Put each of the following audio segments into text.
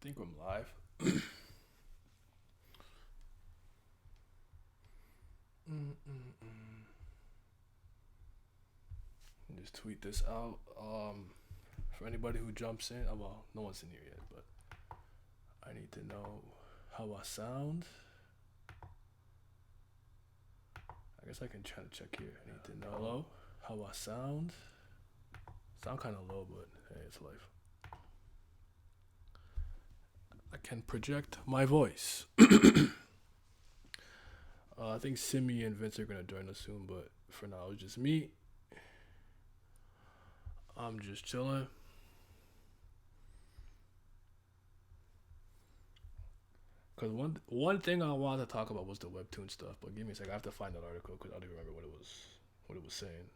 Think I'm live. Just tweet this out. For anybody who jumps in, well, no one's in here yet, but I need to know how I sound. I guess I can try to check here. I need to know how I sound. Sound kind of low, but hey, it's life. I can project my voice. I think Simi and Vince are gonna join us soon, but for now it's just me. I'm just chilling. Cause one thing I wanted to talk about was the webtoon stuff, but give me a second. I have to find that article because I don't even remember what it was saying.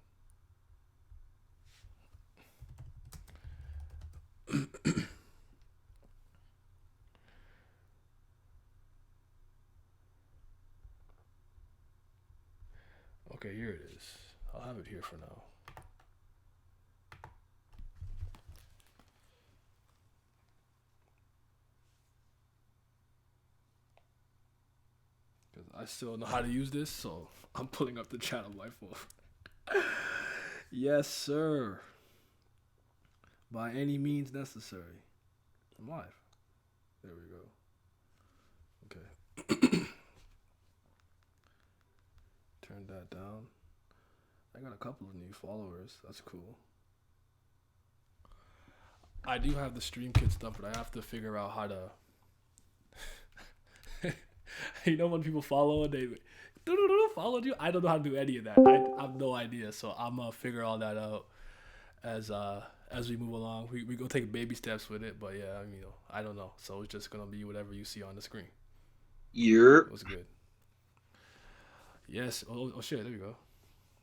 Okay, here it is. I'll have it here for now. Because I still know how to use this, so I'm pulling up the chat on my phone. Yes, sir. By any means necessary. I'm live. There we go. Okay. Turn that down. I got a couple of new followers. That's cool. I do have the stream kit stuff, but I have to figure out how to. You know when people follow and they followed you? I don't know how to do any of that. I have no idea. So I'm gonna figure all that out as we move along. We go take baby steps with it, but yeah, I don't know. So it's just gonna be whatever you see on the screen. You're What's good? Yes. Oh shit. There you go.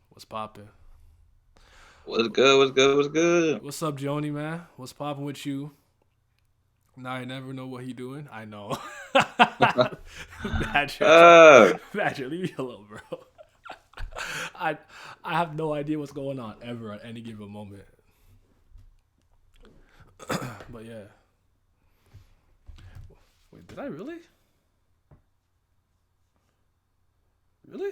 What's popping? what's good? What's good? What's good? What's up, Joni, man? What's popping with you? Now I never know what he doing. I know. Badger, Uh, Badger, leave me alone, bro. I I have no idea what's going on ever at any given moment. But yeah. Wait, did I really? Really?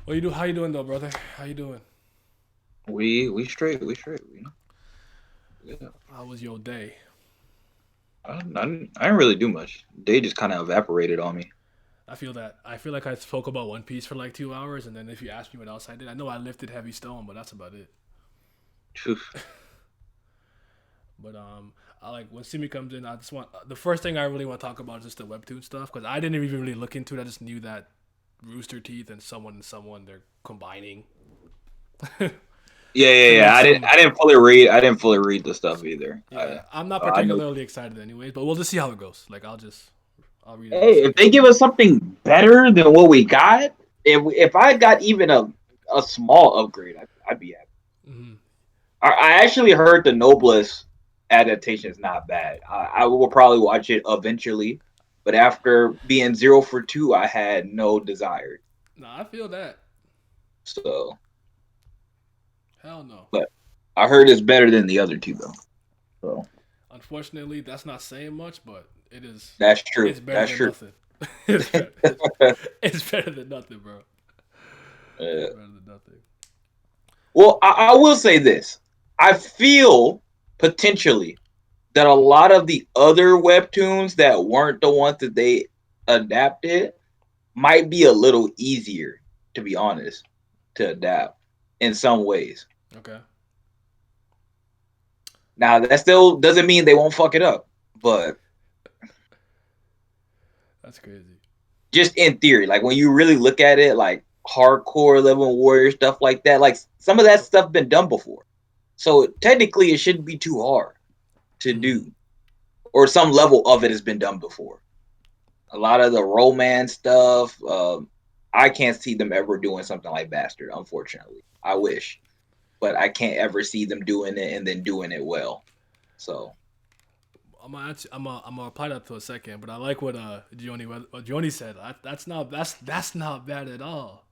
What you do? How you doing though, brother? How you doing? we straight. Yeah. How was your day? I didn't really do much. Day just kind of evaporated on me. I feel that. I feel like I spoke about One Piece for like 2 hours, and then if you ask me what else I did, I know I lifted heavy stone, but that's about it. Phew. But I like when Simi comes in. I just want the first thing I really want to talk about is just the webtoon stuff because I didn't even really look into it. I just knew that Rooster Teeth and someone they're combining Yeah, yeah, to yeah. make some. I didn't fully read. I didn't fully read the stuff either. Yeah, I'm not I know. particularly excited anyways, but we'll just see how it goes. Like I'll read it in a Hey, if second. they give us something better than what we got, if I got even a small upgrade, I'd be happy. Hmm. I actually heard the Noblest adaptation is not bad. I will probably watch it eventually, but after being 0 for 2, I had no desire. Nah, I feel that. So, Hell no. but I heard it's better than the other two though. So Unfortunately, that's not saying much, but it is. that's true. It's better That's than true. nothing. it's better. It's better than nothing, bro. It's Uh, better than nothing. well, I will say this. I feel potentially that a lot of the other webtoons that weren't the ones that they adapted might be a little easier, to be honest, to adapt in some ways. Okay, Now that still doesn't mean they won't fuck it up, but that's crazy. just in theory, like when you really look at it, like hardcore level warrior stuff like that, like some of that stuff been done before. So technically, it shouldn't be too hard to Mm-hmm. do, or some level of it has been done before. A lot of the romance stuff, I can't see them ever doing something like Bastard. Unfortunately, I wish, but I can't ever see them doing it and then doing it well. So I'm gonna apply that to a second, but I like what Joni said. That's not bad at all.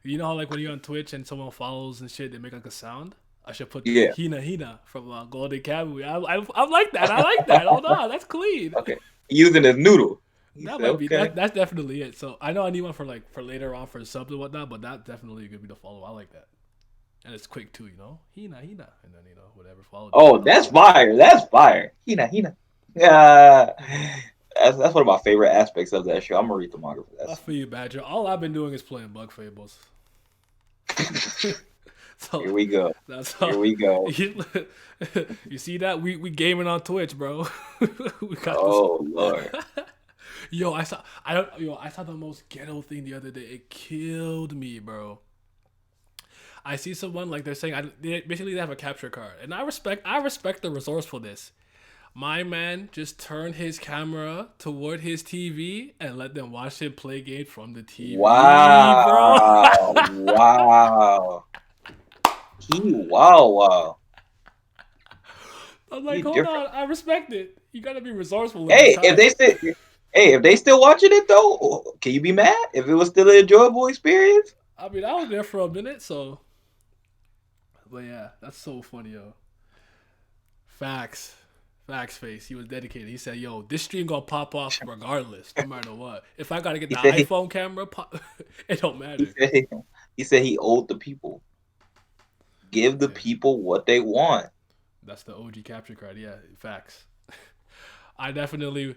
You know how like when you're on Twitch and someone follows and shit, they make like a sound. I should put Yeah. Hina Hina from Golden Kamuy. I like that. I like that. Hold on, that's clean. Okay. Using his noodle. He That said, might be okay. that's definitely it. So I know I need one for later on for subs and whatnot, but that definitely could be the follow. I like that, and it's quick too. Hina Hina, and then whatever follow. Oh, that's fire. That's fire. Hina. Yeah. That's one of my favorite aspects of that show. I'm gonna read the manga for I that. feel you, Badger. All I've been doing is playing Bug Fables. Here So we go. that's Here all. we go. You see that we gaming on Twitch, bro. We got this. Oh Lord. I saw the most ghetto thing the other day. It killed me, bro. I see someone like they're saying basically they have a capture card, and I respect the resourcefulness. My man just turned his camera toward his TV and let them watch him play games from the TV, bro. Wow. Wow. Wow. I'm He like, hold different. on, I respect it. You gotta be resourceful in this Hey, time. if they still watching it though, can you be mad? If it was still an enjoyable experience? I mean, I was there for a minute, so. But yeah, that's so funny, yo. Facts. Facts face. He was dedicated. He said, yo, this stream gonna pop off regardless, no matter what. If I gotta get He the said iPhone camera, it don't he matter. said he said he owed the people. Give the Yeah, people what they want. that's the OG capture card. Yeah, facts. I definitely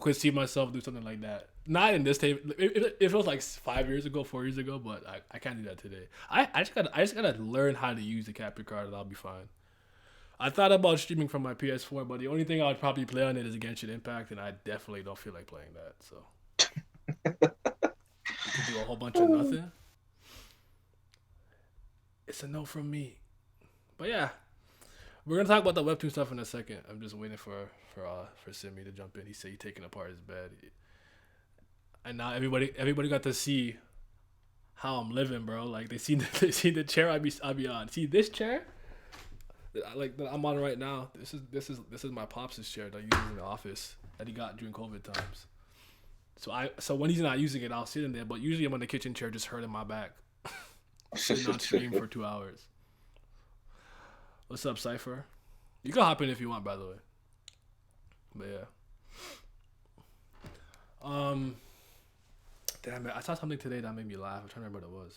could see myself do something like that. Not in this tape. If it was like 5 years ago, 4 years ago, but I can't do that today. I just gotta learn how to use the capture card, and I'll be fine. I thought about streaming from my PS4, but the only thing I would probably play on it is Genshin Impact, and I definitely don't feel like playing that. So you could do a whole bunch of nothing. It's a no from me. But yeah, we're gonna talk about the webtoon stuff in a second. I'm just waiting for Simi to jump in. He said he's taking apart his bed, and now everybody got to see how I'm living, bro. Like they see the chair I be on. See this chair, that I'm on right now. This is my pops' chair that he uses in the office that he got during COVID times. So when he's not using it, I'll sit in there. But usually I'm on the kitchen chair, just hurting my back, sitting on stream for 2 hours. What's up, Cipher? You can hop in if you want, by the way. But yeah. Damn it! I saw something today that made me laugh. I'm trying to remember what it was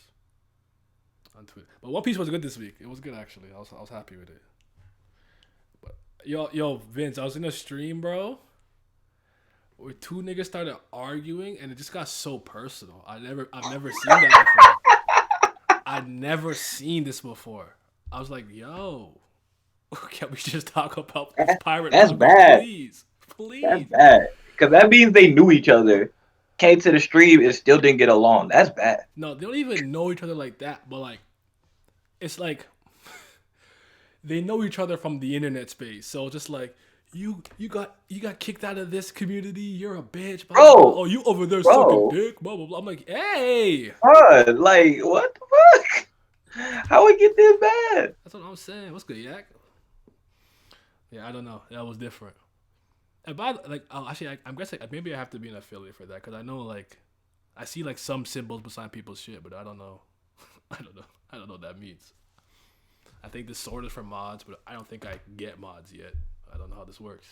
on Twitter. But One Piece was good this week. It was good actually. I was happy with it. But yo, Vince, I was in a stream, bro, where two niggas started arguing, and it just got so personal. I've never seen that before. I'd never seen this before. I was like, yo, can we just talk about this pirate That's manga, bad. please? That's Please. bad. Because that means they knew each other, came to the stream, and still didn't get along. That's bad. No, they don't even know each other like that, but like, it's like they know each other from the internet space. So just like you got kicked out of this community. You're a bitch. Blah, blah, blah. Bro, Oh, you over there sucking bro, dick. Blah blah blah. I'm like, hey, bro, like, what the fuck? How it get this bad? that's what I'm saying. What's good, Yak? Yeah, I don't know. That was different. And actually, I'm guessing maybe I have to be an affiliate for that because I know like I see like some symbols beside people's shit, but I don't know. I don't know. I don't know what that means. I think this sword is for mods, but I don't think I get mods yet. I don't know how this works.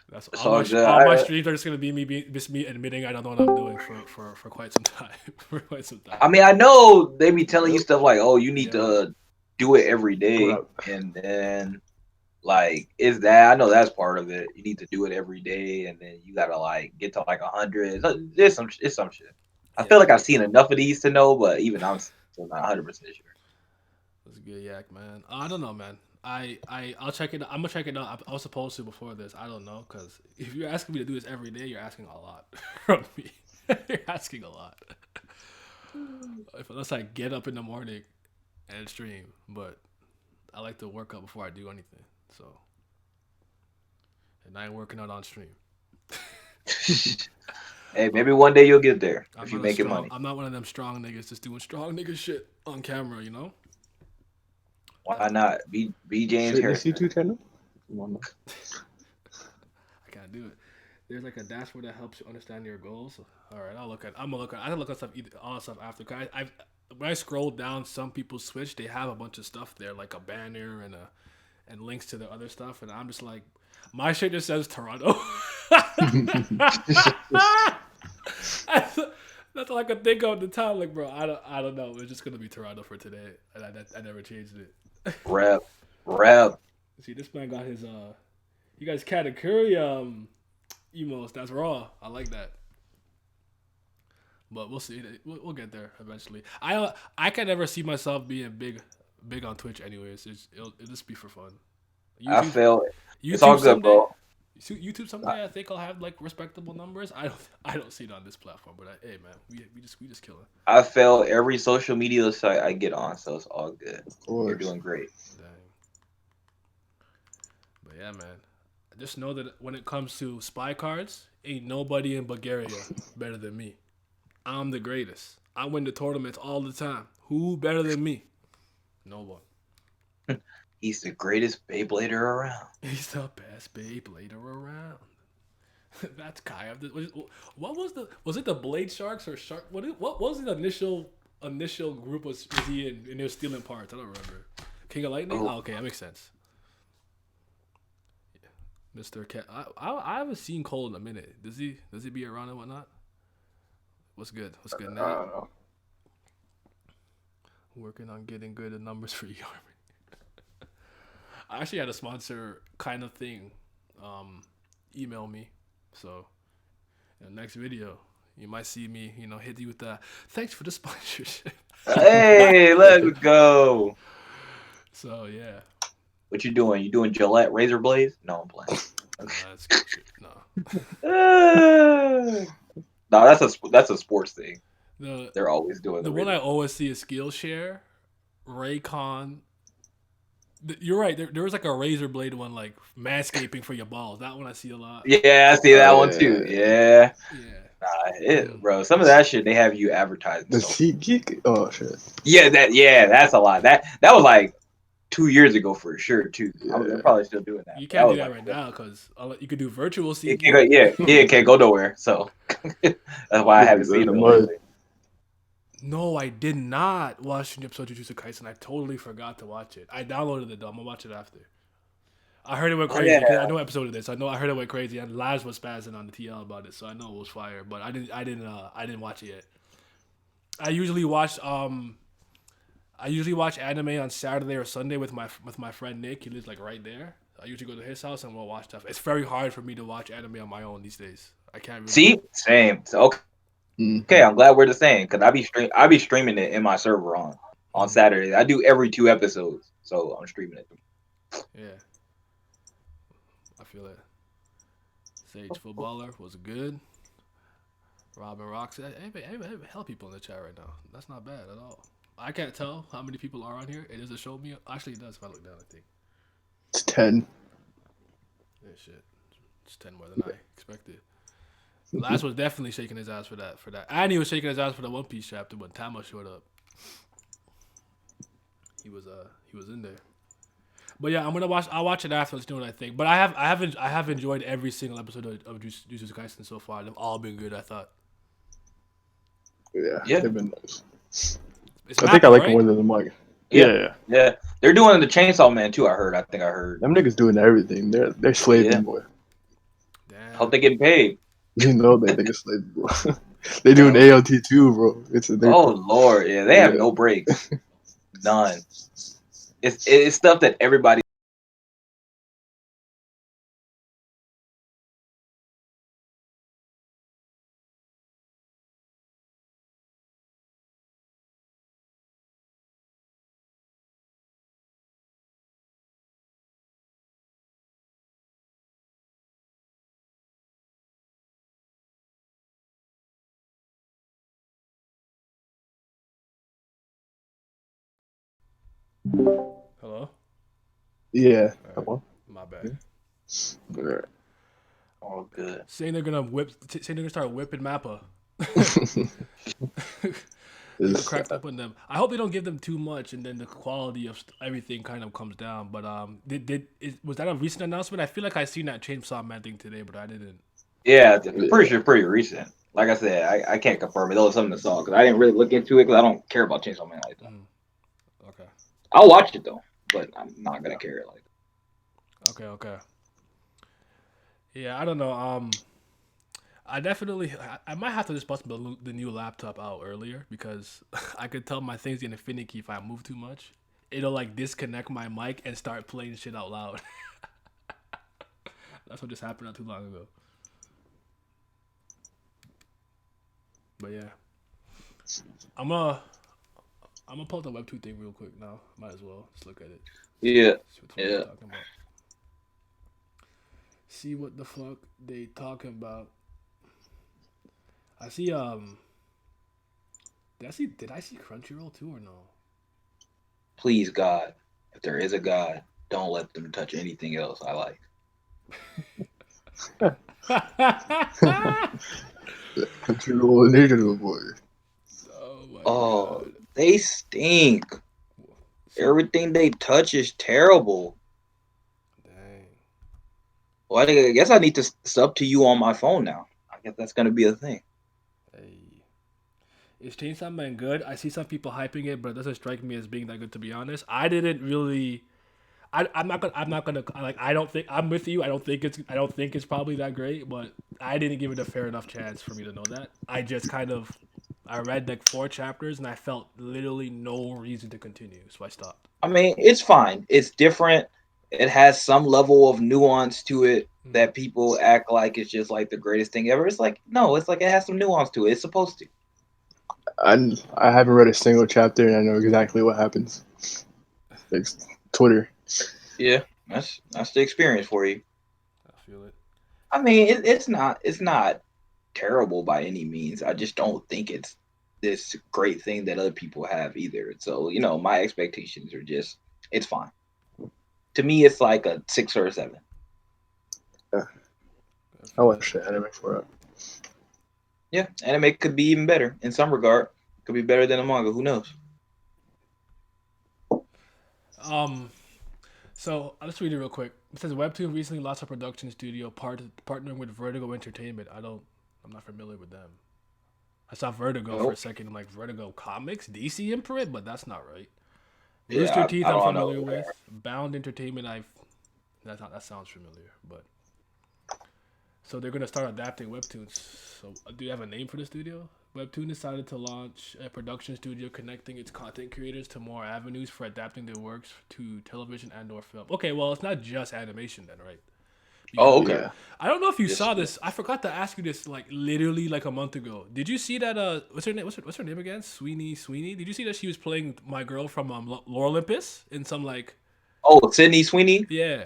That's all So all my streams are just gonna be just me admitting I don't know what I'm doing for quite some time. For quite some time. I mean, I know they be telling you stuff like, "Oh, you need Yeah. to do it every day," and then like, is that? I know that's part of it. You need to do it every day, and then you gotta like get to like 100. It's some shit. I feel like I've seen enough of these to know, but even I'm still not 100% sure. That's a good yak, man. I don't know, man. I'll check it out. I'm gonna check it out. I was supposed to before this. I don't know, because if you're asking me to do this every day, you're asking a lot from me. You're asking a lot. Unless I get up in the morning and stream, but I like to work out before I do anything. So, and I ain't working out on stream. Hey, maybe one day you'll get there if you make it money. I'm not one of them strong niggas just doing strong nigga shit on camera, Why not? Be James Harrison. YouTube channel? I can't do it. There's like a dashboard that helps you understand your goals. All right, I'm gonna look at stuff, all stuff after. when I scroll down some people's Twitch, they have a bunch of stuff there, like a banner and links to the other stuff, and I'm just like, my shit just says Toronto. that's, that's all I could think of at the time. Like, bro, I don't know. It's just gonna be Toronto for today, and I never changed it. Rep, rep. See, this man got his you guys Katakuri emos. That's raw. I like that. But we'll see. We'll get there eventually. I can never see myself being big on Twitch. Anyways, it'll just be for fun. I YouTube, feel it. It's YouTube all good, someday. bro. YouTube someday. I think I'll have like respectable numbers. I don't see it on this platform. But hey, man, we just killing. I fail every social media site I get on, so it's all good. You're doing great. Dang. But yeah, man. Just know that when it comes to spy cards, ain't nobody in Bulgaria better than me. I'm the greatest. I win the tournaments all the time. Who better than me? No one. He's the greatest Beyblader around. He's the best Beyblader around. That's Kai. What was it the Blade Sharks or Shark? What was the initial group was he in? And they were stealing parts. I don't remember. King of Lightning. Oh, okay, that makes sense. Yeah. Mr. Cat. I haven't seen Cole in a minute. Does he be around and whatnot? What's good? What's good now? I don't know. Working on getting good at numbers for eArmy. I actually had a sponsor kind of thing email me. So in the next video, you might see me, hit you with that. Thanks for the sponsorship. Hey, let's go. So yeah. What you doing? You doing Gillette razor blades? No, I'm playing. Nah, that's good shit. No. No, that's a sports thing. They're always doing the one I always see is Skillshare, Raycon. You're right. There was like a razor blade one, like manscaping for your balls. That one I see a lot. Yeah, I see that one too. Yeah. Yeah. Bro, some of that shit they have you advertising. The SeatGeek? Oh shit. Yeah, that's a lot. That was like 2 years ago for sure too. Yeah. They're probably still doing that. You can't do that right now because you could do virtual It SeatGeek. can't go nowhere. So that's why I haven't seen it. Lately. No, I did not watch the episode of Jujutsu Kaisen. I totally forgot to watch it. I downloaded it though. I'm gonna watch it after. I heard it went crazy because I know what episode it is. So I heard it went crazy, and Laz was spazzing on the TL about it, so I know it was fire. But I didn't watch it yet. I usually watch anime on Saturday or Sunday with my friend Nick. He lives like right there. I usually go to his house and we'll watch stuff. It's very hard for me to watch anime on my own these days. I can't really see same. So okay, I'm glad we're the same because I be streaming it in my server on Saturday. I do every 2 episodes, so I'm streaming it. Yeah, I feel it. Sage Footballer was good. Robin Rocks. Hey, hell people in the chat right now. That's not bad at all. I can't tell how many people are on here. It doesn't show me. Actually, it does if I look down, I think. It's 10. Yeah, shit. It's 10 more than I expected. Last was definitely shaking his ass for that. And he was shaking his ass for the One Piece chapter when Tama showed up. He was in there. But yeah, I'll watch it after. Let's know what I think. But I have enjoyed every single episode of Jujutsu Kaisen so far. They've all been good, I thought. Yeah. They've been nice. I think I like them more than the manga. Yeah. They're doing the Chainsaw Man too. I think I heard. Them niggas doing everything. They're slaving, boy. Damn. Hope they getting paid. You know they think it's slaving, bro. They doing AOT too, bro. Oh Lord, yeah, they have no breaks. None. It's stuff that everybody. Hello? Yeah. Right. My bad. Yeah. All good. Saying they're gonna start whipping Mappa. Cracked up on them. I hope they don't give them too much, and then the quality of everything kind of comes down. But was that a recent announcement? I feel like I seen that Chainsaw Man thing today, but I didn't. Yeah, pretty recent. like I said, I can't confirm it. That was something I saw because I didn't really look into it because I don't care about Chainsaw Man like that. Okay. I'll watch it though, but I'm not gonna care like that. Okay. Yeah, I don't know. I definitely, I might have to just bust the new laptop out earlier because I could tell my thing's getting finicky if I move too much. It'll like disconnect my mic and start playing shit out loud. That's what just happened not too long ago. But yeah, I'm gonna pull up the Web2 thing real quick now. Might as well just look at it. Yeah, See what the fuck they talking about. I see. Did I see Crunchyroll too or no? Please God, if there is a God, don't let them touch anything else I like. Crunchyroll digital boy. Oh, God. They stink. Everything they touch is terrible. Dang. Well, I guess I need to sub to you on my phone now. I guess that's gonna be a thing. Hey. Is Chainsaw Man good? I see some people hyping it, but it doesn't strike me as being that good, to be honest. I didn't really. I'm not gonna like. I don't think I'm with you. I don't think it's probably that great, but I didn't give it a fair enough chance for me to know that. I just I read like 4 chapters and I felt literally no reason to continue, so I stopped. I mean, it's fine. It's different. It has some level of nuance to it that people act like it's just like the greatest thing ever. It's like, no, it's like it has some nuance to it. It's supposed to. I haven't read a single chapter and I know exactly what happens. It's Twitter. Yeah, that's the experience for you. I feel it. I mean, it's not terrible by any means. I just don't think it's this great thing that other people have either. So, my expectations are just, it's fine. To me, it's like a 6 or a 7. Yeah. I watched the anime for it. Yeah, anime could be even better in some regard. Could be better than a manga. Who knows? So let's read it real quick. It says Webtoon recently lost a production studio partnering with Vertigo Entertainment. I'm not familiar with them. I saw Vertigo for a second. I'm like, Vertigo Comics, DC imprint, but that's not right. Yeah, Rooster Teeth, I'm familiar with. Bound Entertainment, that sounds familiar, but so they're gonna start adapting webtoons. So do you have a name for the studio? Webtoon decided to launch a production studio connecting its content creators to more avenues for adapting their works to television and/or film. Okay, well, it's not just animation then, right? Because, okay. I don't know if you saw this. I forgot to ask you this like literally like a month ago. Did you see that? What's her name? What's her name again? Sweeney. Did you see that she was playing my girl from Lore Olympus in some like? Oh, Sydney Sweeney. Yeah.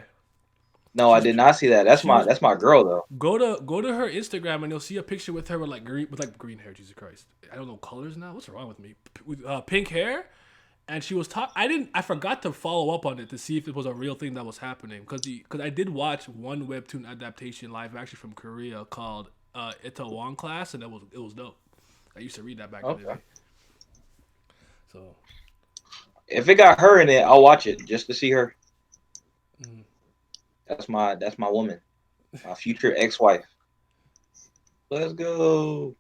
No, I did not see that. That's my girl though. Go to her Instagram and you'll see a picture with her with like green hair. Jesus Christ, I don't know colors now. What's wrong with me? With pink hair, and she was I forgot to follow up on it to see if it was a real thing that was happening because I did watch one webtoon adaptation live action from Korea called Itaewon Class, and it was dope. I used to read that back in the day. So if it got her in it, I'll watch it just to see her. Mm. That's my woman, my future ex-wife. Let's go.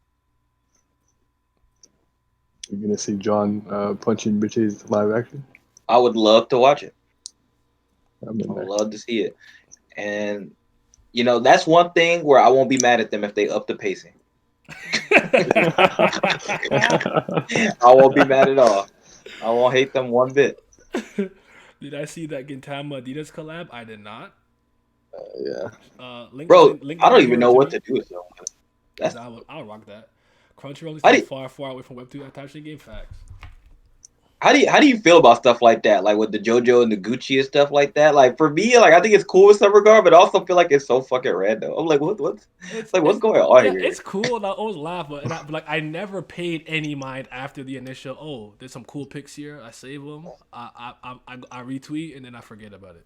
You're gonna see John punching bitches live action? I would love to watch it. I would love to see it. And that's one thing where I won't be mad at them if they up the pacing. I won't be mad at all. I won't hate them one bit. Did I see that Gintama Adidas collab? I did not. Yeah. Bro, I don't even know what to do with them. I'll rock that. Crunchyroll is so far away from Webtoon attaching game facts. How do you feel about stuff like that? Like with the JoJo and the Gucci and stuff like that? Like for me, like I think it's cool in some regard, but I also feel like it's so fucking random. I'm like, what's going on here? It's cool and I always laugh, but I never paid any mind after the initial. Oh, there's some cool pics here. I save them. I retweet and then I forget about it.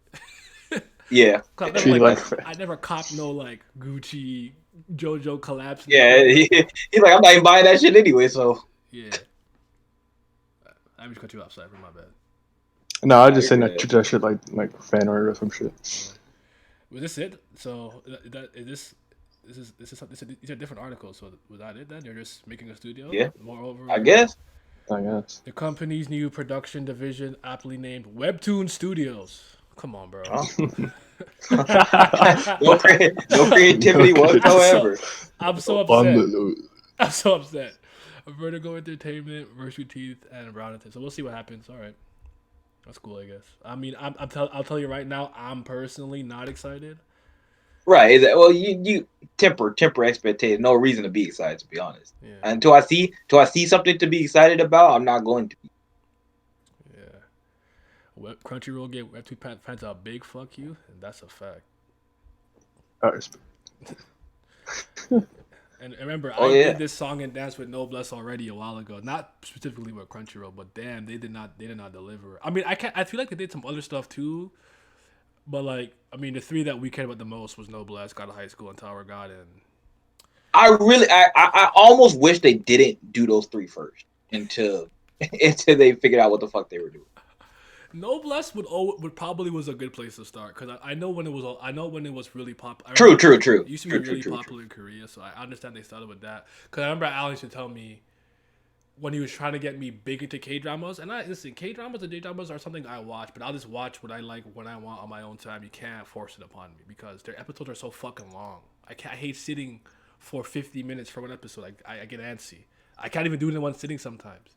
Yeah. I never cop no like Gucci JoJo collabs. Yeah, he's like, I'm not even buying that shit anyway. So yeah. I just cut you off, Cypher. My bad. No, I just saying that shit like fan art or some shit. Was this it? So is these are different articles. So was that it? Then they're just making a studio. Yeah. Moreover, I guess. I guess. the company's new production division, aptly named Webtoon Studios. Come on, bro. Oh. No creativity whatsoever. I'm so On the upset. note. I'm so upset. Vertigo Entertainment, Virtue Teeth, and Brownington. So we'll see what happens. All right, that's cool, I guess. I mean, I'll tell you right now, I'm personally not excited. Right. Well, you temper expectation. No reason to be excited, to be honest. Yeah, Until I see something to be excited about, I'm not going to be. yeah. Crunchyroll gave Webtoon fans a big fuck you, and that's a fact. I respect. And remember, Oh, I yeah. did this song and dance with Noblesse already a while ago. Not specifically with Crunchyroll, but damn, they did not deliver. I mean, I feel like they did some other stuff too. But like, I mean, the three that we cared about the most was Noblesse, God of High School, and Tower God. And I almost wish they didn't do those three first until they figured out what the fuck they were doing. Noblesse would probably was a good place to start because I know when it was really popular. True. It used to be really True. popular in Korea, so I understand they started with that. Because I remember Alex would tell me when he was trying to get me big into K dramas, and listen, K dramas and J dramas are something I watch, but I'll just watch what I like when I want on my own time. You can't force it upon me because their episodes are so fucking long. I hate sitting for 50 minutes for one episode. I get antsy. I can't even do it in one sitting sometimes.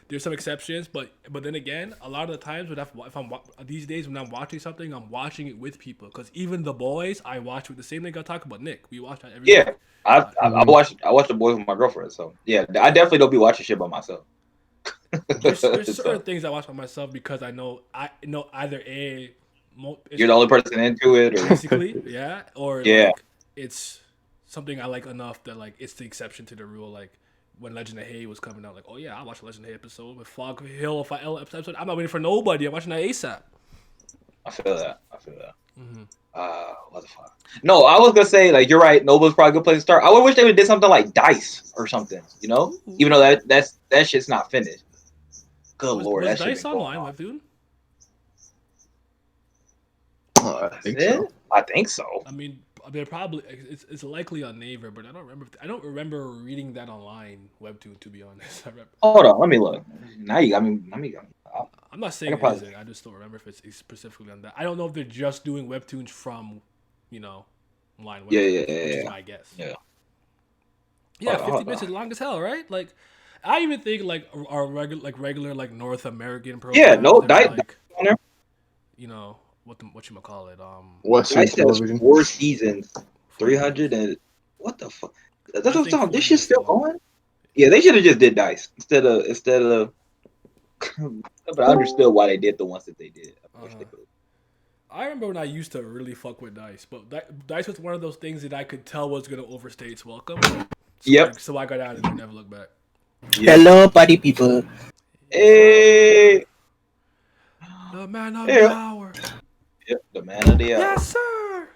There's some exceptions, but then again, a lot of the times if I'm these days when I'm watching something, I'm watching it with people. Because even The Boys, I watch with the same thing I talk about Nick. We watch that every Yeah, week. I watched The Boys with my girlfriend. So yeah, I definitely don't be watching shit by myself. There's So, certain things I watch by myself because I know either a you're the only person into it, or basically yeah, or Yeah. like it's something I like enough that like it's the exception to the rule. Like when Legend of Hay was coming out, like oh yeah, I watched a Legend of Hay episode with Fog Hill episode. I'm not waiting for nobody. I'm watching that ASAP. I feel that. Mm-hmm. What the fuck? No, I was gonna say like you're right. Noble's probably a good place to start. I would wish they would did something like Dice or something. You know, even though that shit's not finished. Good lord, was that shit Dice been going online, on. Webtoon? I think Is so. it? I think so. I mean, they're probably it's likely on Naver, but I don't remember reading that online Webtoon. To be honest, Hold on, let me look. Now you got me. I'm not saying I it can probably- isn't. I just don't remember if it's specifically on that. I don't know if they're just doing Webtoons from, online Webtoons, Yeah, which is yeah. my guess. Yeah. Yeah, Hold on, 50 hold minutes on. is long as hell, right? Like, I even think like our regular like North American programs. Yeah, no, that are, Dice like, on there. what you call it? Western Dice has television. 4 seasons, 300 and what the fuck? That's what I'm think talking. This 40 shit's is still long. going. Yeah, they should have just did Dice instead of. But I understood why they did the ones that they did. I wish they could've. I remember when I used to really fuck with Dice, but Dice was one of those things that I could tell was gonna overstay its welcome. So Yep. so I got out of it and never looked back. Hello, party people. Hey. The man of Yeah. the hour. Yep, the man of the hour. Yes, sir.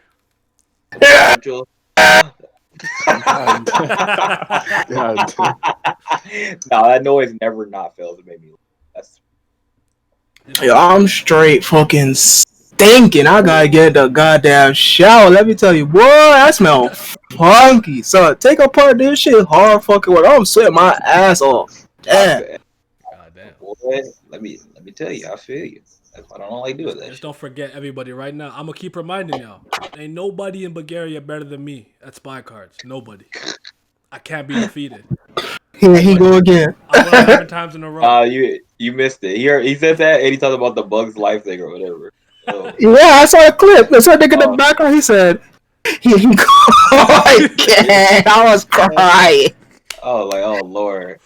Virgil. God. No, that noise never not fails to make me laugh. That's Yo, I'm straight fucking stinking. I gotta get the goddamn shower. Let me tell you, boy, that smell funky. So take apart this shit hard fucking work. I'm sweating my ass off. Damn. God damn. boy. Let me tell you, I feel you. That's what I don't like doing that. Just don't forget everybody right now. I'm gonna keep reminding y'all. Ain't nobody in Bulgaria better than me at spy cards. Nobody. I can't be defeated. Here he go again. I won 11 times in a row. You missed it. He said that, and he talked about the Bugs Life thing or whatever. So, Yeah, I saw a clip. There's a nigga in Oh. the background. He said, "Here he go again." I was crying. oh, like, oh lord.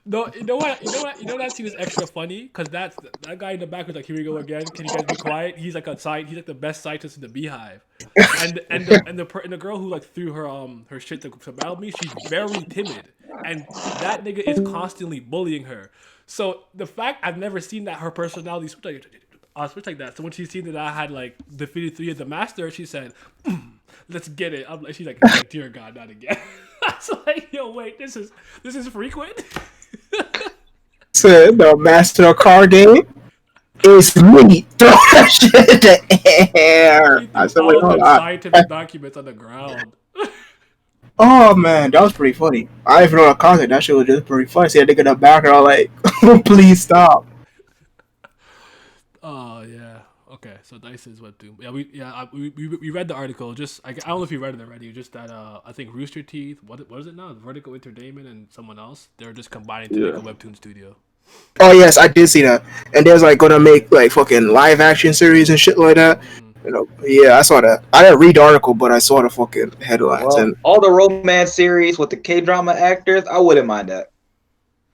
No, you know what? That scene was extra funny because that guy in the back was like, "Here we go again. Can you guys be quiet?" He's like he's like the best scientist in the Beehive, and the girl who like threw her shit to battle me, she's very timid, and that nigga is constantly bullying her. So the fact I've never seen that her personality switch like that. So when she seen that I had like defeated 3 of the master, she said, "Let's get it." She's like, "Dear God, not again." I was like, "Yo, wait, this is frequent." Said the master of card game is me. Throw that shit in the air. I said, all "Wait, of hold them on." scientific documents on the ground. Oh man, that was pretty funny. I didn't even know the concept. That shit was just pretty funny. See, I think in the background, like, please stop. Oh yeah. Okay, so Dice is webtoon. We read the article. Just I don't know if you read it already. Just that I think Rooster Teeth. What is it now? Vertical Entertainment and someone else. They're just combining to make Yeah. a webtoon studio. Oh yes, I did see that. And there's like gonna make like fucking live action series and shit like that. Mm. You know, yeah, I saw that. I didn't read the article, but I saw the fucking headlines. Well, And all the romance series with the K drama actors, I wouldn't mind that.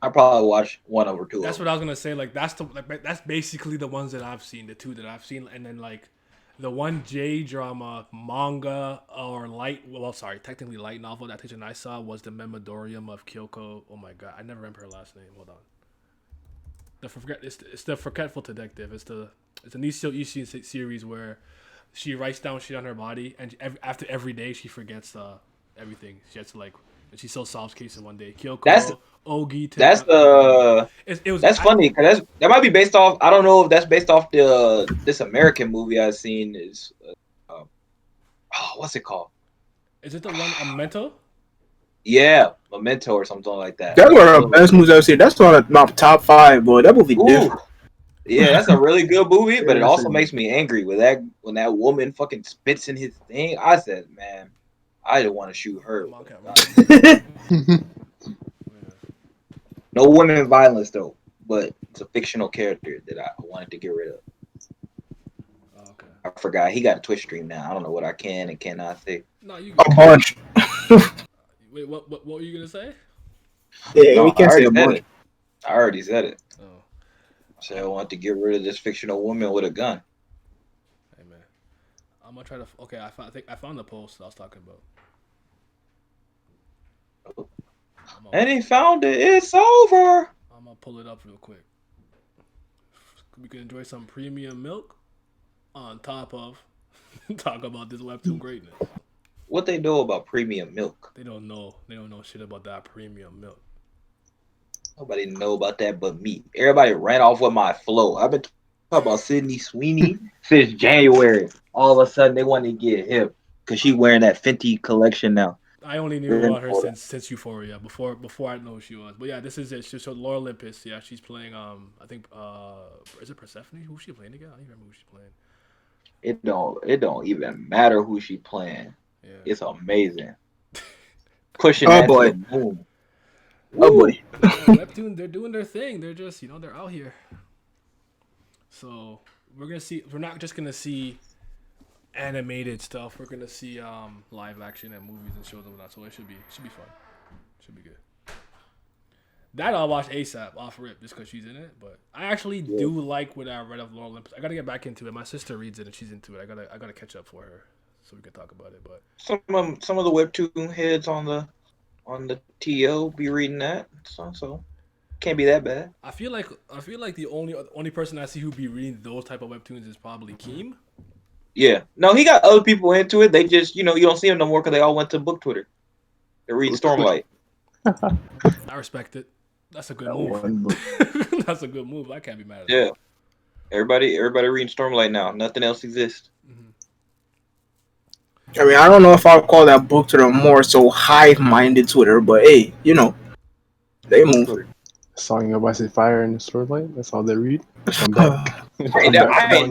I probably watch one over two That's of what them. I was gonna say. Like that's basically the ones that I've seen. The two that I've seen, and then like the one J drama manga or light. Well, sorry, technically light novel that I saw was the Memodorium of Kyoko. Oh my god, I never remember her last name. Hold on. It's the Forgetful Detective. It's a Nisio Ishii series where she writes down shit on her body, and after every day she forgets everything. She has to like, and she still solves cases one day. Kyoko, That's Ogi, that's Takagi. the It was that's funny because that might be based off. I don't know if that's based off the this American movie I've seen is what's it called? Is it the one Memento? Yeah, Memento or something like that. that's one of the So, best movies I've ever seen. That's one of my top five, boy. That movie ooh, different. yeah, that's a really good movie, but it Yeah, also same. makes me angry with that when that woman fucking spits in his thing. I said, man, I didn't want to shoot her. Come on, Cameron. No women violence though, but it's a fictional character that I wanted to get rid of. Oh, okay. I forgot he got a Twitch stream now. I don't know what I can and cannot say. No, you. A bunch. Wait, what were you gonna say? Yeah, we No, I can't say already a said bunch. it. I already said it. Oh, I said I want to get rid of this fictional woman with a gun. hey man, I'm gonna try to. Okay, I think I found the post I was talking about. And he found it. It's over. I'm gonna pull it up real quick. We can enjoy some premium milk on top of talk about this webtoon greatness. What they know about premium milk? They don't know. They don't know shit about that premium milk. Nobody know about that but me. Everybody ran off with my flow. I've been talking about Sydney Sweeney since January. All of a sudden they want to get hip because she wearing that Fenty collection now. I only knew about her since Euphoria. Before I know who she was. But yeah, this is it. So Laura Olympus. Yeah, she's playing. I think. Is it Persephone? Who's she playing again? I don't even remember who she's playing. It don't even matter who she playing. Yeah. It's amazing. Pushing Oh, that boy. to the moon. Oh boy. Webtoon, they're doing their thing. They're just, they're out here. So we're gonna see. We're not just gonna see animated stuff. We're gonna see live action and movies and shows and whatnot. So it should be fun. Should be good. That I'll watch ASAP off rip just because she's in it. But I actually do like what I read of Laura Olympus. I gotta get back into it. My sister reads it and she's into it. I gotta catch up for her so we can talk about it. But Some of the webtoon heads on the TO be reading that. So can't be that bad. I feel like the only person I see who be reading those type of webtoons is probably Keem. Yeah. No, he got other people into it. They just, you don't see them no more because they all went to book Twitter. They're reading Stormlight. I respect it. That's a good That move. one book. That's a good move. I can't be mad at Yeah. that. Everybody reading Stormlight now. Nothing else exists. I mean, I don't know if I'll call that book to the more so hive-minded Twitter, but hey, they move. Song of Ice and Fire and the Swordlight. That's all they read. Come back. I ain't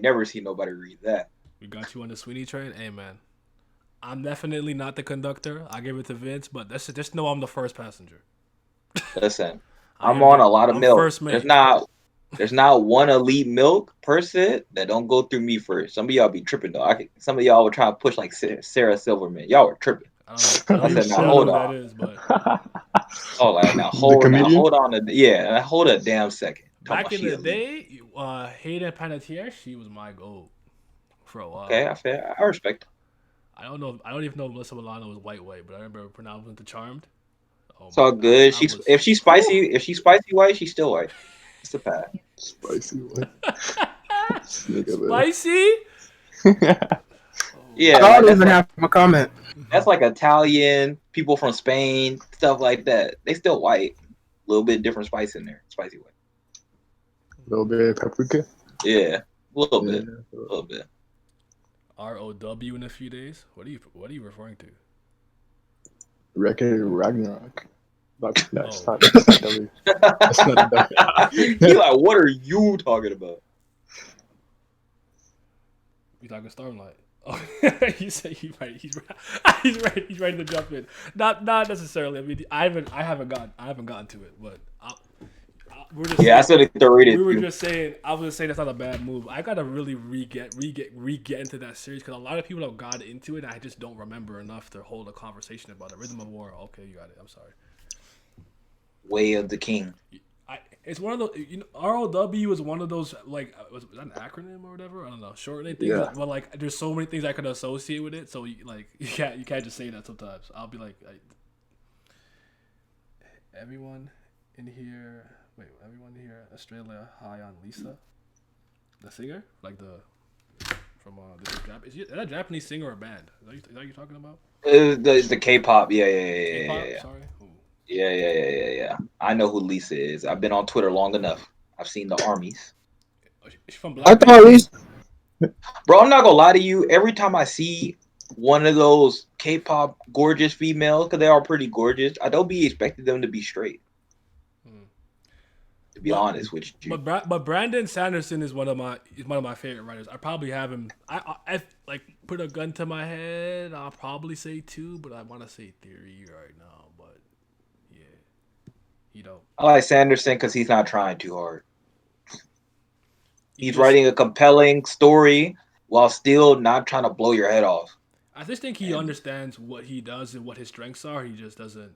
never seen nobody read that. We got you on the Sweeney train. Hey man, I'm definitely not the conductor. I give it to Vince, but just know I'm the first passenger. Listen, I I'm am on the- a lot of I'm milk. first mate. There's not one elite milk person that don't go through me first. Some of y'all be tripping though. Some of y'all were trying to push like Sarah Silverman. Y'all were tripping. I don't I know, said, now I don't hold know who on. that is, but Oh, like now The hold comedian? on. Hold a damn second. Talking back about in she the elite. day, Hayden Panettiere, she was my goal for a while. Okay, I respect. I don't even know if Melissa Milano was white, but I remember pronouncing the Charmed. Oh, It's all man, good. I was- If she's spicy white, she's still white. It's a pass. Spicy one. Nigga, Spicy. Yeah, I like, don't even have a comment. that's like Italian people from Spain, stuff like that. They still white. A little bit different spice in there. Spicy white. A little bit of paprika. Yeah, a little Yeah. bit. A little bit. ROW in a few days. What are you referring to? Record Ragnarok. No, it's Oh. not. That's not W. That's not a W. He like, what are you talking about? You talking Stormlight? Oh, you say he's right. He's right. He's ready to jump in. Not necessarily. I mean, I haven't gotten to it, but we're just Yeah, I still need to read it. we were too. just saying. I was just saying that's not a bad move. I gotta really re-get into that series because a lot of people have got into it. And I just don't remember enough to hold a conversation about it. Rhythm of War. Okay, you got it. I'm sorry. Way of the King. It's one of those. ROW is one of those like was that an acronym or whatever? I don't know. Shortening things. Yeah. But like, there's so many things I could associate with it. So you can't just say that sometimes. I'll be like everyone in here. Wait, everyone here. Australia high on Lisa, the singer, like from the Jap. Is that a Japanese singer or band? Is that you talking about? The K-pop. Yeah. K-pop. Sorry. Ooh. Yeah. I know who Lisa is. I've been on Twitter long enough. I've seen the armies. She's from I Black. thought Lisa. Bro, I'm not gonna lie to you. Every time I see one of those K-pop gorgeous females, because they are pretty gorgeous, I don't be expecting them to be straight. To be honest with you. But Brandon Sanderson is one of my favorite writers. I probably have him. I like put a gun to my head. I'll probably say 2, but I want to say 3 right now. But yeah, I like Sanderson because he's not trying too hard. He's writing a compelling story while still not trying to blow your head off. I just think he understands what he does and what his strengths are. He just doesn't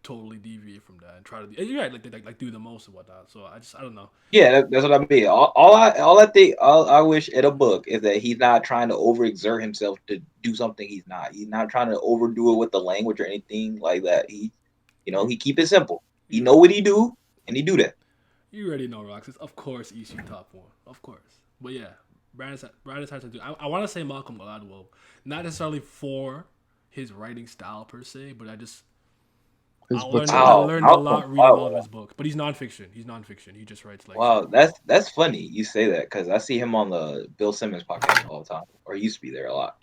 totally deviate from that and try to. You're right, like do the most and whatnot. So I don't know. Yeah, that's what I mean. All I wish in a book is that he's not trying to overexert himself to do something he's not. He's not trying to overdo it with the language or anything like that. He keep it simple. He know what he do, and he do that. You already know, Roxas. Of course, EC top 1. Of course. But yeah, Brandon Sanderson. I want to say Malcolm Gladwell, not necessarily for his writing style per se, but I learned a lot reading all of his books. But he's nonfiction. He just writes like. Wow, that's funny you say that because I see him on the Bill Simmons podcast all the time, or he used to be there a lot.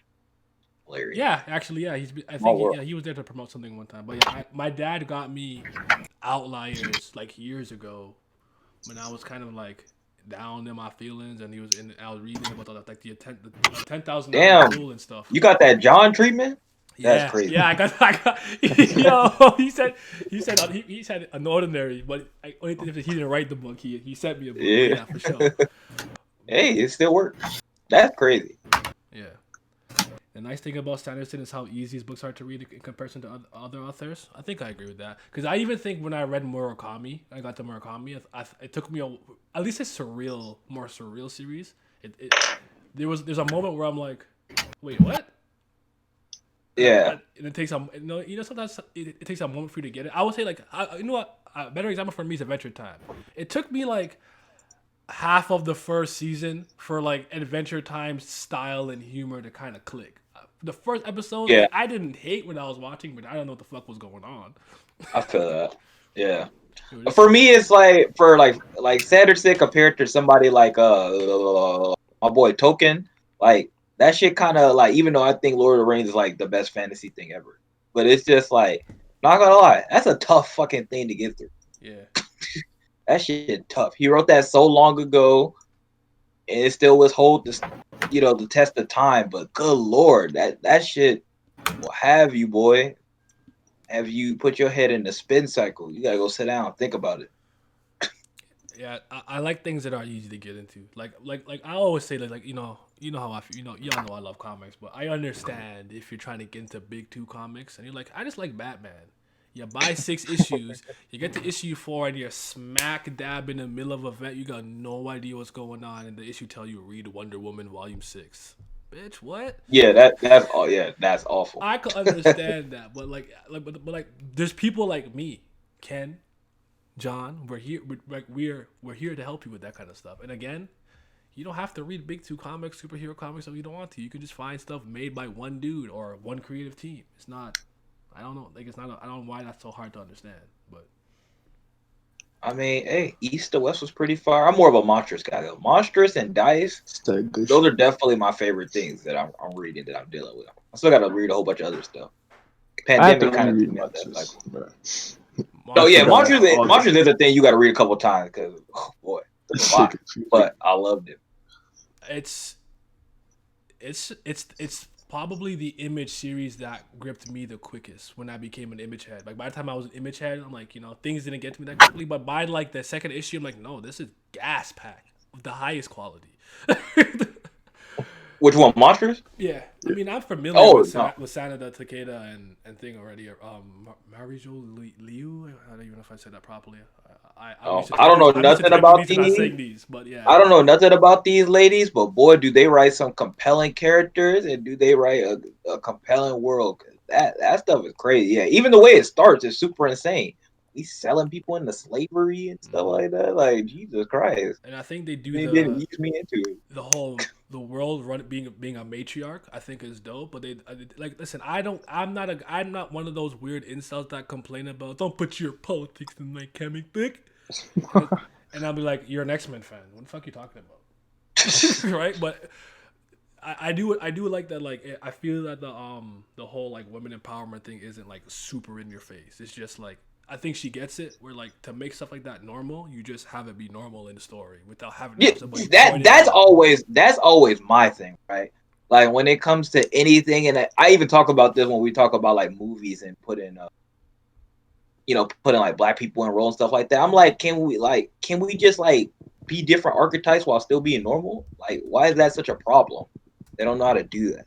Hilarious. Yeah, actually, yeah. He was there to promote something one time. But yeah, my dad got me Outliers like years ago when I was kind of like down in my feelings, and I was reading about the 10,000 rule and stuff. You got that John treatment? Yeah, that's crazy. Yeah, I got. Yo, he said an ordinary, but only thing is he didn't write the book. He sent me a book. Yeah, for sure. Hey, it still works. That's crazy. Yeah. The nice thing about Sanderson is how easy his books are to read in comparison to other authors. I think I agree with that. Because I even think when I read Murakami, it took me at least a more surreal series. There's a moment where I'm like, wait, what? Yeah. And it takes sometimes it takes a moment for you to get it. I would say like, a better example for me is Adventure Time. It took me like half of the first season for like Adventure Time style and humor to kind of click. The first episode, yeah. I didn't hate when I was watching, but I don't know what the fuck was going on. I feel that. Yeah. For me, it's like for like Sanderson compared to somebody like my boy Tolkien, like that shit kind of like, even though I think Lord of the Rings is like the best fantasy thing ever, but it's just like, not gonna lie, that's a tough fucking thing to get through. Yeah. That shit tough. He wrote that so long ago, and it still was the test of time. But good lord, that shit will have you, boy. Have you put your head in the spin cycle? You gotta go sit down and think about it. Yeah, I like things that are easy to get into. Like I always say like you know how I feel. Y'all know I love comics, but I understand if you're trying to get into big 2 comics and you're like, I just like Batman. You buy 6 issues, you get to issue 4, and you're smack dab in the middle of an event. You got no idea what's going on, and the issue tell you read Wonder Woman Volume 6. Bitch, what? Yeah, that's awful. I could understand that, but like, there's people like me, Ken, John. We're here. We're here to help you with that kind of stuff. And again, you don't have to read big 2 comics, superhero comics, if you don't want to. You can just find stuff made by one dude or one creative team. It's not. I don't know. Like I don't know why that's so hard to understand. But I mean, hey, East to West was pretty far. I'm more of a Monstrous guy though. Monstrous and Dice, those are definitely my favorite things that I'm reading, that I'm dealing with. I still got to read a whole bunch of other stuff. I have to Pandemic kind of reread threw me off that. Like, Monsters. But oh yeah, Monsters- Monsters is a thing you got to read a couple times because oh boy, it's a lot. But I loved it. It's probably the Image series that gripped me the quickest when I became an Image head. Like by the time I was an Image head, I'm like, things didn't get to me that quickly. But by like the second issue, I'm like, no, this is gas pack of the highest quality. Which one, Monsters? Yeah, I mean I'm familiar with Sanada Takeda and thing already. Marijo Liu. I don't even know if I said that properly. I don't know nothing about these, but yeah. I don't know nothing about these ladies, but boy, do they write some compelling characters and do they write a compelling world? 'Cause that stuff is crazy. Yeah, even the way it starts is super insane. We selling people into slavery and stuff like that. Like Jesus Christ. And I think they didn't ease me into it. The world being a matriarch. I think is dope. But they like listen. I'm not one of those weird incels that complain about don't put your politics in my comic book. And I'll be like, you're an X-Men fan. What the fuck are you talking about? Right? But I do like that. Like I feel that the whole like women empowerment thing isn't like super in your face. It's just like. I think she gets it. Where like to make stuff like that normal, you just have it be normal in the story without having to have somebody. That's always my thing, right? Like when it comes to anything, and I even talk about this when we talk about like movies and putting like black people in roles and stuff like that. I'm like, can we just like be different archetypes while still being normal? Like, why is that such a problem? They don't know how to do that.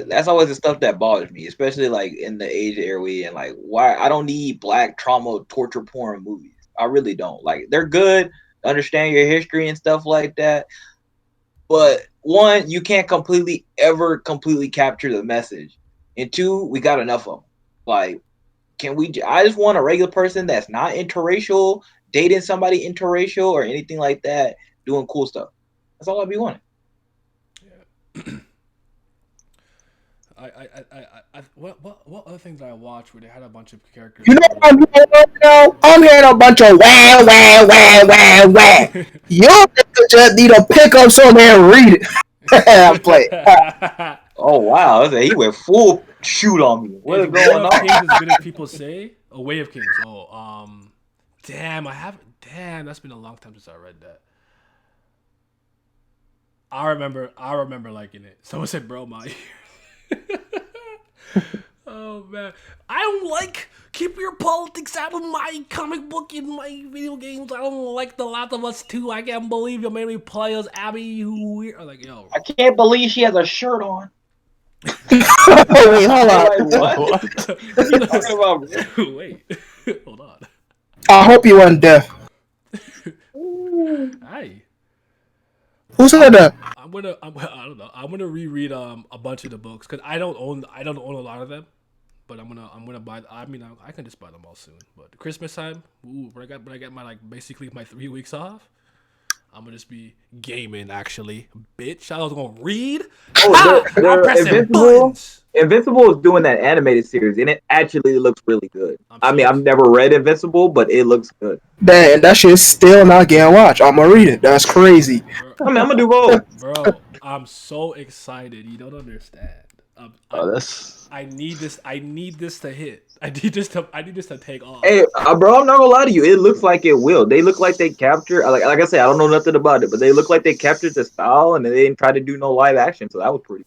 That's always the stuff that bothers me, especially like in the age era and like why I don't need black trauma torture porn movies. I really don't. Like they're good, understand your history and stuff like that. But one, you can't completely capture the message. And two, we got enough of them. Like, I just want a regular person that's not interracial, dating somebody interracial or anything like that, doing cool stuff. That's all I be wanting. Yeah. What other things I watched where they had a bunch of characters? You know what I'm hearing right now? I'm hearing a bunch of wah, wah, wah, wah, wah. You niggas just need to pick up something and read it. I play. Oh, wow. He went full shoot on me. What is going on? Way of Kings as good as people say? A Way of Kings. Oh, damn, that's been a long time since I read that. I remember liking it. Someone said, bro, my oh man, I don't like keep your politics out of my comic book and my video games. I don't like The Last of Us 2. I can't believe you made me play as Abby. Who weird? Like, yo, I can't believe she has a shirt on. Wait, hold on. Like, what? You know, talking about? Wait, hold on. I hope you weren't deaf. Hi. Who said that? I don't know. I'm gonna reread a bunch of the books because I don't own a lot of them, but I'm gonna buy. I mean, I can just buy them all soon. But Christmas time, when I get my basically my 3 weeks off, I'm gonna just be gaming. Actually, bitch, I was gonna read. Oh, I'm pressing Invincible. buttons. Invincible is doing that animated series, and it actually looks really good. I've never read Invincible, but it looks good. Damn, that shit's still not getting watched. I'm gonna read it. That's crazy. I'm gonna do both. Bro, I'm so excited. You don't understand. I need this to hit. I need this to take off. Hey, bro, I'm not gonna lie to you. It looks like it will. They look like they capture. Like I said, I don't know nothing about it, but they look like they captured the style, and they didn't try to do no live action. So that was pretty.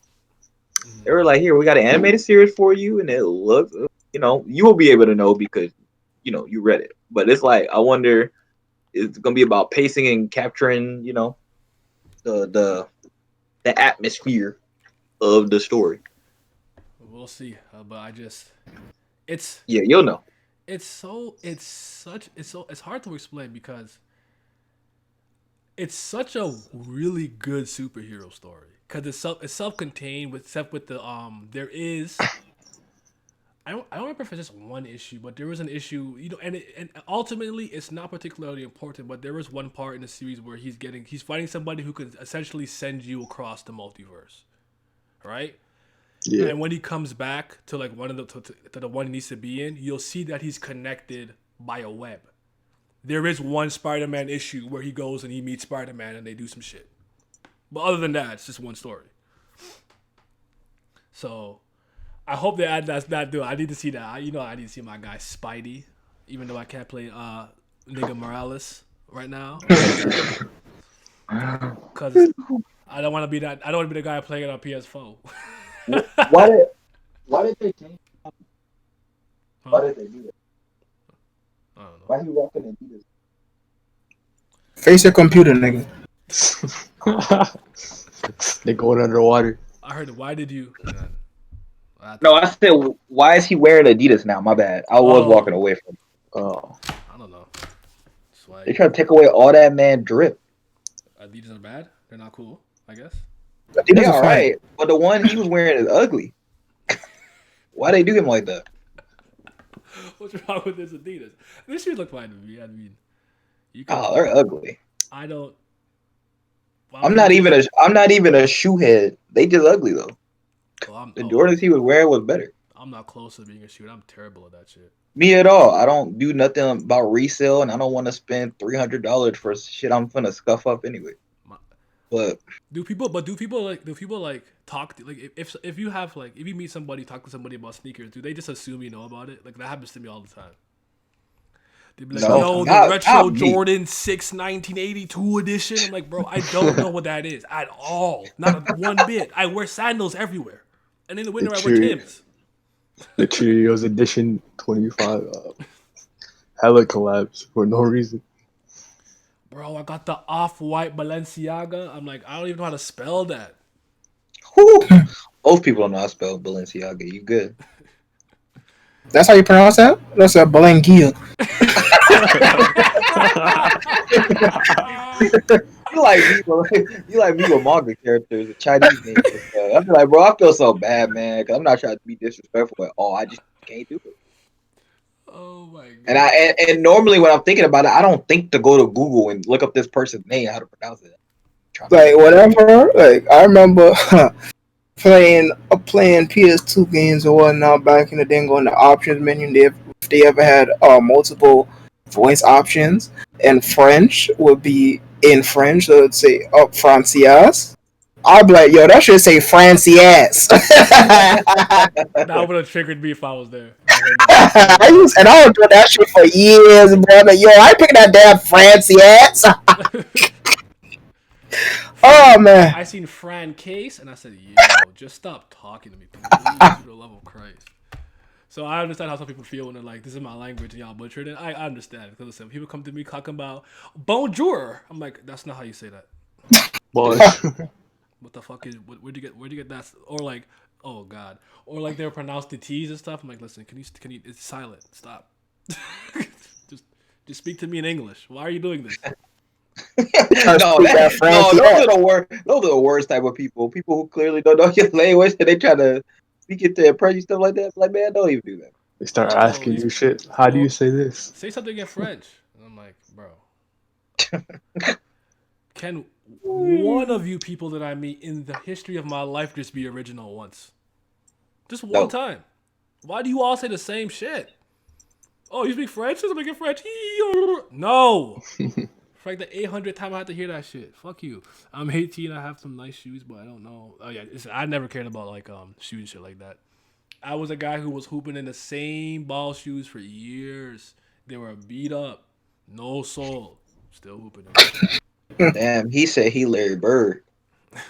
They were like, "Here, we got an animated series for you," and it looks. You will be able to know because, you read it. But it's like, I wonder, it's gonna be about pacing and capturing, the atmosphere of the story. We'll see, but you'll know. It's hard to explain because it's such a really good superhero story because it's self-contained except with the there is. I don't remember if it's just one issue, but there was an issue, and ultimately it's not particularly important, but there was one part in the series where he's fighting somebody who could essentially send you across the multiverse, right? Yeah. And when he comes back to like one of to the one he needs to be in, you'll see that he's connected by a web. There is one Spider-Man issue where he goes and he meets Spider-Man and they do some shit, but other than that, it's just one story. So I hope they add that dude. I need to see that. I need to see my guy Spidey, even though I can't play nigga Morales right now. Because I don't want to be that. I don't want to be the guy playing it on PS4. Why did they change? Why did they do that? I don't know. Why he rocking Adidas? Face your computer, nigga. They going underwater. I heard. Why did you? No, I said, why is he wearing Adidas now? My bad. I was walking away from him. Oh, I don't know. Swag. They try to take away all that man drip. Adidas are bad. They're not cool. I guess. They all right, but the one he was wearing is ugly. Why they do him like that? What's wrong with this Adidas? This should look fine to me. I mean, you can. Oh, they're ugly. I don't. I'm not even a shoe head. They just ugly though. The Jordans he was wearing was better. I'm not close to being a shooter. I'm terrible at that shit. Me at all. I don't do nothing about resale, and I don't want to spend $300 for shit I'm gonna scuff up anyway. But do people like talk to, like if you have like if you meet somebody, talk to somebody about sneakers, do they just assume you know about it? Like that happens to me all the time. They'd be like, no, the retro Jordan 6 1982 edition. I'm like, bro, I don't know what that is at all. Not one bit. I wear sandals everywhere. And in the winter I wear Timbs. The Cheerios edition 25. Hella collabs for no reason. Bro, I got the off-white Balenciaga. I'm like, I don't even know how to spell that. Most people don't know how to spell Balenciaga. You good? That's how you pronounce that? That's a Balengia. you like me with manga characters, Chinese names. I feel like, bro, I feel so bad, man. Cause I'm not trying to be disrespectful at all. I just can't do it. Oh my god! And normally when I'm thinking about it, I don't think to go to Google and look up this person's name, how to pronounce it. Like whatever. Like I remember playing PS2 games or whatnot back in the day, going to the options menu. If they ever had multiple voice options, and French would be in French, so it'd say Francias. I'd be like, yo, that should say Francias. That would have triggered me if I was there. I was doing that shit for years, bro. Like, yo, I picking that damn Francias. Oh man. I seen Fran Case and I said, yo, just stop talking to me, please, for the love of Christ. So I understand how some people feel when they're like, this is my language and y'all butchered it. I understand. Because listen, people come to me talking about bonjour. I'm like, that's not how you say that. What the fuck is? Where'd you get that? Or like, oh god. Or like they pronounce the T's and stuff. I'm like, listen, can you? It's silent. Stop. just speak to me in English. Why are you doing this? Those are the worst type of people. People who clearly don't know your language and they try to speak it to impress you, stuff like that. Like, man, don't even do that. They start asking you shit. How do you say this? Say something in French. And I'm like, bro. Can one of you people that I meet in the history of my life just be original once? Just one time. Why do you all say the same shit? Oh, you speak French? Something in French? No. For like the 800th time I had to hear that shit. Fuck you. I'm 18. I have some nice shoes, but I don't know. Oh yeah, I never cared about like shoes and shit like that. I was a guy who was hooping in the same ball shoes for years. They were beat up, no sole, still hooping them. Damn, he said he Larry Bird.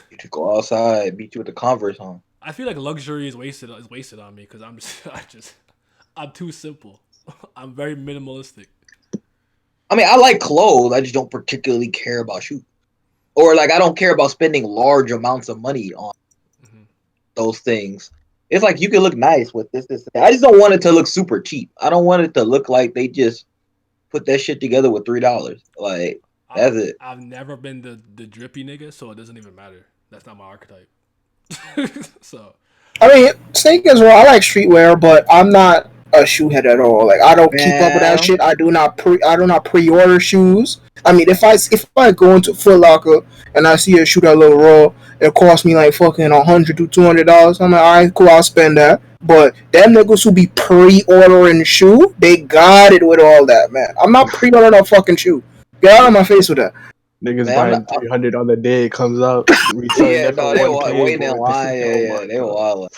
You could go outside, beat you with the Converse on. I feel like luxury is wasted on me because I'm too simple. I'm very minimalistic. I mean, I like clothes. I just don't particularly care about shoes. Or like I don't care about spending large amounts of money on those things. It's like you can look nice with this. I just don't want it to look super cheap. I don't want it to look like they just put that shit together with $3. Like that's it. I've never been the drippy nigga, so it doesn't even matter. That's not my archetype. So, I mean, sneakers. Well, I like streetwear, but I'm not a shoe head at all. Like I don't keep up with that shit. I do not pre-order shoes. I mean, if I go into Foot Locker and I see a shoe that look raw, it costs me like fucking $100 to $200. I'm like, all right, cool, I'll spend that. But them niggas who be pre-ordering shoe, they got it with all that, man. I'm not pre-ordering a fucking shoe. Get out of my face with that. Niggas buying 300 on the day it comes out. Yeah, no, they were waiting in line. Yeah, they were wild.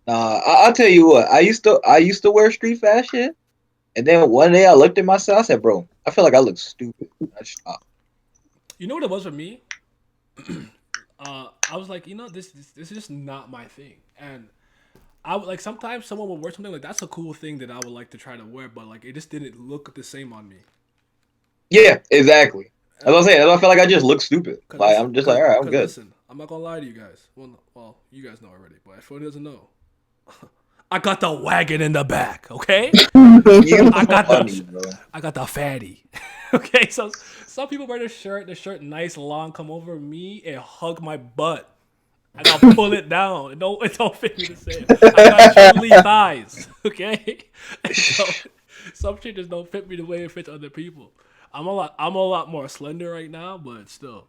I'll tell you what. I used to wear street fashion, and then one day I looked at myself. I said, "Bro, I feel like I look stupid." I stopped. You know what it was for me? I was like, this is just not my thing, and I would like sometimes someone would wear something like that's a cool thing that I would like to try to wear, but like it just didn't look the same on me. Yeah, exactly. As I was saying, I feel like I just look stupid. Cause Like listen, I'm just like, all right, I'm cause good. listen, I'm not gonna lie to you guys. Well, you guys know already, but if anyone doesn't know, I got the wagon in the back. Okay, You I got funny, the bro. I got the fatty. Okay, so some people wear the shirt nice long, come over me and hug my butt. I gotta pull it down. It don't fit me the same. I got chubby thighs. Okay, so some shit just don't fit me the way it fits other people. I'm a lot more slender right now, but still.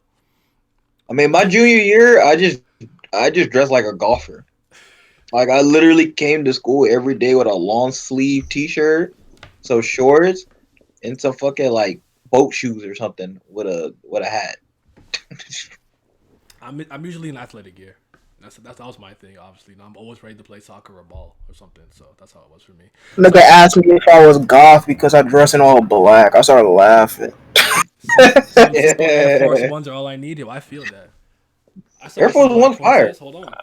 I mean, my junior year, I just dressed like a golfer. Like I literally came to school every day with a long sleeve T-shirt, some shorts, and some fucking like boat shoes or something with a hat. I'm usually in athletic gear. That was my thing. Obviously, I'm always ready to play soccer or ball or something. So that's how it was for me. Nigga So asked me if I was goth because I dress in all black. I started laughing. some people Air Force Ones are all I needed. I feel that. I still Air got some Force Black One's fire. Forces. Hold on.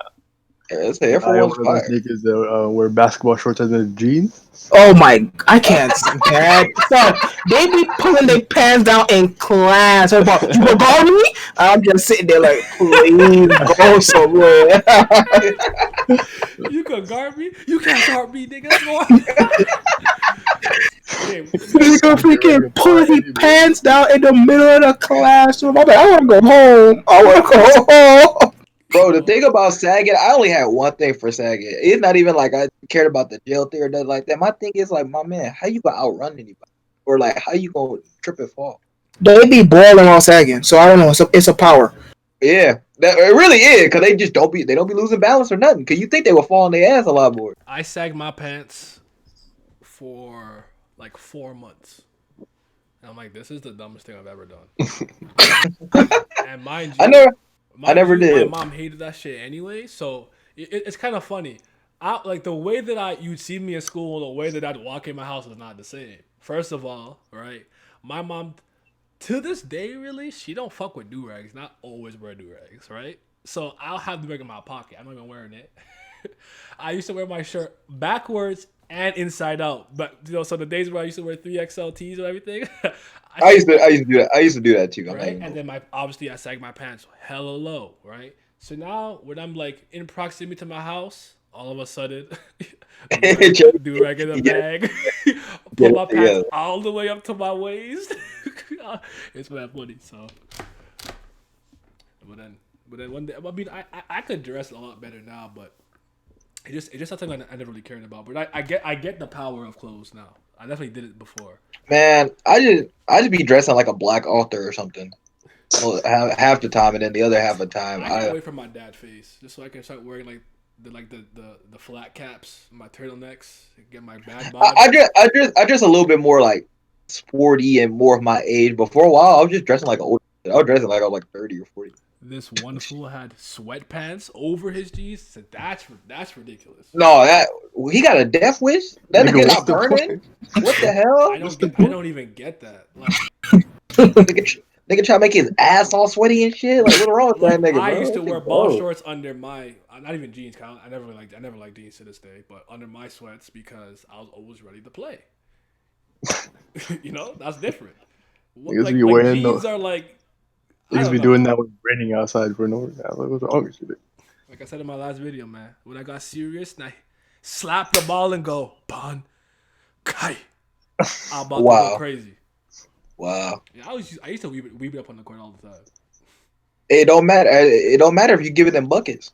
Let's say Air I Force am One's one of those fire. niggas that wear basketball shorts and then jeans. Oh my, I can't stand. So they be pulling their pants down in class. I'm like, you gonna guard me? I'm just sitting there like, please go somewhere. You can guard me. You can't guard me, nigga. Come on. Okay, Nigga I'm getting ready to freaking bar pulling his anyway. pants down in the middle of the classroom. I'm like, I wanna go home. I wanna go home. Bro, the thing about Saget, I only had one thing for Saget. It's not even like I cared about the jail thing or nothing like that. My thing is like, my man, how you gonna outrun anybody? Or like, how you gonna trip and fall? They be boiling on sagging, so I don't know. It's a power. Yeah, it really is because they don't be losing balance or nothing. Because you think they would fall on their ass a lot more. I sagged my pants for like 4 months. And I'm like, this is the dumbest thing I've ever done. And mind I you, never, I mind never you, my did. mom hated that shit anyway. So it's kind of funny. Like the way that you'd see me in school, the way that I'd walk in my house is not the same. First of all, right, my mom to this day really she don't fuck with do rags. Not always wear do rags, right? So I'll have the rag in my pocket. I'm not even wearing it. I used to wear my shirt backwards and inside out. But so the days where I used to wear 3XL tees and everything, I used to, I used to do that. I used to do that too. I'm not right? even And then obviously I sag my pants hella low, right? So now when I'm like in proximity to my house, all of a sudden gonna- do rag in the Yeah, bag, pull get my it pants together. all the way up to my waist. It's that funny. So, but then one day, I mean, I could dress a lot better now, but it's just something I never really cared about. But I get the power of clothes now. I definitely did it before. Man, I just be dressing like a black author or something. Well, half the time, and then the other half of the time, I can't wait for my dad face just so I can start wearing like the flat caps, my turtlenecks, and get my bad I, bod. I dress a little bit more like sporty and more of my age. But for a while, I was just dressing like an old. I was dressing like I was like 30 or 40. This one fool had sweatpants over his jeans. So that's ridiculous. No, he got a death wish. That Nigga, nigga what's not the burning. point? What the I hell? don't even get that. Like, Nigga try to make his ass all sweaty and shit. Like, what's wrong with that look, nigga, I bro? used to That wear nigga ball old. shorts under my not even jeans. I never liked jeans to this day, but under my sweats because I was always ready to play. That's different. Niggas Like be like wearing jeans the are like I niggas don't be know. doing that when it's raining outside for no reason. I was like, what's wrong with you? Like I said in my last video, man, when I got serious and I slap the ball and go, Bon, Kai, I'm about to go Wow, crazy. wow. Yeah, I used to weave it up on the court all the time. It don't matter. It don't matter if you give them buckets.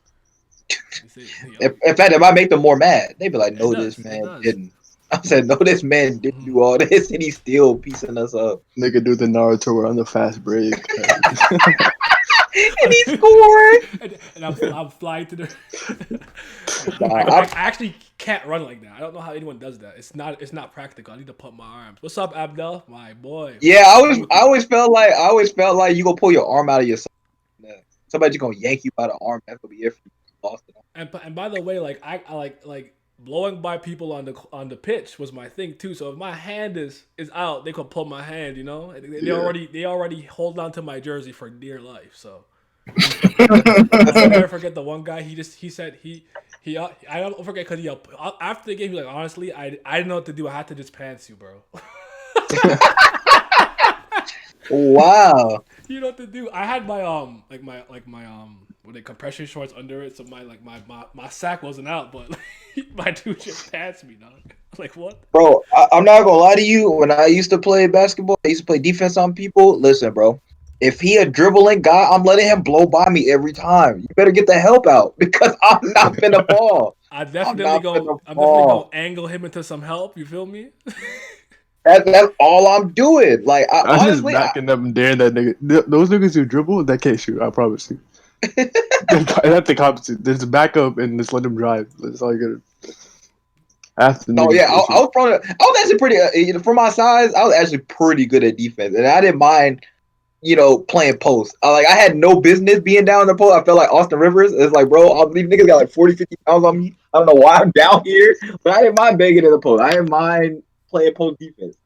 You see, In fact, it might make them more mad. They be like, it "No, this does. It man does. didn't." I said, "No, this man didn't do all this, and he's still piecing us up." Nigga do the Naruto where on the fast break. And he scored. and I'm flying to the. Nah, I actually can't run like that. I don't know how anyone does that. It's not practical. I need to pump my arms. What's up, Abdel? My boy. Yeah, I always felt like you gonna pull your arm out of your. Somebody just gonna yank you by the arm. That's gonna be it. Austin. And by the way, like I like blowing by people on the pitch was my thing too. So if my hand is out, they could pull my hand. You know, they already hold on to my jersey for dear life. So I'll never forget the one guy. He said I don't forget because after the game he was like, honestly, I didn't know what to do. I had to just pants you, bro. Wow. You know what to do. I had my with the compression shorts under it, so my sack wasn't out, but my dude just passed me, dog. Like what? Bro, I'm not gonna lie to you. When I used to play basketball, I used to play defense on people. Listen, bro. If he a dribbling guy, I'm letting him blow by me every time. You better get the help out because I'm not finna fall. I'm definitely gonna angle him into some help. You feel me? That's all I'm doing. Like, I'm just honestly, backing up and daring that nigga. Those niggas who dribble, that can't shoot. I promise you. That's the opposite. There's a backup and just let them drive. That's all you gotta. After no, yeah, I was actually pretty. For my size, I was actually pretty good at defense, and I didn't mind, playing post. I had no business being down in the post. I felt like Austin Rivers. It's like, bro, these niggas got like 40, 50 pounds on me. I don't know why I'm down here, but I didn't mind begging in the post. I didn't mind playing post defense.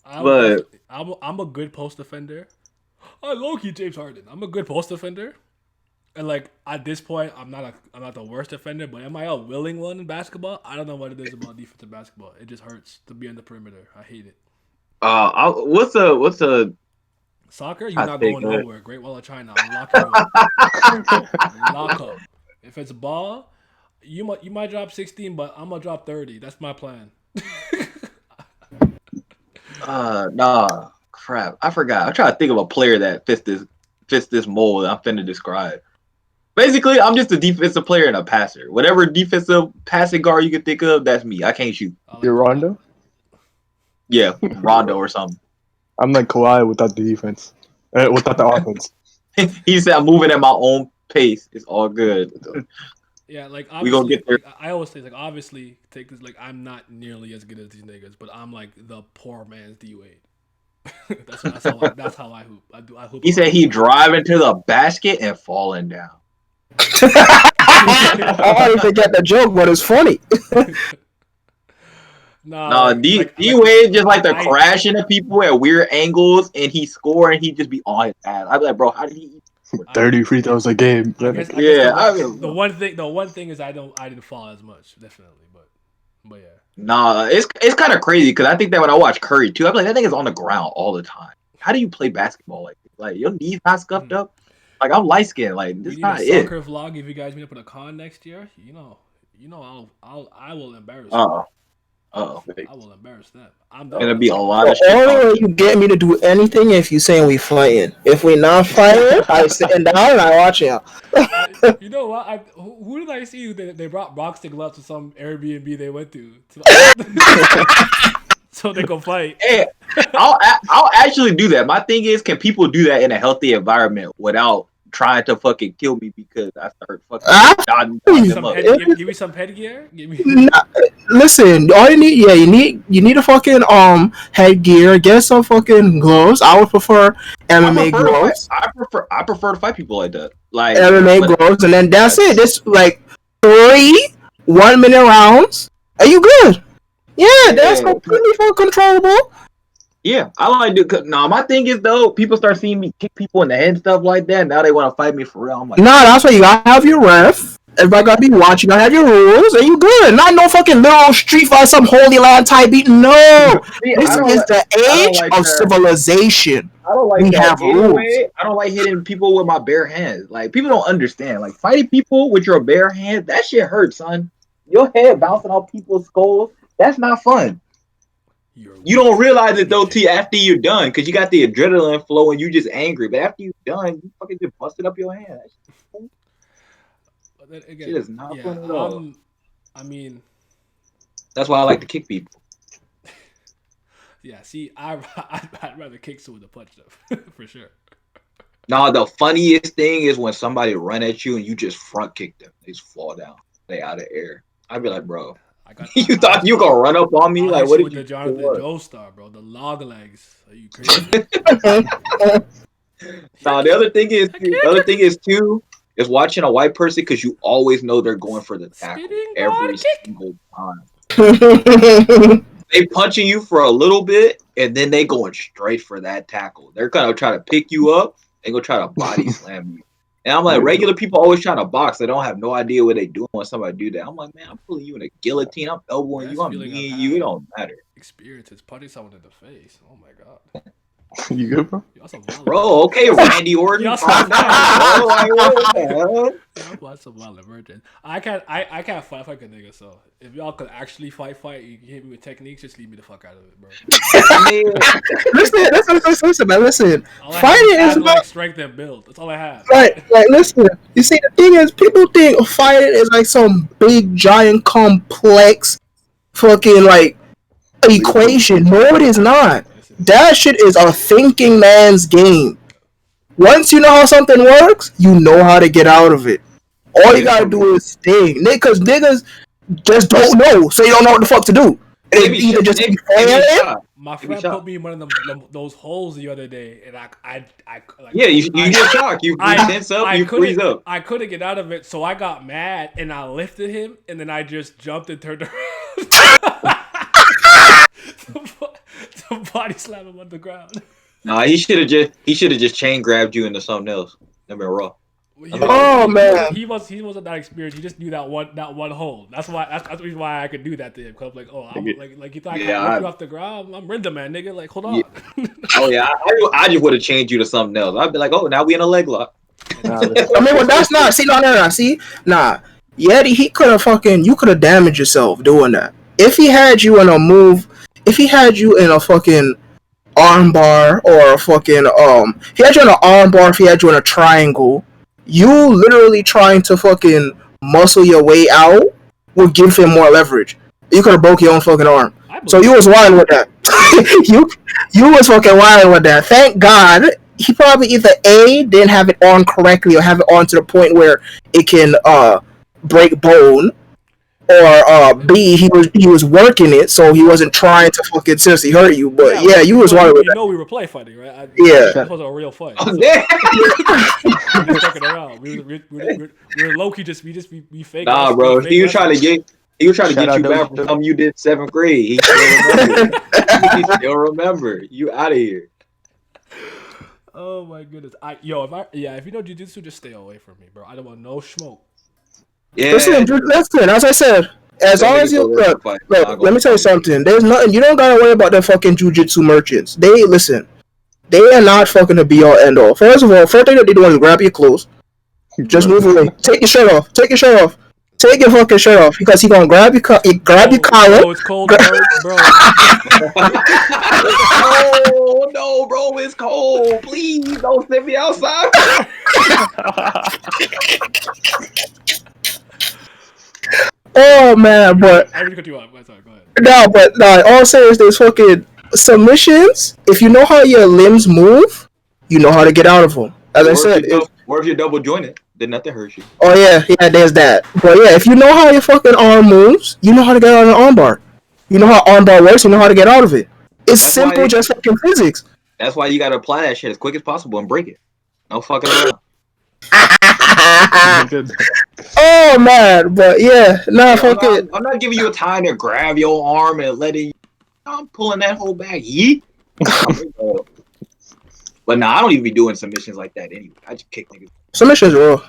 I'm a good post defender. I low-key James Harden. I'm a good post defender. And like at this point, I'm not the worst defender, but am I a willing one in basketball? I don't know what it is about defensive basketball. It just hurts to be on the perimeter. I hate it. What's a soccer? You're not going nowhere. Great Wall of China. I'm locking you up. Lock up. If it's ball, you might drop 16, but I'm gonna drop 30. That's my plan. Nah, crap. I forgot. I'm trying to think of a player that fits this mold I'm finna describe. Basically, I'm just a defensive player and a passer. Whatever defensive passing guard you can think of, that's me. I can't shoot. You're Rondo? Yeah, Rondo or something. I'm like Kawhi without the defense. Without the offense. He said I'm moving at my own pace. It's all good. Yeah, like we gonna get there. I always say, like, obviously, take this. Like, I'm not nearly as good as these niggas, but I'm like the poor man's D Wade. that's how I hoop. I hoop. He said he driving to the basket and falling down. I don't even get the joke, but it's funny. D Wade just like to crash into people at weird angles, and he score and he just be on his ass. I'd be like, bro, how did he? 30 free throws a game. The one thing is I didn't fall as much, definitely, but yeah. Nah, it's kind of crazy because I think that when I watch Curry too, I'm like, that thing is on the ground all the time. How do you play basketball like this? Like your knees not scuffed up? Like I'm light skinned. Like this is not it. Soccer vlog. If you guys meet up at a con next year, I will embarrass. I will embarrass them. I'm gonna be a lot of shit. The only way you get me to do anything if you saying we fighting. If we not fighting, I sitting down and I watch you. You know what? Who did I see? They brought Rockstick Love to some Airbnb they went to. So they go fight. Hey, I'll actually do that. My thing is, can people do that in a healthy environment without trying to fucking kill me because I start fucking dodging them up? Give me some headgear. Listen, all you need a fucking headgear. Get some fucking gloves. I would prefer MMA gloves. I prefer to fight people like that. Like MMA gloves, and then that's it. Just like 3 1-minute rounds. Are you good? Yeah, that's completely controllable. Yeah, I like to. No, my thing is though, people start seeing me kick people in the head and stuff like that. Now they want to fight me for real. I'm like, no, that's why you gotta have your ref. Everybody gotta be watching. You gotta have your rules, and you good. Not no fucking little street fight, some holy land type beat. No, this is the age of civilization. I don't like that. Anyway, I don't like hitting people with my bare hands. Like people don't understand. Like fighting people with your bare hands, that shit hurts, son. Your head bouncing off people's skulls. That's not fun. You don't realize it though till after you're done, because you got the adrenaline flow and you just angry. But after you're done, you fucking just busted up your hand. But then again, it is not fun at all. I mean, that's why I like to kick people. Yeah, see, I'd rather kick someone than punch them for sure. No, the funniest thing is when somebody run at you and you just front kick them. They just fall down. They out of air. I'd be like, bro. You thought you gonna run up on me? Like, what did you do? The Jonathan Joestar, bro. The log legs. Are you crazy? Nah, the other thing is too. is watching a white person because you always know they're going for the tackle Spinning every body kick. single time. They punching you for a little bit and then they going straight for that tackle. They're gonna try to pick you up and go try to body slam you. And I'm like, regular people always trying to box. They don't have no idea what they doing when somebody do that. I'm like, man, I'm pulling you in a guillotine. I'm elbowing you. I'm kneeing you. It don't matter. Experiences punching someone in the face. Oh my god. You good, bro? Y'all some violent. Bro, okay, Randy Orton. Y'all Calm some down, bro. Like, what the hell? Y'all watch some violent virgin. I can't fight like a nigga. So if y'all could actually fight, you can hit me with techniques. Just leave me the fuck out of it, bro. I mean, listen, man. Listen, All I fighting have is like not strength and build. That's all I have. like listen. You see, the thing is, people think fighting is like some big, giant, complex, fucking like equation. No, it is not. That shit is a thinking man's game. Once you know how something works, you know how to get out of it. All you gotta do is think. Because niggas just don't know, so you don't know what the fuck to do. And it's either just be fair. My friend put me in one of those holes the other day, and I like, yeah, you get shocked. You tense up, you freeze up. I couldn't get out of it, so I got mad and I lifted him, and then I just jumped and turned around. to body slam him on the ground. Nah, he should have just chain grabbed you into something else. That'd been raw. Man, he wasn't that experienced. He just knew that one hole. That's the reason why I could do that to him. Cause I'm like, oh, I'm like you thought I could lift you off the ground? I'm Rinda man, nigga. Like, hold on. Yeah. Oh yeah, I just would have changed you to something else. I'd be like, oh, now we in a leg lock. I mean, well, that's not. See, no. See, nah. Yeti, he could have fucking. You could have damaged yourself doing that. If he had you in a move, if he had you in a fucking armbar or a fucking if he had you in an armbar, if he had you in a triangle, you literally trying to fucking muscle your way out would give him more leverage. You could have broke your own fucking arm. So you was wild with that. you was fucking wild with that. Thank God he probably either A, didn't have it on correctly, or have it on to the point where it can break bone, or B, he was working it, so he wasn't trying to fucking seriously hurt you. But yeah, you was wild with that. You know we were play fighting, right? Yeah. That was a real fight. Oh, yeah. We were just fucking around. We were low key just we fake. Nah, bro. He was trying to get you back from something you did 7th grade. He still remember. He still remember. You out of here. Oh my goodness. If you know jujitsu, just stay away from me, bro. I don't want no smoke. Yeah. Listen, as I said, as long as you look, let me tell you something. There's nothing. You don't gotta worry about the fucking jujitsu merchants. They are not fucking the be all end all. First of all, first thing that they do is grab your clothes. Just move away. Take your shirt off. Take your fucking shirt off, because he gonna grab your collar. Oh, it's cold, bro. Oh no, bro, it's cold. Please don't send me outside. Oh man, but I already cut you off. Sorry, go ahead. No, all seriousness, fucking submissions. If you know how your limbs move, you know how to get out of them. As I said, or if you're double jointed, then nothing hurts you. Oh yeah, there's that. But yeah, if you know how your fucking arm moves, you know how to get out of an armbar. You know how armbar works. You know how to get out of it. It's simple, just fucking physics. That's why you gotta apply that shit as quick as possible and break it. No fucking around. Oh man, but yeah, fuck it. I'm not giving you a time to grab your arm and let it. I'm pulling that whole back. Yeet. But nah, I don't even be doing submissions like that anyway. I just kick niggas. Submissions raw.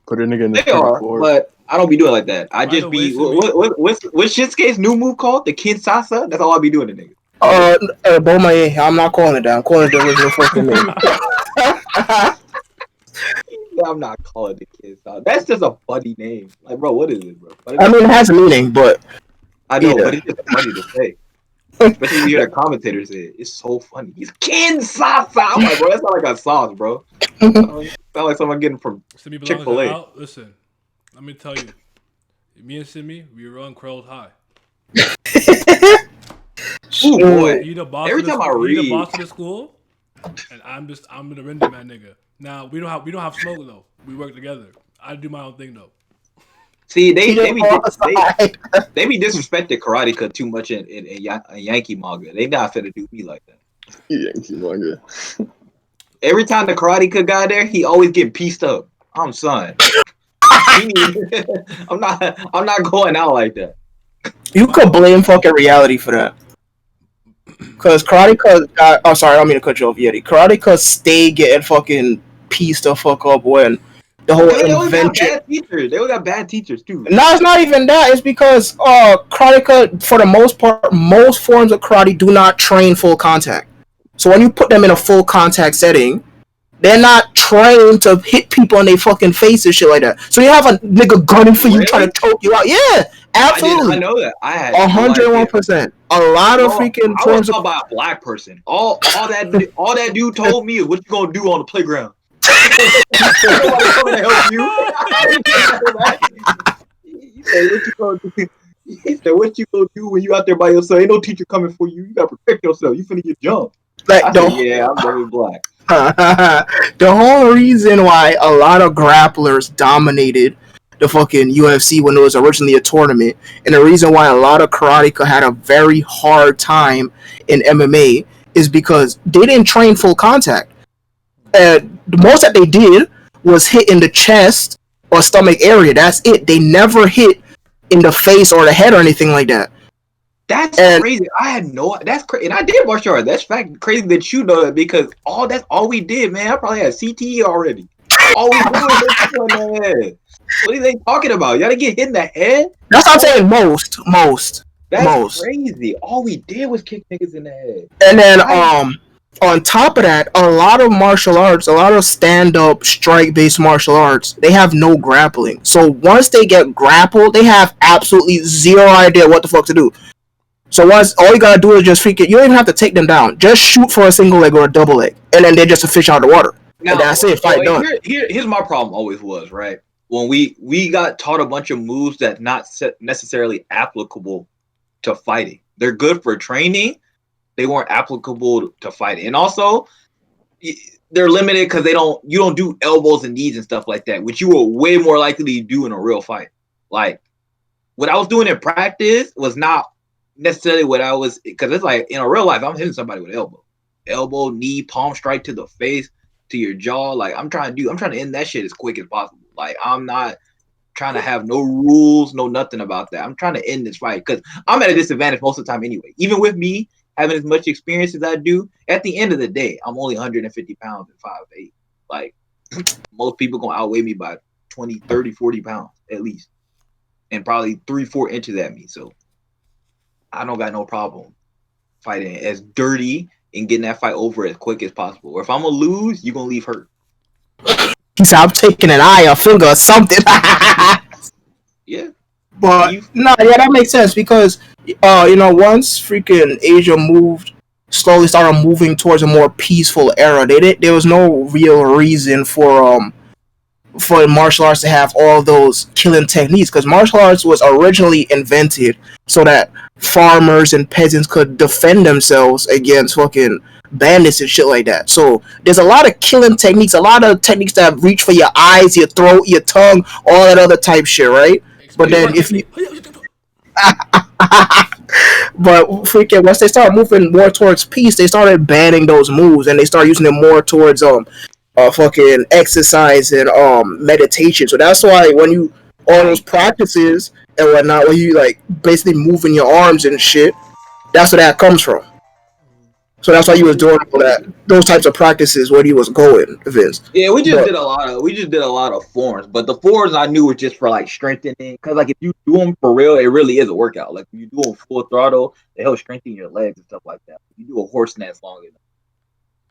Put a nigga in the They are, but I don't be doing it like that. I just be what's Shinsuke's new move called? The Kinsasa? That's all I be doing to niggas. Bomaye. I'm not calling it that. I'm calling it the original fucking name. I'm not calling the Kinsasa. That's just a funny name. Like, bro, what is it, bro? I mean, it has a meaning, but I know, but it's just funny to say. Especially when you hear the commentator say it. It's so funny. He's Kinsasa. I'm like, bro, that's not like a sauce, bro. Sound like someone getting from Chick-fil-A. Listen, let me tell you. Me and Simi, we run Curled High. Ooh, boy. You the boss Every time I read, you the boss of the school, and I'm the Rinda man nigga. Now we don't have smoke though. We work together. I do my own thing though. See, they be disrespecting Karate too much in Yankee manga. They not finna do me like that. Yankee manga. Every time the Karate Kid guy there, he always get pieced up. I'm son. I'm not going out like that. You could blame fucking reality for that. Cause Karate got. Oh, sorry, I don't mean to cut you off, Yeti. Karate stay getting fucking pieced the fuck up when the whole They always got invention. bad teachers. They always got bad teachers too. No, it's not even that. It's because karate, for the most part, most forms of karate do not train full contact. So when you put them in a full contact setting, they're not trained to hit people in their fucking face and shit like that. So you have a nigga gunning for you, Really? trying to choke you out. Yeah, absolutely. I know that. I had 101%. A lot of Bro, freaking I was forms talking of. about a black person. All that dude told me is what you gonna do on the playground. Nobody coming to help you. He said, what you gonna do? He said, what you gonna do when you out there by yourself? Ain't no teacher coming for you. You gotta protect yourself. You finna get jumped. Like I said, yeah, I'm definitely black. The whole reason why a lot of grapplers dominated the fucking UFC when it was originally a tournament, and the reason why a lot of karateka had a very hard time in MMA is because they didn't train full contact. The most that they did was hit in the chest or stomach area. That's it. They never hit in the face or the head or anything like that. That's And- crazy. I had no. That's crazy. And I did martial arts. That's fact crazy that you know that because that's all we did, man. I probably had CTE already. All we did was hit people in the head. What are they talking about? Y'all get hit in the head? That's what I'm saying. Most. That's Most. crazy. All we did was kick niggas in the head. And then Right. on top of that, a lot of martial arts, a lot of stand-up strike-based martial arts, they have no grappling. So once they get grappled, they have absolutely zero idea what the fuck to do. So once all you gotta do is just freak it. You don't even have to take them down. Just shoot for a single leg or a double leg, and then they're just a fish out of the water. And that's it. Fight done. Here's my problem. Always was right when we got taught a bunch of moves that not necessarily applicable to fighting. They're good for training. They weren't applicable to fighting, and also they're limited because you don't do elbows and knees and stuff like that, which you were way more likely to do in a real fight. Like what I was doing in practice was not necessarily what I was, because it's like in a real life I'm hitting somebody with elbow, knee, palm strike to the face, to your jaw. Like I'm trying to end that shit as quick as possible. Like I'm not trying to have no rules, no nothing about that. I'm trying to end this fight because I'm at a disadvantage most of the time anyway. Even with me having as much experience as I do, at the end of the day, I'm only 150 pounds and 5'8". Like most people gonna outweigh me by 20, 30, 40 pounds at least, and probably 3-4 inches at me. So I don't got no problem fighting as dirty and getting that fight over as quick as possible. Or if I'm gonna lose, you're gonna leave hurt. He said, "I'm taking an eye, a finger, or something." Yeah. But that makes sense because once freaking Asia slowly started moving towards a more peaceful era, there was no real reason for martial arts to have all those killing techniques, because martial arts was originally invented so that farmers and peasants could defend themselves against fucking bandits and shit like that. So there's a lot of killing techniques, a lot of techniques that reach for your eyes, your throat, your tongue, all that other type shit, right? But then if you but freaking once they started moving more towards peace, they started banning those moves and they started using them more towards fucking exercise and meditation. So that's why when you all those practices and whatnot, when you like basically moving your arms and shit, that's where that comes from. So that's why you was doing all that, those types of practices where you was going, Vince. Yeah, we just did a lot of forms, but the forms I knew were just for like strengthening. Because like if you do them for real, it really is a workout. Like when you do them full throttle, they help strengthen your legs and stuff like that. You do a horse stance long enough,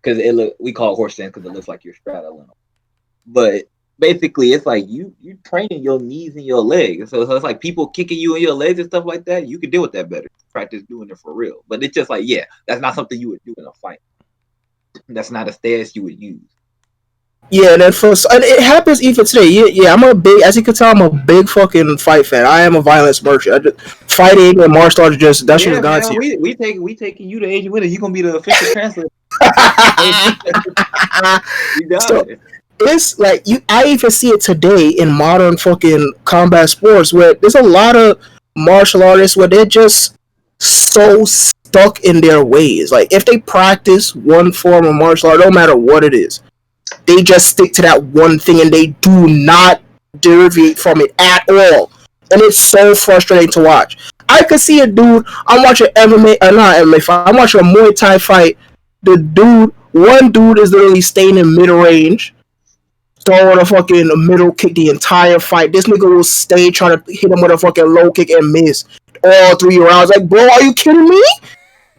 because we call it horse stance because it looks like you're straddling them. But basically, it's like you training your knees and your legs. So it's like people kicking you in your legs and stuff like that. You can deal with that better. Practice doing it for real. But it's just like, yeah, that's not something you would do in a fight. That's not a stance you would use. Yeah, and it happens even today. Yeah, I'm a big, as you can tell, I'm a big fucking fight fan. I am a violence merchant. Fighting and martial arts that shit is God's here. We taking you to Asian winner. You gonna be the official translator. You got it. It's like I even see it today in modern fucking combat sports where there's a lot of martial artists where they're just so stuck in their ways. Like if they practice one form of martial art, no matter what it is, They just stick to that one thing and they do not deviate from it at all. And it's so frustrating to watch. I could see a dude, I'm watching MMA, not MMA fight, I'm watching a Muay Thai fight. One dude is literally staying in mid-range, throwing a fucking middle kick the entire fight. This nigga will stay trying to hit him with a fucking low kick and miss all 3 rounds. Like, bro, are you kidding me?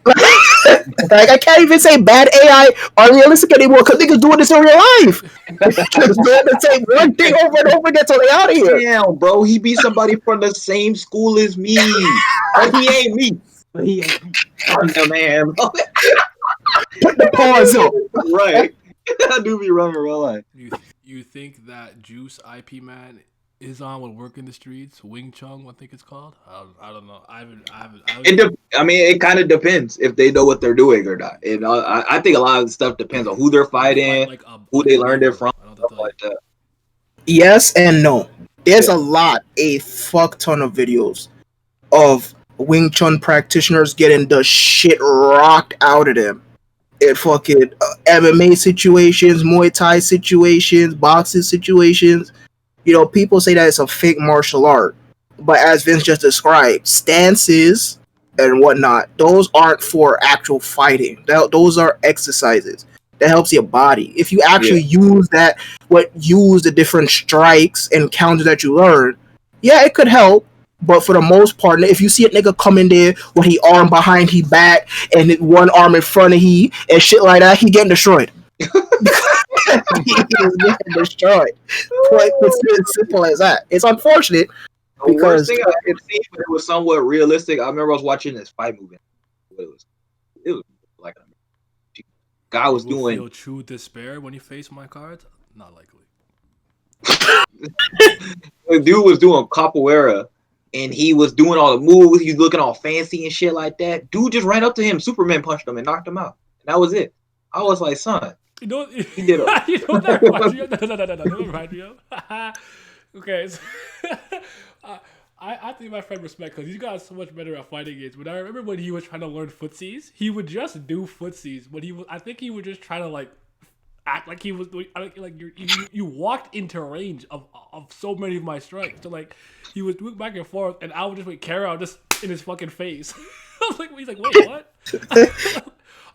Like, I can't even say bad AI are realistic anymore because niggas doing this in real life. Just doing the same one thing over and over again until they out of here. Damn, bro, he beat somebody from the same school as me. But he ain't me. He ain't me. Oh, man. Put the pause up. Right. I do be running real life. You think that Juice IP Man is on with Work in the Streets? Wing Chun, I think it's called. I don't know. I mean, it kind of depends if they know what they're doing or not. And I think a lot of the stuff depends on who they're fighting, who they learned it from, stuff like that. Yes and no. There's a fuck ton of videos of Wing Chun practitioners getting the shit rocked out of them in fucking MMA situations, Muay Thai situations, boxing situations. You know, people say that it's a fake martial art, but as Vince just described, stances and whatnot, those aren't for actual fighting. Those are exercises that helps your body. If you actually use the different strikes and counters that you learn, yeah, it could help. But for the most part, if you see a nigga come in there with he arm behind he back and one arm in front of he and shit like that, he getting destroyed. He is getting destroyed. It's as simple as that. It's unfortunate because the worst thing I've ever seen, but it was somewhat realistic. I remember I was watching this fight movie. It was like a guy was doing feel true despair when you face my cards. Not likely. The dude was doing capoeira. And he was doing all the moves. He was looking all fancy and shit like that. Dude just ran up to him. Superman punched him and knocked him out. And that was it. I was like, son. You know, he did it. You know what that reminds me of? No, remind me of? Okay. So, I think my friend respect because he's got so much better at fighting games. But I remember when he was trying to learn footsies, he would just do footsies. But I think he would just try to like act like he was doing like you walked into range of so many of my strikes. So like he was doing back and forth, and I would just carry out just in his fucking face. I was like, he's like, wait, what?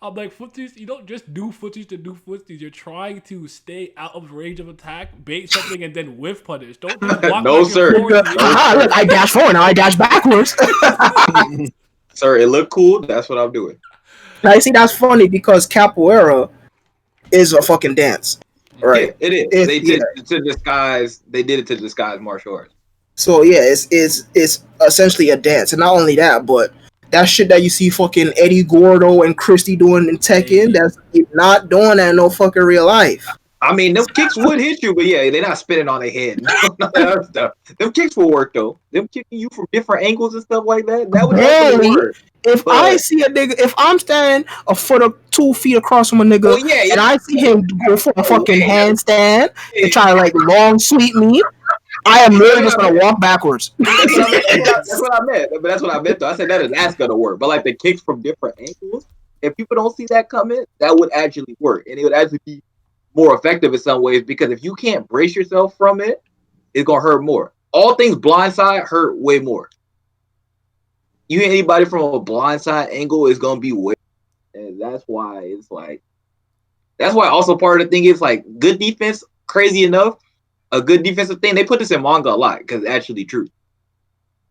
I'm like, footsies. You don't just do footsies to do footsies. You're trying to stay out of range of attack, bait something, and then whiff punish. Don't just walk. No, sir. Look, I dash forward now. I dash backwards. Sir, it looked cool. That's what I'm doing. Now you see, that's funny because capoeira is a fucking dance, right? Yeah, it is. They did it to disguise martial arts. So yeah, it's essentially a dance, and not only that, but that shit that you see fucking Eddie Gordo and Christy doing in Tekken, that's not doing that in no fucking real life. I mean, them kicks would hit you, but yeah, they're not spinning on their head. Them kicks will work though. Them kicking you from different angles and stuff like that. That would definitely work. I see a nigga, if I'm standing a foot or 2 feet across from a nigga, and I see him go for a fucking handstand and try to like long sweep me, I am literally just gonna walk backwards. That's what I meant. But that's what I meant though. I said that's gonna work. But like the kicks from different angles, if people don't see that coming, that would actually work, and it would actually be more effective in some ways because if you can't brace yourself from it, it's gonna hurt more. All things blindside hurt way more. You hit anybody from a blindside angle is gonna be way, and that's why it's like. That's why also part of the thing is like good defense. Crazy enough, a good defensive thing. They put this in manga a lot because it's actually true.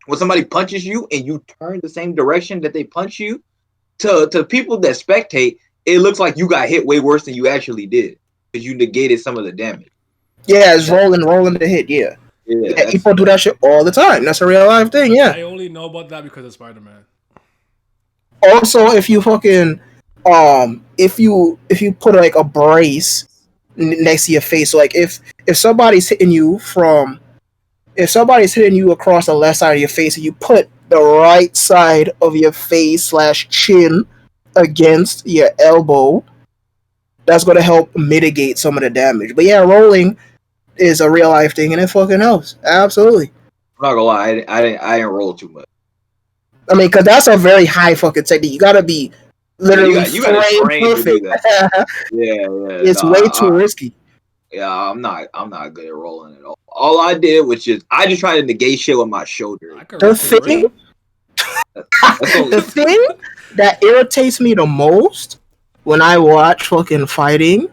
When somebody punches you and you turn the same direction that they punch you, to people that spectate, it looks like you got hit way worse than you actually did because you negated some of the damage. Yeah, it's rolling the hit. Yeah, people do that shit all the time. That's a real life thing. Yeah, I only know about that because of Spider-Man. Also, if you fucking if you put like a brace next to your face, so like if somebody's hitting you across the left side of your face and you put the right side of your face / chin against your elbow, that's going to help mitigate some of the damage. But yeah, rolling is a real life thing and it fucking helps. Absolutely. I'm not gonna lie, I didn't roll too much. I mean, because that's a very high fucking technique. You gotta be literally you gotta train perfect. To do that. Yeah. It's way too risky. Yeah, I'm not good at rolling at all. All I did was I just tried to negate shit with my shoulder. I could The roll to the thing, rim. That's all. the thing that irritates me the most when I watch fucking fighting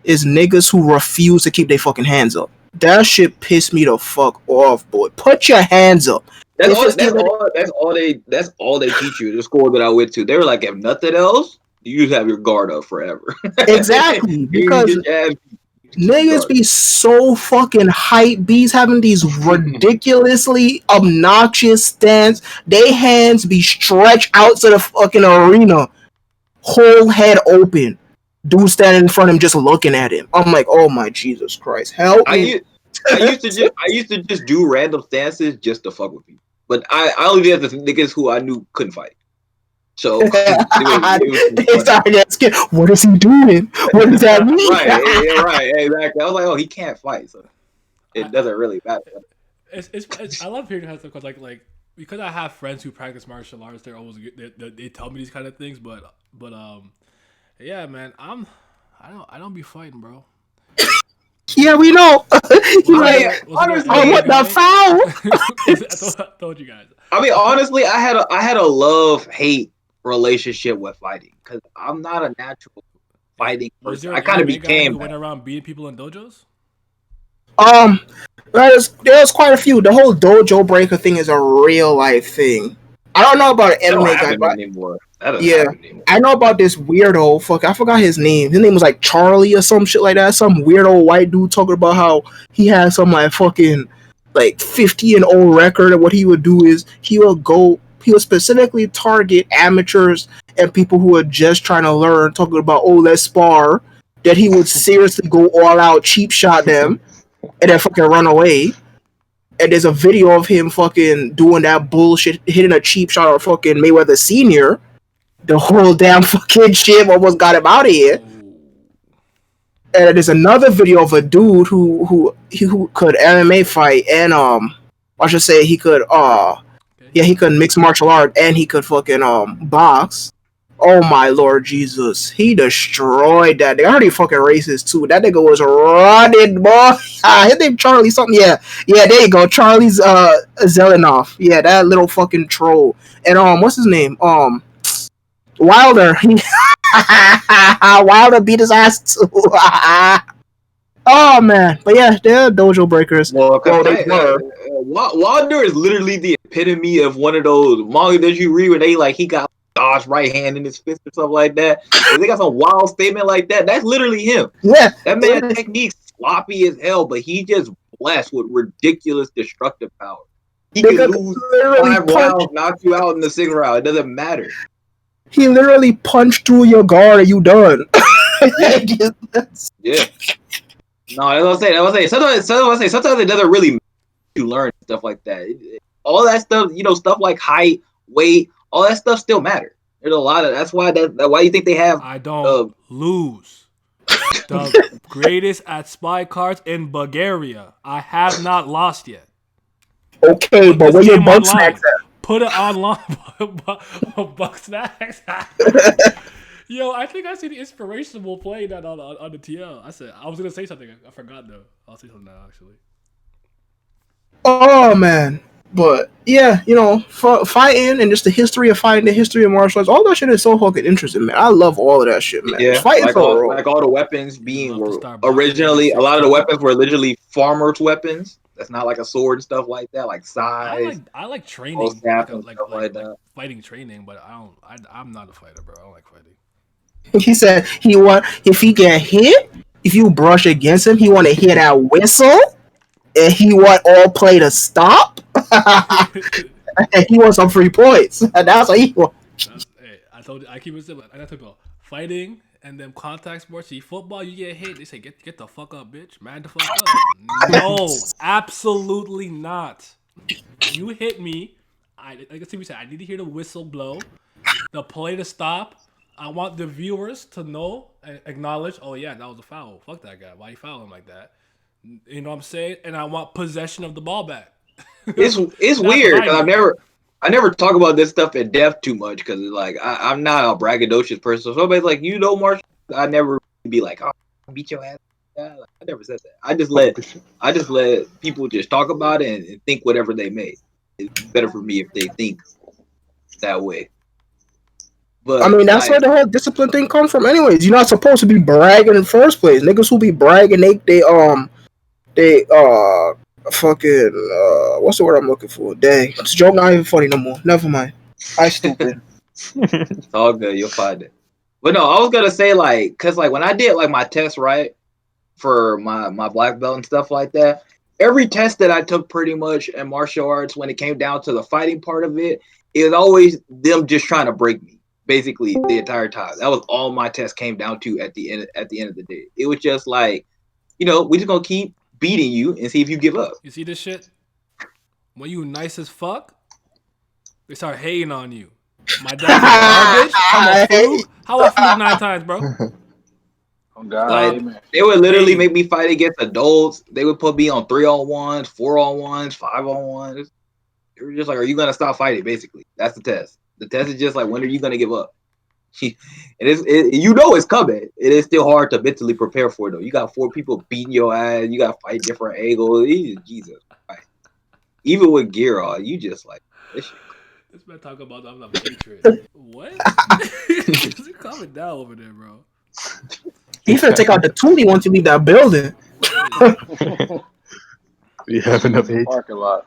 is niggas who refuse to keep their fucking hands up. That shit pissed me the fuck off, boy. Put your hands up. That's If all. it's That's even- all. That's all they teach you. The school that I went to, they were like, if nothing else, you just have your guard up forever. Exactly, You because just have- niggas be so fucking hype bees having these ridiculously obnoxious stance. They hands be stretched out to the fucking arena, whole head open. Dude standing in front of him just looking at him. I'm like, oh my Jesus Christ, help me. I used to just do random stances just to fuck with people. But I only did the niggas who I knew couldn't fight. So They started asking, what is he doing? What does that mean? right, exactly. I was like, oh, he can't fight, so it doesn't really matter. It's I love hearing that stuff because like because I have friends who practice martial arts, they're always they tell me these kind of things, but yeah, man, I don't be fighting, bro. Yeah, we know. He's Was like, it- was it I an want MMA the foul. guy? I told you guys. I mean, honestly, I had a love hate relationship with fighting because I'm not a natural fighting Was person. there I an kind of MMA guy became who went that. around beating people in dojos? There's quite a few. The whole dojo breaker thing is a real life thing. I don't know about an That don't MMA guy, happen but anymore. That doesn't yeah, happen anymore. I know about this weirdo. Fuck, I forgot his name. His name was like Charlie or some shit like that. Some weirdo white dude talking about how he had some like fucking like 50-and-0 record. And what he would do is he would specifically target amateurs and people who are just trying to learn. Talking about, oh, let's spar. That he would seriously go all out, cheap shot them, and then fucking run away. And there's a video of him fucking doing that bullshit, hitting a cheap shot of fucking Mayweather Senior. The whole damn fucking shit almost got him out of here. And there's another video of a dude who could MMA fight and I should say he could he could mix martial art and he could fucking box. Oh my Lord Jesus, he destroyed that nigga. I heard he fucking racist too. That nigga was running, boy. His name Charlie something. Yeah, there you go, Charlie's Zelenoff. Yeah, that little fucking troll. And what's his name? Wilder. Wilder beat his ass too. Oh man, but yeah, they're dojo breakers. Well, They were. Wilder is literally the epitome of one of those manga that you read where he got God's right hand in his fist or something like that. If they got some wild statement like that, that's literally him. Yeah, That man's technique's sloppy as hell, but he just blessed with ridiculous destructive power. He they can could lose literally 5 rounds, knock you out in the 6th round. It doesn't matter. He literally punched through your guard and you done. Yeah. No, that's what I'm saying. Sometimes it doesn't really make you learn stuff like that. All that stuff, stuff like height, weight, all that stuff still matter. There's a lot of that's why you think they have. I don't lose. The greatest at spy cards in Bulgaria. I have not lost yet. Okay, Put but this where your game bug online. snacks at? Put it online. Buck snacks. Yo, I think I see the inspirational playing that on the TL. I was gonna say something. I forgot though. I'll say something now actually. Oh man, but yeah, fighting and just the history of fighting, the history of martial arts, all that shit is so fucking interesting, man. I love all of that shit, man. Yeah, Fighting like all the weapons Love to start originally, boxing. a lot of the weapons were originally farmers' weapons. That's not like a sword and stuff like that, like size. I like training, all staff and like stuff like that. fighting training, but I'm not a fighter, bro. I don't like fighting. He said if he get hit, if you brush against him, he want to hear that whistle, and he want all play to stop, and he wants some free points. And that's what he want. Hey, I told you, I keep it simple. I got to go fighting and then contact sports. See football, you get hit. They say get the fuck up, bitch. Man, the fuck up. No, absolutely not. You hit me. Like Stevie said, I need to hear the whistle blow, the play to stop. I want the viewers to know and acknowledge. Oh yeah, that was a foul. Fuck that guy. Why you foul him like that? You know what I'm saying? And I want possession of the ball back. It's weird because I never talk about this stuff in depth too much because I'm not a braggadocious person. So everybody's like, Marshall, I never be like, oh, beat your ass. that. Like, I never said that. I just let people just talk about it and think whatever they may. It's better for me if they think that way. But I mean, that's where the whole discipline thing comes from. Anyways, you're not supposed to be bragging in the first place. Niggas who be bragging, they fucking what's the word I'm looking for? Dang, this joke not even funny no more. Never mind. I stupid. it's all good. You'll find it. But no, I was gonna say like, cause like when I did like my test right for my black belt and stuff like that, every test that I took pretty much in martial arts when it came down to the fighting part of it, it was always them just trying to break me. Basically the entire time. That was all my test came down to at the end of the day. It was just like, we just gonna keep beating you and see if you give up. You see this shit? When you nice as fuck, they start hating on you. My dad's garbage. I'm a fluke. How I fluke 9 times, bro? Oh God, Like, they would literally make me fight against adults. They would put me on 3-on-1s, 4-on-1s, 5-on-1s. They were just like, are you gonna stop fighting? Basically, that's the test. The test is just like, when are you gonna give up? It's coming. It is still hard to mentally prepare for it though. You got 4 people beating your ass. You got to fight different angles. Jesus, right. Even with gear on, you just like this shit. This man talking about I'm not hatred. What? You're calming down over there, bro. He finna take out the toolie once you leave that building. You have enough hate. parking lot.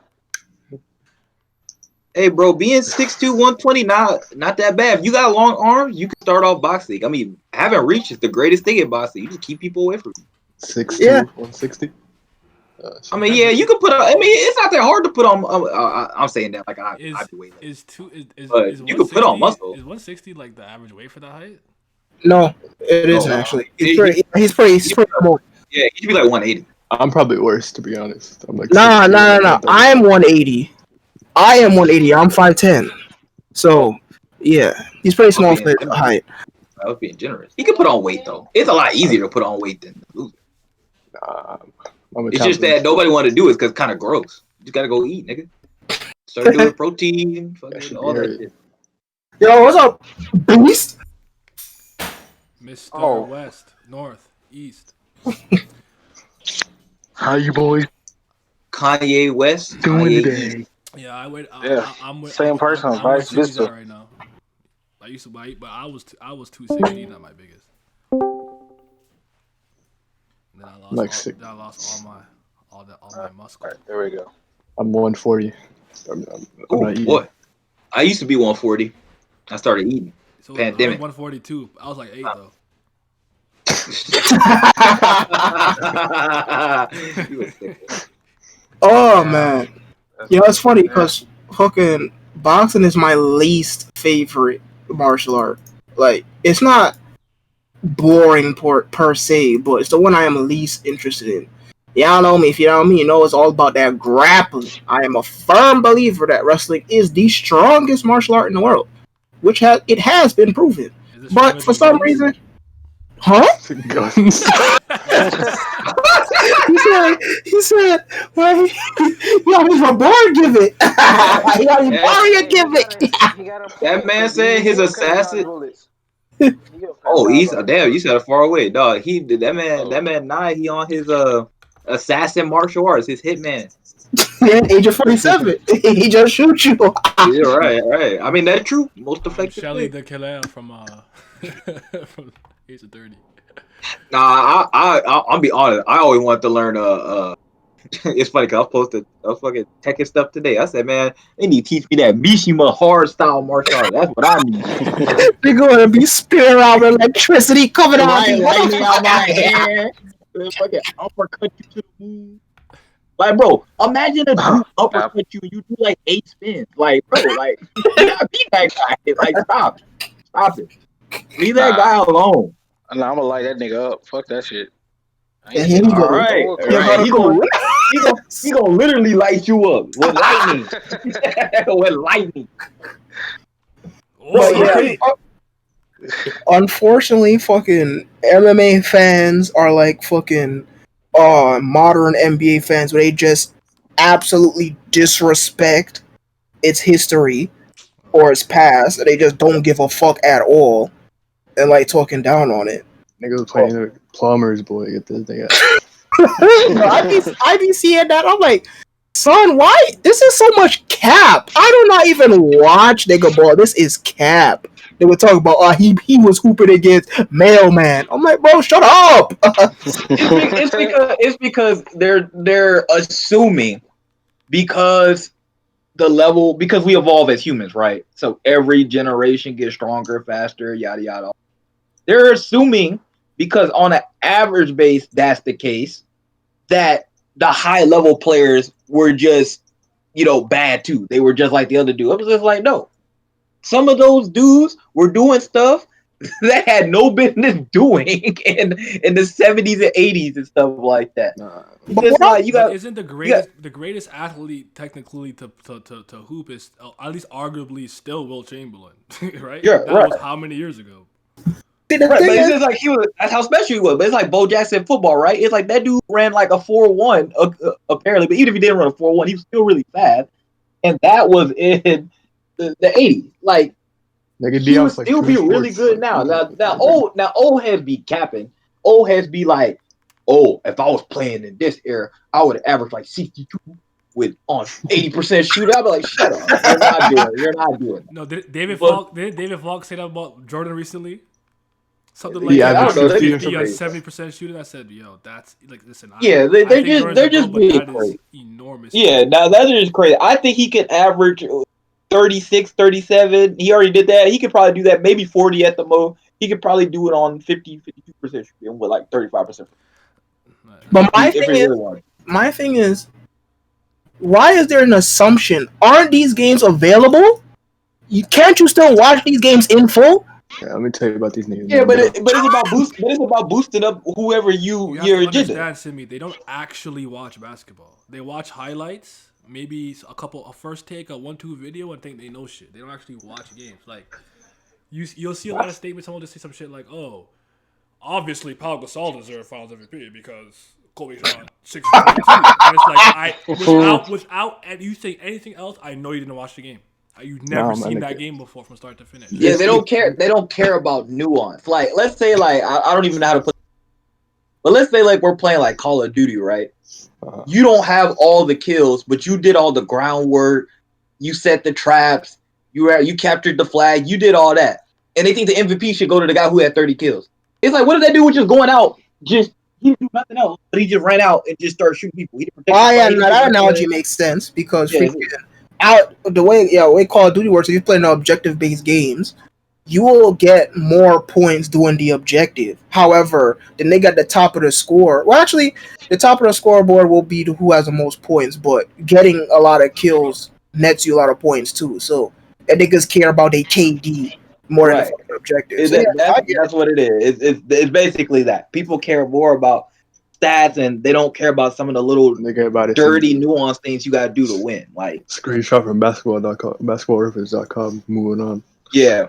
Hey, bro, being 6'2", 120, not that bad. If you got long arms, you can start off boxing. I mean, having reach is the greatest thing in boxing. You just keep people away from you. 6'2", Yeah. 160. I mean, yeah, you can put on. I mean, it's not that hard to put on. I'm saying that like I do weight. But you can put on muscle. Is 160 like the average weight for that height? No, it isn't actually. He's pretty small. Yeah, he should be like 180. I'm probably worse, to be honest. I'm like Nah. I'm 180. I am 180. I'm 5'10. So, yeah, he's pretty small for the height. I was being generous. He can put on weight though. It's a lot easier to put on weight than lose. It's just that nobody want to do it because it's kind of gross. You just gotta go eat, nigga. Start doing protein, fucking all that shit. Yo, what's up, beast? Mr. West, North, East. How you boys Kanye West doing today? Yeah, I'm with Same person, I'm vice with Jimmy versa. right now. I used to bite, but I was 260, not my biggest. And then I lost all my muscle. All right, there we go. I'm 140. I'm Oh not eating. boy, I used to be 140. I started eating. So Pandemic. I was 142. I was like 8 though. Oh man, it's funny because fucking boxing is my least favorite martial art. Like, it's not boring per se, but it's the one I am least interested in. Y'all know me. If you know me, you know it's all about that grappling. I am a firm believer that wrestling is the strongest martial art in the world, which has been proven. But for some reason, huh? Guns. he said, well, you got me for board give it. You got me Mario give it. That man said his assassin. Oh, he's damn. You said it far away, dog. He did that man. That man, he on his assassin martial arts. His hitman. Yeah, age of 47. He just shoots you. Yeah, right. I mean, that's true. Most effective. Shelly the Killer from age of 30. Nah, I'll be honest. I always wanted to learn. It's funny because I posted fucking tech and stuff today. I said, man, they need to teach me that Mishima hard style martial art. That's what I need. They're gonna be spinning around with electricity coming out of lightning out my hair. Fucking uppercut you to the moon. Like, bro, imagine a dude uppercut you and you do like 8 spins. Like, bro, like, you gotta beat that guy. Like, stop it. Leave that guy alone. Nah, I'm gonna light that nigga up. Fuck that shit. Yeah, he All right. He gonna literally light you up with lightning. With lightning. But yeah, unfortunately, fucking MMA fans are like fucking modern NBA fans, where they just absolutely disrespect its history or its past, and they just don't give a fuck at all, and like talking down on it. Niggas playing plumbers, boy. Get this thing out. Bro, I be seeing that. I'm like, son, why? This is so much cap. I do not even watch nigga ball. This is cap. They were talking about he was hooping against Mailman. I'm like, bro, shut up. It's because they're assuming because because we evolve as humans, right? So every generation gets stronger, faster, yada yada. They're assuming because on an average base that's the case, that the high level players were just, bad too. They were just like the other dude. I was just like, no. Some of those dudes were doing stuff that had no business doing in the 70s and 80s and stuff like that. But Just like you But got isn't the greatest athlete technically to hoop is at least arguably still Will Chamberlain, right? Yeah, that right. was how many years ago? See, the right, thing but it's is, just like that's how special he was. But it's like Bo Jackson football, right? It's like that dude ran like a 4.1 apparently, but even if he didn't run a 4.1, he was still really fast. And that was in the 80s. Like Nigga, he Dion's would like still two be really sports, good like, now. Old heads be capping. Old heads be like, oh, if I was playing in this era, I would have averaged like 62 with on 80% shoot. I'd be like, shut up. You're not doing it. No, did David But- Falk? Did David Falk say that about Jordan recently? Something like Yeah, that. I don't know, 50 they're on just- 70% shooting. I said, yo, that's like, listen. Yeah, I they're think just- Jordan's they're a just goat, but being that is crazy. enormous. Yeah, now that is crazy. I think he could average 36, 37. He already did that. He could probably do that, maybe 40 at the most. He could probably do it on 50, 52% shooting with like 35%. but If he really wanted. my thing is, why is there an assumption? Aren't these games available? Can't you still watch these games in full? Yeah, let me tell you about these niggas. Yeah, but it's about boosting up whoever You have your to agenda. understand, Simi. They don't actually watch basketball. They watch highlights, maybe a first take, a 1-2 video, and think they know shit. They don't actually watch games. Like you'll see a lot of statements. Someone just say some shit like, "Oh, obviously Pau Gasol deserved Finals MVP because Kobe shot 6 for 22." And it's like without and you say anything else, I know you didn't watch the game. You've never Nah, seen man, that nigga. game before from start to finish. Yeah, they don't care. They don't care about nuance. Like, let's say, like, I don't even know how to put. But let's say, like, we're playing like Call of Duty, right? Uh-huh. You don't have all the kills, but you did all the groundwork. You set the traps. You captured the flag. You did all that, and they think the MVP should go to the guy who had 30 kills. It's like, what did that dude with just going out? He didn't do nothing else, but he just ran out and just started shooting people. He didn't protect Oh the yeah, flag. He no, didn't that do analogy nothing. makes sense because Yeah, freaking out the way Call of Duty works. If you're playing objective based games, you will get more points doing the objective. However, the nigga at the top of the score, well, actually, the top of the scoreboard will be who has the most points, but getting a lot of kills nets you a lot of points too. So, and niggas care about their KD more than the Right. fucking objective. So, yeah, That's what it is. It's basically that people care more about stats and they don't care about some of the little Nigga about it. dirty nuanced things you gotta do to win. Like, Screenshot from basketballreference.com. Moving on. yeah,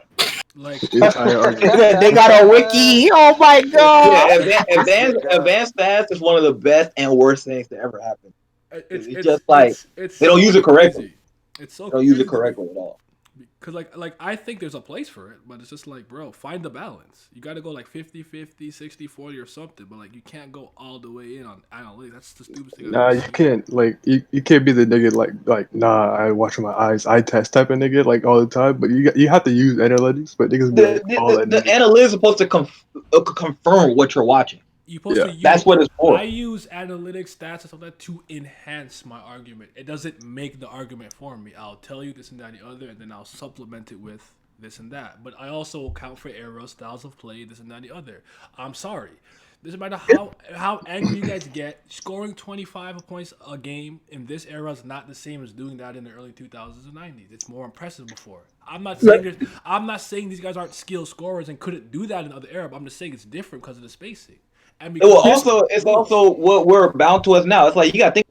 Like The entire argument. they got a wiki. Oh my god! yeah. Advanced stats is one of the best and worst things to ever happen. it's just like, it's they don't so use it correctly. crazy. It's so They don't use it crazy. correctly at all. Because like I think there's a place for it, but it's just like, bro, find the balance. You got to go like 50-50, 60-40 or something, but like you can't go all the way in on analytics. That's the stupidest thing. I've Nah, ever you seen. can't like you can't be the nigga like nah. I watch with my eyes, eye test type of nigga like all the time. But you have to use analytics. But niggas be like all The that. analytics is supposed to confirm what you're watching. You're supposed Yeah. to use, That's what it's for. I use analytics, stats, and stuff like that to enhance my argument. It doesn't make the argument for me. I'll tell you this and that and the other, and then I'll supplement it with this and that. But I also account for errors, styles of play, this and that and the other. I'm sorry. Doesn't matter how angry you guys get. Scoring 25 points a game in this era is not the same as doing that in the early 2000s and 90s. It's more impressive before. I'm not saying these guys aren't skilled scorers and couldn't do that in other era, but I'm just saying it's different because of the spacing. And because It's also what we're bound to us now. It's like you got to think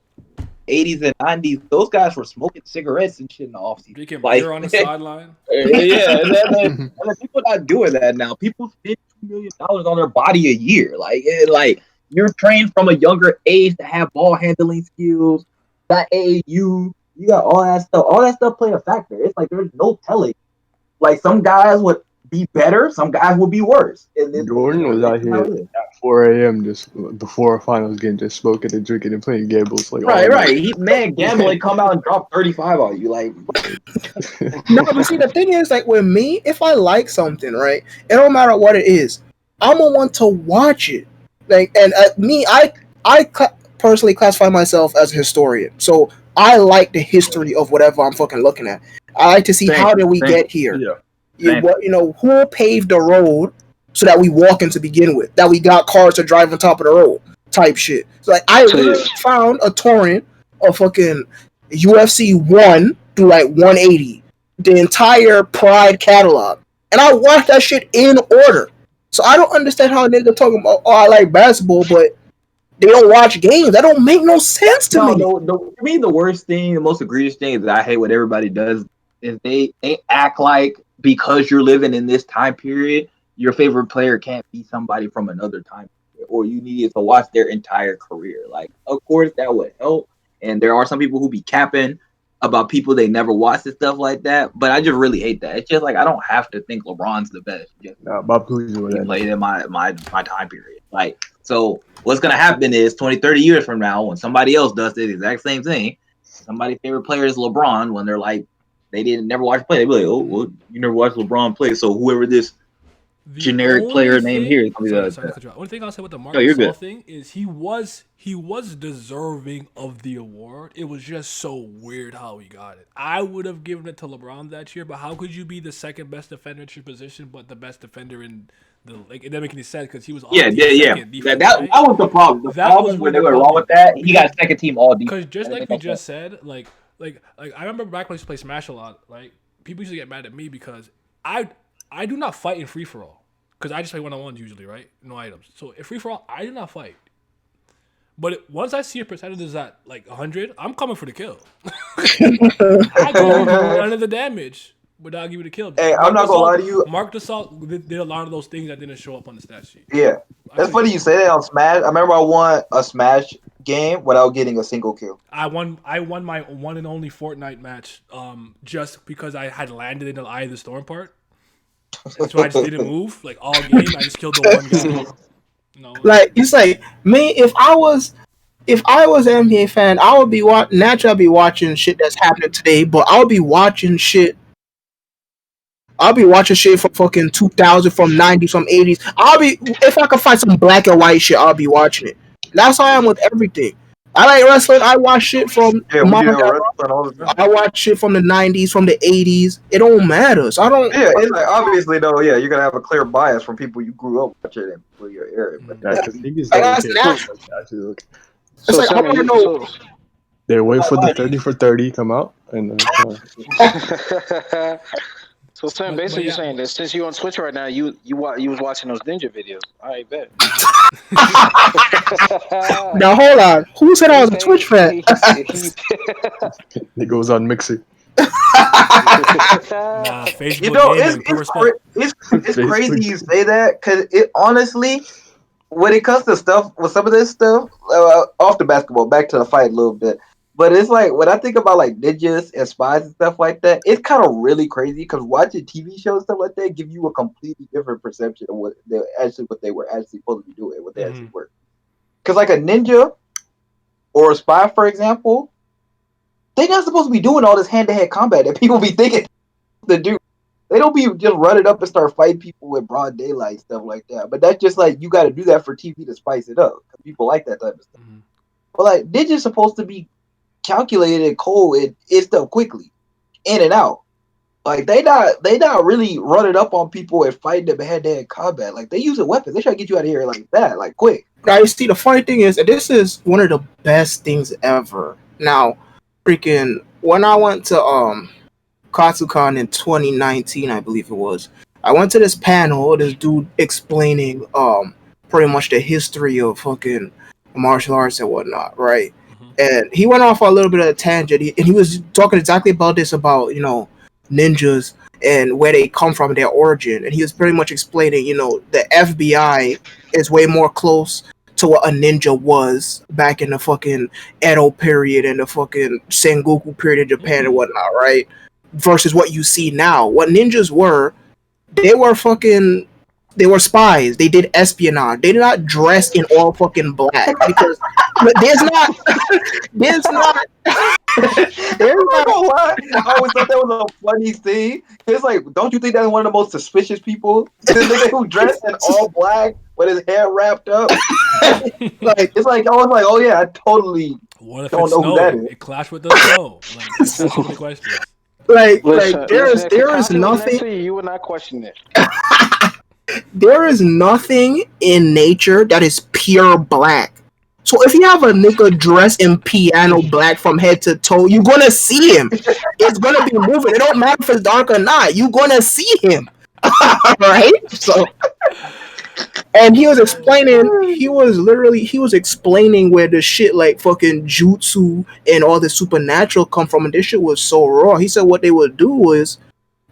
80s and 90s. Those guys were smoking cigarettes and shit in the offseason. drinking Like- beer on the sideline. Yeah, and people not doing that now. People spend $2 million on their body a year. Like you're trained from a younger age to have ball handling skills. Got AAU, you got all that stuff. All that stuff play a factor. It's like there's no telling. Like some guys with be better. Some guys will be worse. And this, Jordan was out that's how here it is. at 4 a.m. just before a finals game, just smoking and drinking and playing gambles like all Right, night. right. Man, gambling come out and drop 35 on you. Like, No, but see, the thing is, like, with me, if I like something, right, it don't matter what it is, I'm gonna want to watch it. Like, and me, personally classify myself as a historian, so I like the history of whatever I'm fucking looking at. I like to see Same, how did we same. get here. Yeah. Who paved the road so that we walking to begin with, that we got cars to drive on top of the road, type shit. So like, I literally found a torrent of fucking UFC 1 through like 180, the entire Pride catalog, and I watched that shit in order. So I don't understand how a nigga talking about, oh, I like basketball, but they don't watch games. That don't make no sense to me. To me, the worst thing, the most egregious thing that I hate what everybody does is they act like because you're living in this time period, your favorite player can't be somebody from another time period, or you needed to watch their entire career. Like, of course, that would help. And there are some people who be capping about people they never watched and stuff like that. But I just really hate that. It's just like I don't have to think LeBron's the best. Just Bob Cousy with he that. played in my time period. Like, so what's gonna happen is 20, 30 years from now, when somebody else does the exact same thing, somebody's favorite player is LeBron. When they're like, they didn't never watch play, they be like, oh, well, you never watched LeBron play, so whoever this generic player name here is gonna be the only thing I'll say with the Marc you're Gasol good. thing is he was deserving of the award. It was just so weird how he got it. I would have given it to LeBron that year, but how could you be the second best defender at your position, but the best defender in the like? It didn't make any sense because he was all Yeah. defense, That right? was the problem. The That problem was when the they were wrong problem. with that, he got second team all defense. Because just like we just said, like I remember back when I used to play Smash a lot. Like people used to get mad at me because I do not fight in free for all. Because I just play 1-on-1s usually, right? No items. So in free for all, I do not fight. But once I see a percentage is at like 100, I'm coming for the kill. I go none of the damage without giving the kill. Hey, I'm not gonna lie to you. Marc Gasol did a lot of those things that didn't show up on the stat sheet. Yeah, that's funny you say that on Smash. I remember I won a Smash game without getting a single kill. I won my one and only Fortnite match just because I had landed in the Eye of the Storm part. And so I just didn't move like all game. I just killed the one guy. Like it's like me. If I was an NBA fan, I would be naturally I'd be watching shit that's happening today. But I'll be watching shit. I'll be watching shit from fucking 2000, from 90s, from 80s. If I could find some black and white shit, I'll be watching it. That's how I am with everything. I like wrestling. I watch shit from I watch shit from the 90s, from the 80s. It don't matter. So I don't. Yeah, it's like obviously though. Yeah, you're gonna have a clear bias from people you grew up watching and for your area. But That's natural. It's like I want to know. They're waiting for the 30 for 30 come out and. So Sam, basically you're saying that since you're on Twitch right now, you was watching those ninja videos. I bet. Now hold on. Who said I was a Twitch fan? It goes on Mixer. Nah, Facebook You know, gaming, it's crazy you say that because it honestly, when it comes to stuff with some of this stuff, off the basketball, back to the fight a little bit. But it's like when I think about like ninjas and spies and stuff like that, it's kind of really crazy because watching TV shows and stuff like that give you a completely different perception of what they were actually supposed to be doing, what they actually were. Because like a ninja or a spy, for example, they're not supposed to be doing all this hand-to-hand combat that people be thinking to do. They don't be just running up and start fighting people with broad daylight stuff like that. But that's just like you got to do that for TV to spice it up because people like that type of stuff. But like ninjas supposed to be calculated and cold and stuff quickly, in and out. Like they not really running up on people and fighting them hand-to-hand combat. Like they using weapons. They try to get you out of here like that, like quick. Now you see, the funny thing is, and this is one of the best things ever. Now, freaking when I went to Katsucon in 2019, I believe it was, I went to this panel. This dude explaining pretty much the history of fucking martial arts and whatnot, right? And he went off on a little bit of a tangent, and he was talking exactly about this, about, you know, ninjas and where they come from, their origin. And he was pretty much explaining, you know, the FBI is way more close to what a ninja was back in the fucking Edo period and the fucking Sengoku period in Japan and whatnot, right? Versus what you see now. What ninjas were they were fucking. They were spies. They did espionage. They did not dress in all fucking black because there's not, there's not, there's I'm not not. gonna lie. I always thought that was a funny thing. It's like, don't you think that's one of the most suspicious people? The nigga who dressed in all black with his hair wrapped up. Like, It's like I was like, oh yeah, I totally What if don't it know who that snowed? is. It clashed with the snow. Like, that's the question. like Listen, there listen, is if there the is costume was next nothing. to you, you would not question it. There is nothing in nature that is pure black. So if you have a nigga dressed in piano black from head to toe, you're gonna see him. It's gonna be moving. It don't matter if it's dark or not. You're gonna see him. Right? So, and he was explaining, he was explaining where the shit like fucking jutsu and all the supernatural come from, and this shit was so raw. He said what they would do was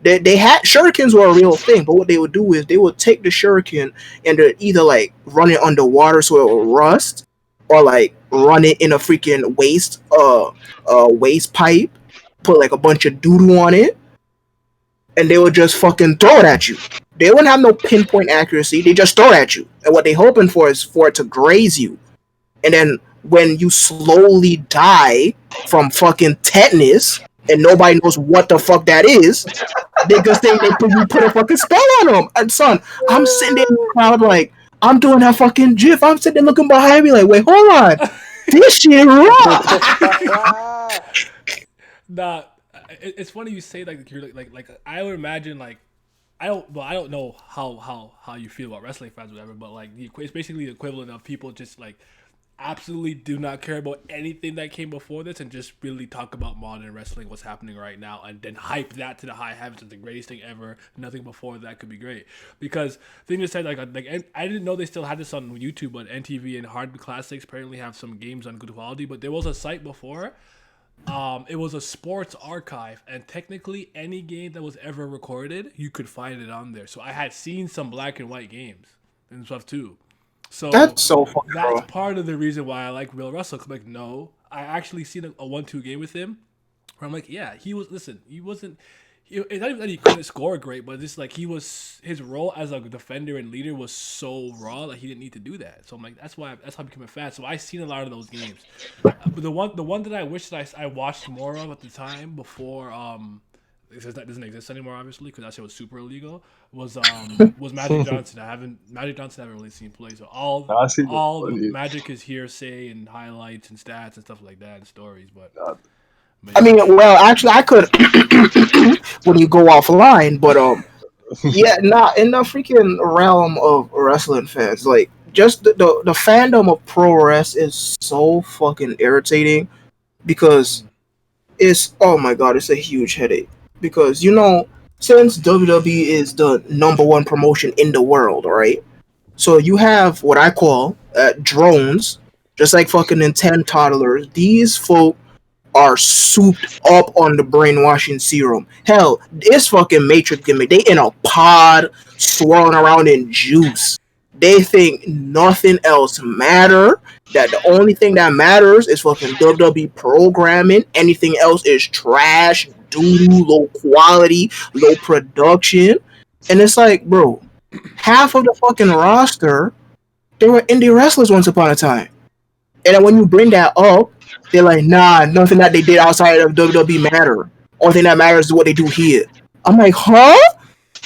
they had shurikens were a real thing, but what they would do is they would take the shuriken and they'd either like run it underwater so it will rust, or like run it in a freaking waste pipe, put like a bunch of doodoo on it, and they would just fucking throw it at you. They wouldn't have no pinpoint accuracy. They just throw it at you, and what they hoping for is for it to graze you, and then when you slowly die from fucking tetanus and nobody knows what the fuck that is, they just think you put a fucking spell on them. And son, I'm sitting there in the crowd like, I'm doing that fucking gif. I'm sitting there looking behind me like, wait, hold on. This shit raw. Nah, it's funny you say like you're like I would imagine like I don't know how you feel about wrestling fans or whatever, but like it's basically the equivalent of people just like absolutely do not care about anything that came before this and just really talk about modern wrestling, what's happening right now, and then hype that to the high heavens as the greatest thing ever. Nothing before that could be great. Because they just said like I didn't know they still had this on YouTube, but NTV and Hard Classics apparently have some games on good quality. But there was a site before. It was a sports archive, and technically any game that was ever recorded, you could find it on there. So I had seen some black and white games and stuff too. So That's so fucking that's raw. part of the reason why I like Real Russell. Like, no, I actually seen a 1-2 game with him where I'm like, yeah, he wasn't. It's not even that he couldn't score great, but just like his role as a defender and leader was so raw, like he didn't need to do that. So I'm like, that's how I became a fan. So I seen a lot of those games. But the one that I wish that I watched more of at the time before that doesn't exist anymore, obviously, because that shit was super illegal. Was Magic Johnson. Magic Johnson I haven't really seen play. So all Magic is hearsay and highlights and stats and stuff like that and stories. But I mean, well, actually, I could when you go offline, but yeah, not in the freaking realm of wrestling fans. Like, just the fandom of pro wrest is so fucking irritating because it's, oh my god, it's a huge headache. Because since WWE is the #1 promotion in the world, right? So you have what I call drones, just like fucking Nintendo toddlers. These folk are souped up on the brainwashing serum. Hell, this fucking Matrix gimmick, they in a pod swirling around in juice. They think nothing else matter. That the only thing that matters is fucking WWE programming. Anything else is trash, doo-doo, low quality, low production. And it's like, bro, half of the fucking roster, they were indie wrestlers once upon a time. And then when you bring that up, they're like, nah, nothing that they did outside of WWE matter. Only thing that matters is what they do here. I'm like, huh?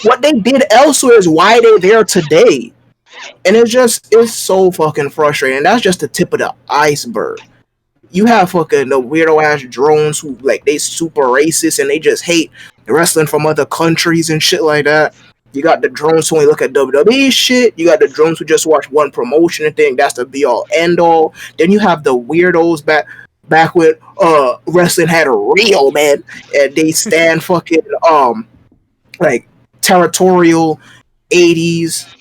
What they did elsewhere is why they're there today. And it's so fucking frustrating. That's just the tip of the iceberg. You have fucking the weirdo ass drones who like they super racist and they just hate wrestling from other countries and shit like that. You got the drones who only look at WWE shit. You got the drones who just watch one promotion and think that's the be all end all. Then you have the weirdos back with wrestling had a real man and they stand fucking like territorial 80s,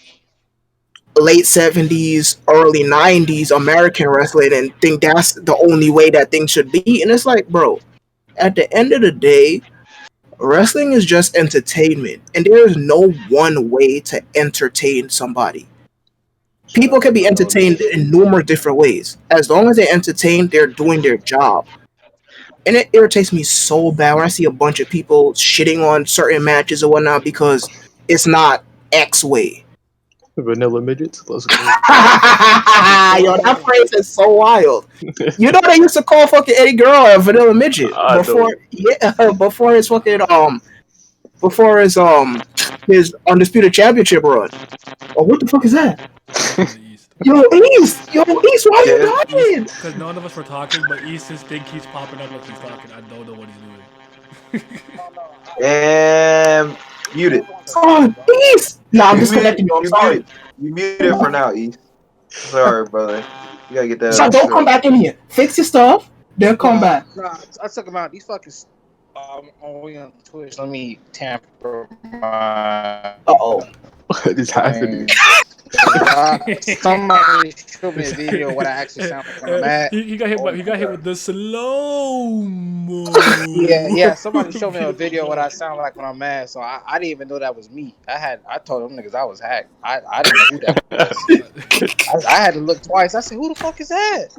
late 70s, early 90s American wrestling and think that's the only way that things should be. And it's like, bro, at the end of the day, wrestling is just entertainment, and there is no one way to entertain somebody. People can be entertained in numerous different ways. As long as they're entertained, they're doing their job. And it irritates me so bad when I see a bunch of people shitting on certain matches or whatnot because it's not X way. Vanilla midgets. Let's go. Yo, that phrase is so wild. You know they used to call fucking Eddie Guerrero a vanilla midget I before, know. before his fucking before his undisputed championship run. Oh, what the fuck is that? In the East. Yo, East, why you dying? Because none of us were talking, but East's thing keeps popping up like he's talking. I don't know what he's doing. And muted. Oh, East! Nah, I'm You disconnecting you. I'm muted. sorry. You muted for now, East. Sorry, brother. You gotta get that. So don't come back in here. Fix your stuff, then come back. Nah, I took him out. These fucking only on Twitch. Let me tamper my. Uh-oh. What is happening? Somebody showed me a video of what I actually sound like when I'm mad. He got hit. He got hit with the slow mo. Yeah. Somebody showed me a video of what I sound like when I'm mad. So I didn't even know that was me. I told them niggas I was hacked. I didn't know who that was. I had to look twice. I said, who the fuck is that?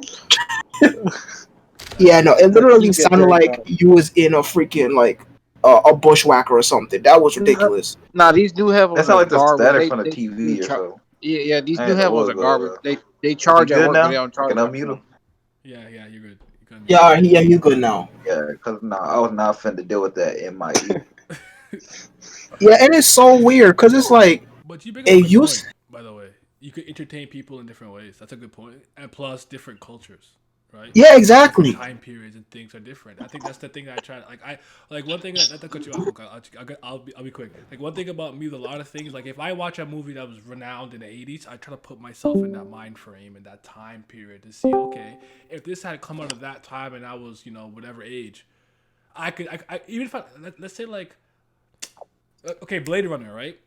Yeah, no, it literally sounded like you was in a freaking like a bushwhacker or something. That was ridiculous. Nah, these new headphones. That sounds like the garbage. static from the TV or something. Yeah, these I new ain't know headphones what are was garbage. They charge You at good work, now? but they don't charge. Can I mute him? Yeah, you're good. Yeah, you good now. Yeah, because I was not finna deal with that in my ear. Yeah, and it's so weird because it's like But you bring up a it good used. point, by the way. You could entertain people in different ways. That's a good point. And plus, different cultures, right? Yeah, exactly. Different time periods and things are different. I think that's the thing that I try. Like one thing that cut you off. Okay, I'll be quick. Like one thing about me with a lot of things. Like if I watch a movie that was renowned in the '80s, I try to put myself in that mind frame and that time period to see. Okay, if this had come out of that time and I was whatever age, I could. I even if let's say like. Okay, Blade Runner, right?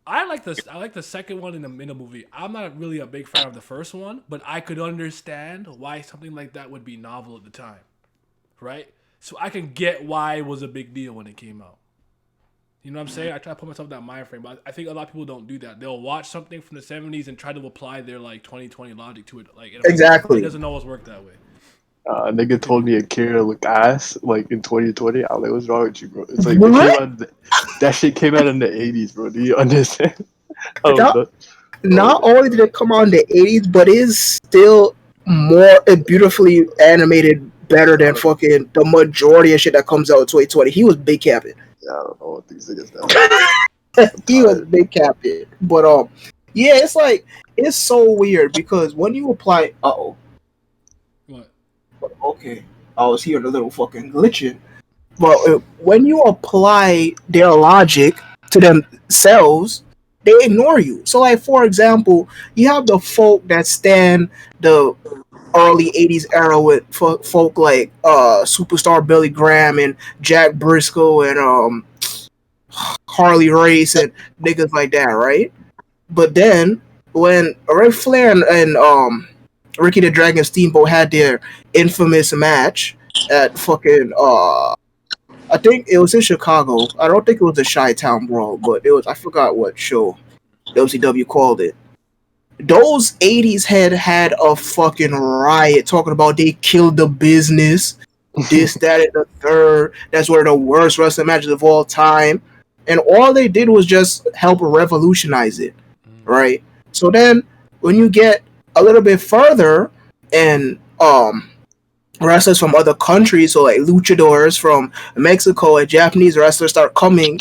I like the second one in the movie. I'm not really a big fan of the first one, but I could understand why something like that would be novel at the time, right? So I can get why it was a big deal when it came out. You know what I'm saying? I try to put myself in that mind frame, but I think a lot of people don't do that. They'll watch something from the '70s and try to apply their like 2020 logic to it. Like Exactly. It doesn't always work that way. Nigga told me Akira looked ass like in 2020. I was like, what's wrong with you, bro? It's like that shit came out in the 80s, bro. Do you understand? Not only did it come out in the 80s, but it's still more beautifully animated, better than fucking the majority of shit that comes out in 2020. He was big capping. Yeah, I don't know what these niggas know. He was big capping. But yeah, it's like it's so weird because when you apply What? Okay, I was hearing a little fucking glitching. But when you apply their logic to themselves, they ignore you. So, like for example, you have the folk that stand the early '80s era with folk like superstar Billy Graham and Jack Briscoe and Harley Race and niggas like that, right? But then when Ric Flair and Ricky the Dragon Steamboat had their infamous match at fucking I think it was in Chicago. I don't think it was the Chi-Town Brawl, but it was, I forgot what show WCW called it. Those 80s had a fucking riot talking about they killed the business, this, that, and the third. That's one of the worst wrestling matches of all time. And all they did was just help revolutionize it, right? So then when you get a little bit further and wrestlers from other countries, so like luchadors from Mexico and Japanese wrestlers start coming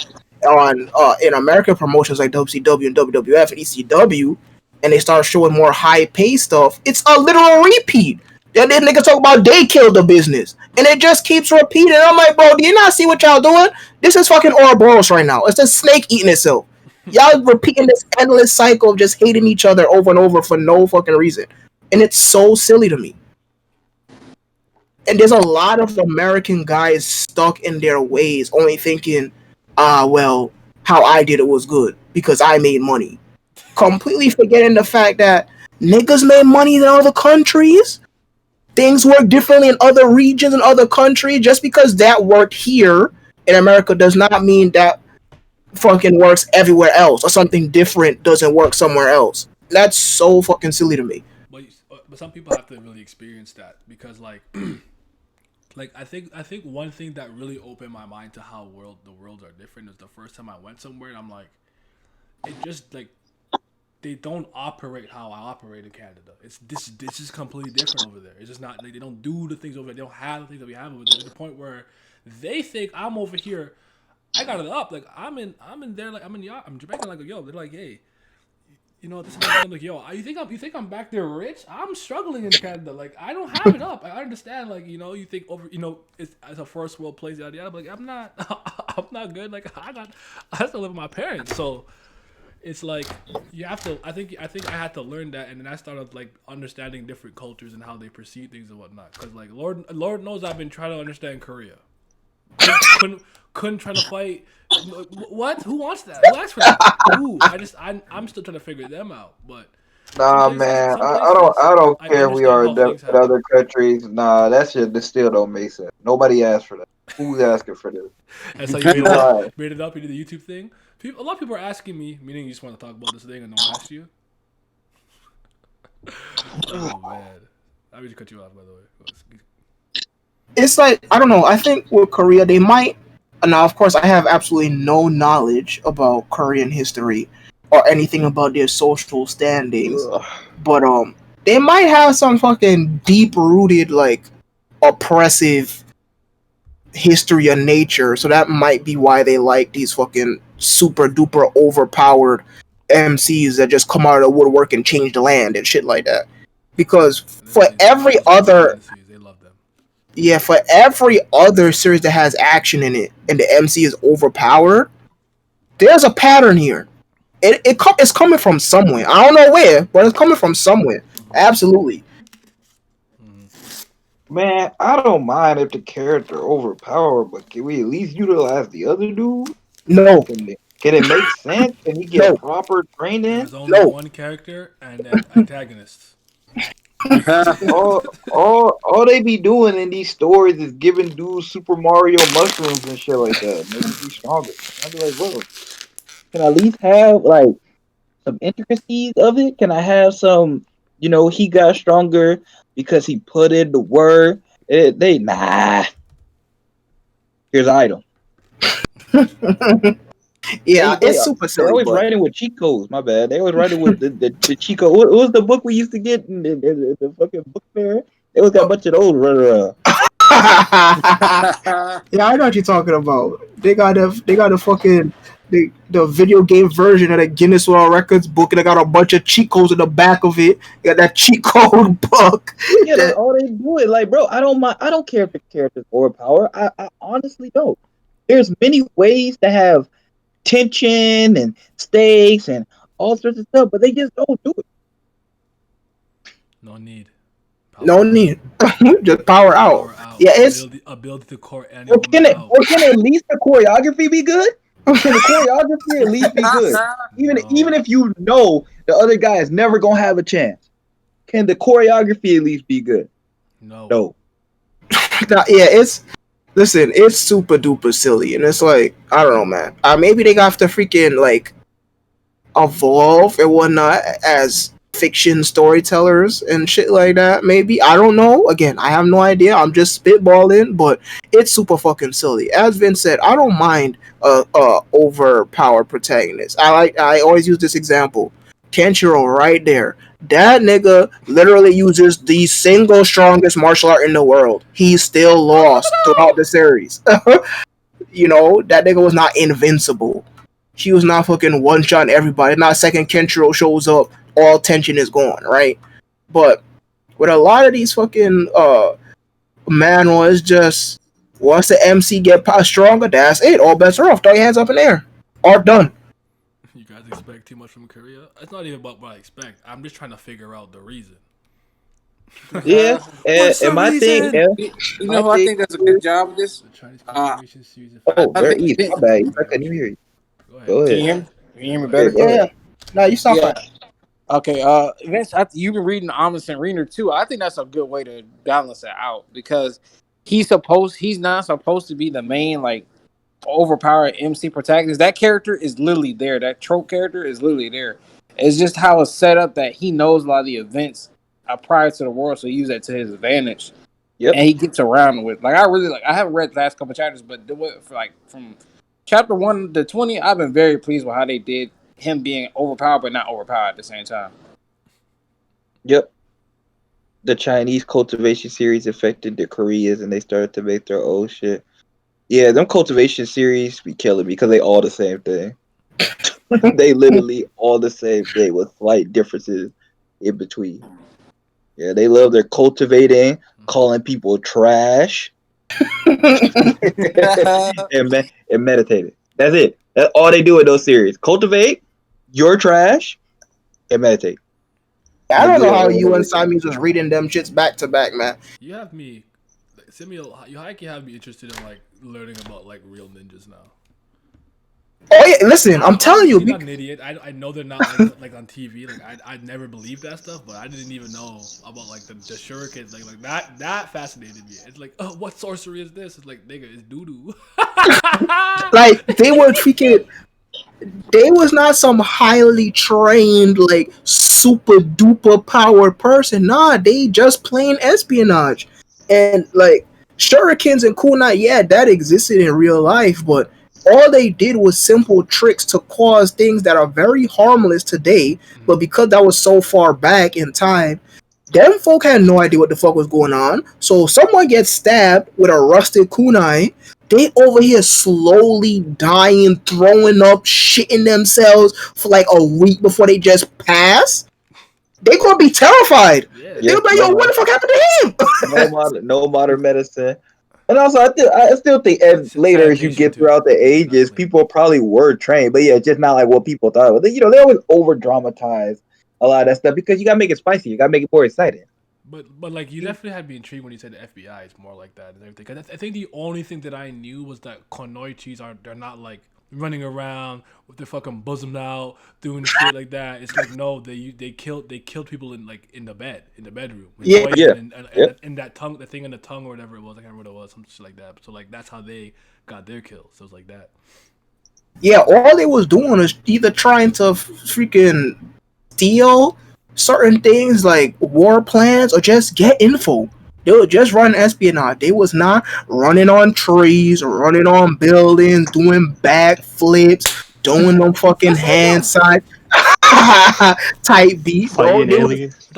on in American promotions like WCW and WWF and ECW, and they start showing more high-paced stuff. It's a literal repeat. Then this nigga talk about they killed the business, and it just keeps repeating. I'm like, bro, do you not see what y'all doing? This is fucking Ouroboros right now. It's a snake eating itself. Y'all repeating this endless cycle of just hating each other over and over for no fucking reason, and it's so silly to me. And there's a lot of American guys stuck in their ways, only thinking, well, how I did it was good because I made money. Completely forgetting the fact that niggas made money in other countries. Things work differently in other regions and other countries. Just because that worked here in America does not mean that fucking works everywhere else or something different doesn't work somewhere else. That's so fucking silly to me. But some people have to really experience that because like I think one thing that really opened my mind to how the worlds are different is the first time I went somewhere and I'm like, it just like they don't operate how I operate in Canada. It's this is completely different over there. It's just not like they don't do the things over there. They don't have the things that we have over there. To the point where they think I'm over here. I got it up. Like I'm in there. Like I'm Jamaican. Like yo, they're like, hey, you know this is I'm like yo. You think I'm back there rich? I'm struggling in Canada. Like I don't have it up. I understand. Like you think over it's a first world place. Yada yada. But like I'm not. I'm not good. Like I still live with my parents. So it's like you have to. I think I had to learn that, and then I started like understanding different cultures and how they perceive things and whatnot. Because like Lord knows I've been trying to understand Korea. Couldn't try to fight. What? Who wants that? Who asked for that? Who? I'm still trying to figure them out. But Nah, man, I don't I care if we understand are how in things happen. other countries. Nah, that shit this still don't make sense. Nobody asked for that. Who's asking for this? And so you made it Why? up. Made it up. You did the YouTube thing. A lot of people are asking me, meaning you just want to talk about this thing and no one asked you. Oh man, I really cut you off by the way. It's like I don't know. I think with Korea they might. Now, of course, I have absolutely no knowledge about Korean history or anything about their social standings, Ugh. but they might have some fucking deep rooted like oppressive history of nature. So that might be why they like these fucking super duper overpowered MCs that just come out of the woodwork and change the land and shit like that. Because for every other They love them. yeah, for every other series that has action in it and the MC is overpowered, there's a pattern here. It's coming from somewhere. I don't know where, but it's coming from somewhere. Absolutely. Man, I don't mind if the character overpowered, but can we at least utilize the other dude? No. Can it make sense? Can he get No. proper training? There's only No. one character and then antagonists. all they be doing in these stories is giving dudes Super Mario mushrooms and shit like that. Make him be stronger. I'd be like, bro, can I at least have like some intricacies of it? Can I have some, he got stronger because he put in the work? Nah. Here's item. Yeah, it's super They're silly. always But writing with cheat codes. My bad. They always writing with the cheat code. What was the book we used to get in the fucking book fair? They always got a bunch of those running around. yeah, I know what you're talking about. They got the fucking the video game version of the Guinness World Records book, and they got a bunch of cheat codes in the back of it. You got that cheat code book. Yeah, that's all they do it. Like, bro, I don't mind. I don't care if the character's overpowered. I honestly don't. There's many ways to have tension and stakes and all sorts of stuff, but they just don't do it. No need. No need. Just power out. Yeah, it's ability to core any Or can at least the choreography be good? Can the choreography at least be good? Even if you know the other guy is never gonna have a chance, can the choreography at least be good? No. Yeah, it's super duper silly, and it's like I don't know, man. Maybe they have to freaking like evolve and whatnot as fiction storytellers and shit like that. Maybe I don't know. Again, I have no idea. I'm just spitballing, but it's super fucking silly. As Vince said, I don't mind overpowered protagonist. I always use this example. Kenshiro right there. That nigga literally uses the single strongest martial art in the world. He's still lost throughout the series. That nigga was not invincible. He was not fucking one shot everybody. Not second Kenshiro shows up, all tension is gone, right? But with a lot of these fucking manuals, just once the MC get stronger, that's it. All bets are off. Throw your hands up in the air. Art done. You guys expect too much from Korea? It's not even about what I expect. I'm just trying to figure out the reason. Yeah, and my thing, you know who I think does a good job with this? The Chinese Constitution series of very easy. My bad. I couldn't even hear you. Go ahead. Go Can you hear ahead. me? Can you hear me better? Yeah. No, you sound fine. Okay, Vince, you've been reading Amundsen Reader too. I think that's a good way to balance it out because he's not supposed to be the main like overpowered MC protagonist. That character is literally there. That trope character is literally there. It's just how it's set up that he knows a lot of the events prior to the world, so he uses that to his advantage. Yep. And he gets around with I haven't read the last couple chapters, but from chapter 1 to 20, I've been very pleased with how they did him being overpowered but not overpowered at the same time. Yep. The Chinese cultivation series affected the Koreans, and they started to make their own shit. Yeah, them cultivation series be killing me because they all the same thing. They literally all the same thing with slight differences in between. Yeah, they love their cultivating, calling people trash, and meditating. That's it. That's all they do in those series. Cultivate, you're trash, and meditate. I don't know how you and Siamese was reading them shits back to back, man. You have me. Send me. You hike. You have me interested in like learning about like real ninjas now. Oh yeah, listen, I'm telling you. I'm not an idiot. I know they're not like on TV. Like I never believed that stuff, but I didn't even know about like the shurikens. Like that fascinated me. It's like, oh, what sorcery is this? It's like, nigga, it's doo doo. Like they were freaking. They was not some highly trained, like super duper powered person. Nah, they just plain espionage, and like shurikens and kunai. Yeah, that existed in real life, but all they did was simple tricks to cause things that are very harmless today. But because that was so far back in time, them folk had no idea what the fuck was going on. So someone gets stabbed with a rusted kunai. They over here slowly dying, throwing up, shitting themselves for like a week before they just pass. They gonna be terrified. Yeah. They'll be like, yo, what the fuck happened to him? No modern medicine. And also, I still think as later as you get throughout the ages, people probably were trained, but yeah, just not like what people thought. You know, they always over dramatize a lot of that stuff because you gotta make it spicy, you gotta make it more exciting. But like you definitely had me intrigued when you said the FBI is more like that and everything. Cause I think the only thing that I knew was that kunoichis they're not like running around with their fucking bosom out doing shit like that. It's like no, they killed people in the bedroom. And that tongue, the thing in the tongue or whatever it was, I can't remember what it was, something like that. So like that's how they got their kills. So it was like that. Yeah, all they was doing is either trying to freaking steal certain things like war plans or just get info. They were just running espionage. They was not running on trees or running on buildings, doing backflips, doing them fucking hand side type beat. Fighting aliens.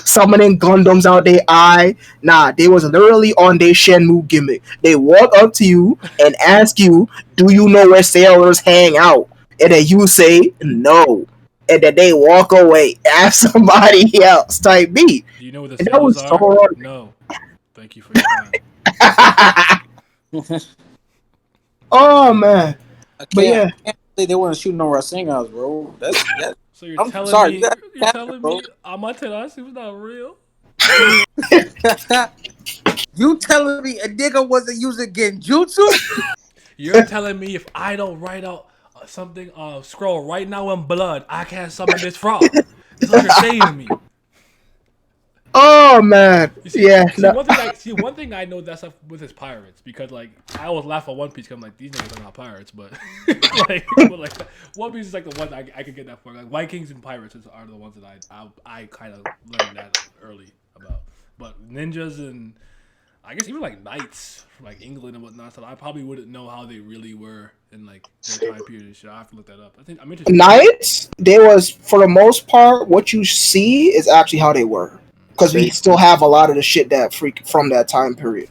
Summoning Gundams out their eye. Nah, they was literally on their Shenmue gimmick. They walk up to you and ask you, do you know where sailors hang out? And then you say, no. And then they walk away, ask somebody else type beat. Do you know where the sailors are? So no. Thank you for your time. Oh, man. But yeah. I can't say they weren't shooting on Rasengan, bro. That's so you're telling me Amaterasu was not real? You telling me a nigga wasn't using Genjutsu? You're telling me if I don't write out something scroll right now in blood, I can't summon this frog. That's what you're saying to me. Oh man, yeah. One thing I know that's up with his pirates because like I always laugh at One Piece because I'm like these niggas are not pirates, but like One Piece is like the one I could get that for. Like Vikings and pirates are the ones that I kind of learned that early about. But ninjas and I guess even like knights from like England and whatnot, so I probably wouldn't know how they really were in like their time period and shit. I have to look that up. I think I'm interested. Knights, they was for the most part what you see is actually how they were. Because we still have a lot of the shit that from that time period.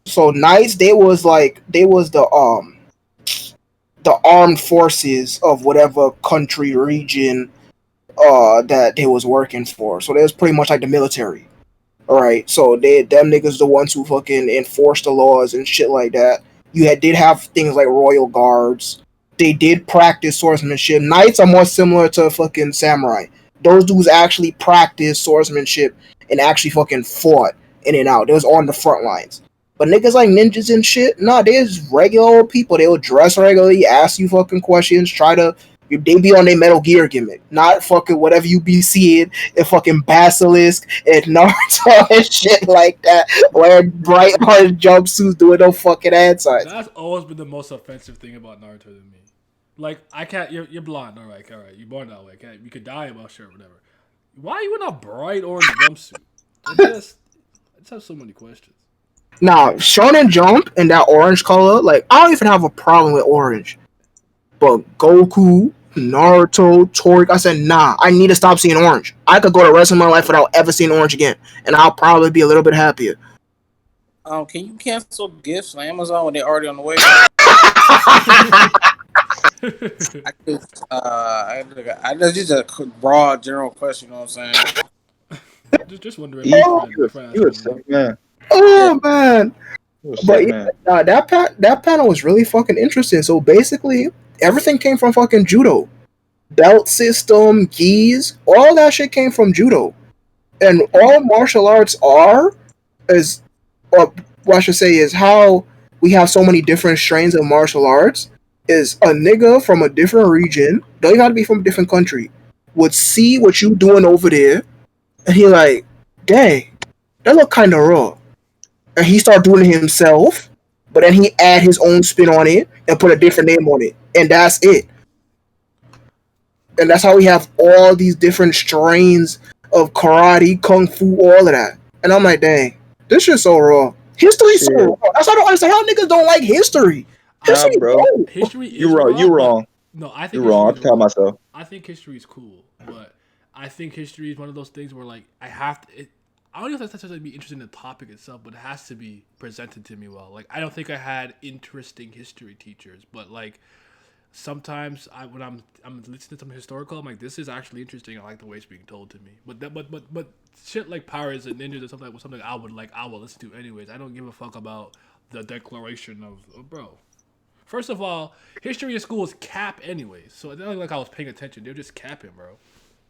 So knights, they was the armed forces of whatever country, region that they was working for. So they was pretty much like the military. Alright, so them niggas the ones who fucking enforced the laws and shit like that. You did have things like royal guards. They did practice swordsmanship. Knights are more similar to fucking samurai. Those dudes actually practiced swordsmanship and actually fucking fought in and out. They was on the front lines. But niggas like ninjas and shit, nah, they's regular old people. They will dress regularly, ask you fucking questions, they be on their Metal Gear gimmick. Not fucking whatever you be seeing in fucking Basilisk and Naruto and shit like that. Wearing bright orange jumpsuits doing no fucking hand signs. That's always been the most offensive thing about Naruto to me. Like, I can't, you're blonde, alright, you're born that way, okay? You could die about shit or whatever. Why are you in a bright orange jumpsuit? I just have so many questions. Now, Shonen Jump in that orange color, like, I don't even have a problem with orange. But Goku, Naruto, Tori, I said, nah, I need to stop seeing orange. I could go the rest of my life without ever seeing orange again, and I'll probably be a little bit happier. Can you cancel gifts on Amazon when they're already on the way? I that's just a broad general question. You know what I'm saying? just wondering. You a sick man. Oh man! You a sick But man. yeah, that panel was really fucking interesting. So basically, everything came from fucking judo, belt system, gis, all that shit came from judo, and all martial arts or what I should say is how we have so many different strains of martial arts. Is a nigga from a different region, don't even have to be from a different country, would see what you doing over there, and he like, dang, that look kind of raw, and he start doing it himself, but then he add his own spin on it and put a different name on it, and that's it. And that's how we have all these different strains of karate, kung fu, all of that. And I'm like, dang, this shit's so raw. History's so Shit. raw. That's why I don't understand how niggas don't like history. History, bro. bro. History is You wrong. raw, You but- wrong. No, I think You wrong. history I is tell raw. myself. I think history is cool, but I think history is one of those things where like I have to. I don't know if that's necessarily be interested in the topic itself, but it has to be presented to me well. Like I don't think I had interesting history teachers, but like sometimes when I'm listening to some historical, I'm like, this is actually interesting. I like the way it's being told to me. But shit like Pirates and Ninjas or something I would listen to anyways. I don't give a fuck about the Declaration of bro. First of all, history in school is cap anyways, so it's not like I was paying attention. They were just capping, bro.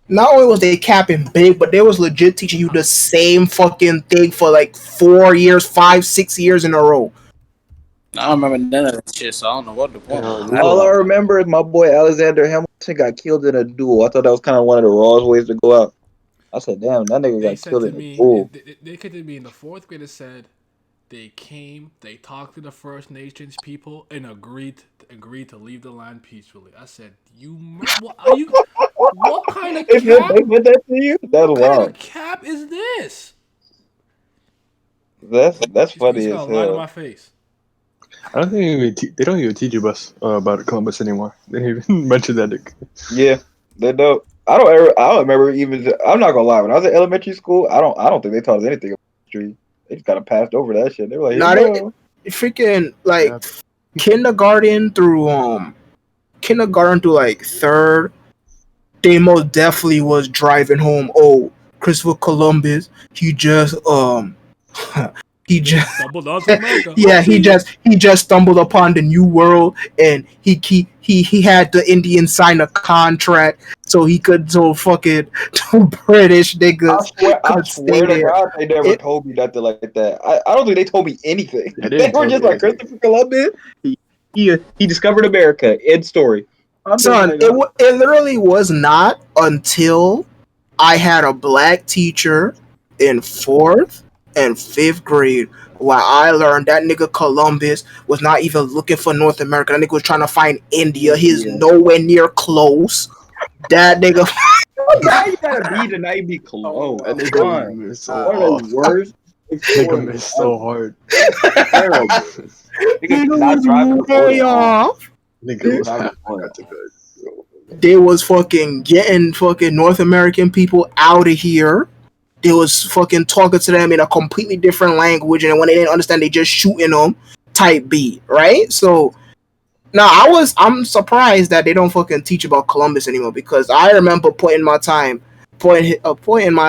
Not only was they capping big, but they was legit teaching you the same fucking thing for like 4 years, 5, 6 years in a row. I don't remember none of that shit, so I don't know what the point. Yeah, All I remember is my boy Alexander Hamilton got killed in a duel. I thought that was kind of one of the rawest ways to go out. I said, damn, that nigga They got said killed to in a me, duel. they said to me in the fourth grade. It said they came, they talked to the First Nations people, and agreed to leave the land peacefully. I said, what are you? What kind of They said cap? that to you? That's What kind wild. of cap is this? That's He's funny as gonna lie to hell. my face. I don't think they don't even teach us about Columbus anymore. They didn't even mention that. Yeah, they don't. I don't remember even. I'm not gonna lie. When I was in elementary school, I don't think they taught us anything about history. They just kind of passed over that shit. They were like, Nah, here you they- go. Freaking like Yeah. kindergarten through like third, they most definitely was driving home. Oh, Christopher Columbus, he just he just Stumbled onto America. yeah, Oopsie. he just stumbled upon the new world, and he had the Indians sign a contract so he could fucking British I niggas swear could stay to there. God, they never It- told me nothing like that. I don't think they told me anything. They They didn't were tell just me like anything. Christopher Columbus. He discovered America. End story. I'm just Son, like, it literally was not until I had a black teacher in 4th and 5th grade where I learned that nigga Columbus was not even looking for North America. That nigga was trying to find India. He's Yeah. nowhere near close. That nigga. Why you gotta be to not even be close? That Come nigga on. missed so One of off. the worst. Nigga missed so hard. Terrible. Niggas not driving the way boat. off. Nigga was Not half the got to good. They was fucking getting fucking North American people out of here. They was fucking talking to them in a completely different language, and when they didn't understand, they just shooting them. Type B, right? So now I'm surprised that they don't fucking teach about Columbus anymore, because I remember point in my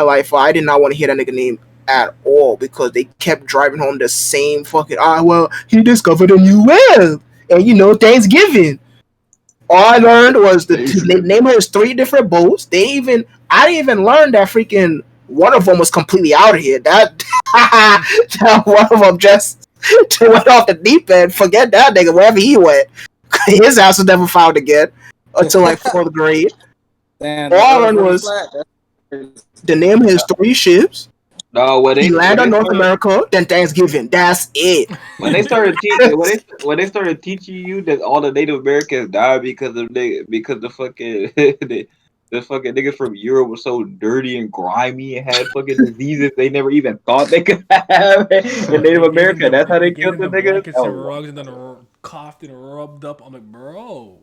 life where I did not want to hear that nigga name at all, because they kept driving home the same fucking well, he discovered a new world, and Thanksgiving. All I learned was the name of his 3 different boats. I didn't even learn that freaking one of them was completely out of here. That one of them just went off the deep end. Forget that nigga, wherever he went. His ass was never found again until like 4th grade. Damn, All I learned was the name of his 3 ships. No, He landed on North America, then Thanksgiving. That's it. when they started teaching when they started teaching you that all the Native Americans died because the fucking the fucking niggas from Europe were so dirty and grimy and had fucking diseases they never even thought they could have in Native America. That's how they killed the niggas. Blankets and rugs and then coughed and rubbed up. I'm like, bro.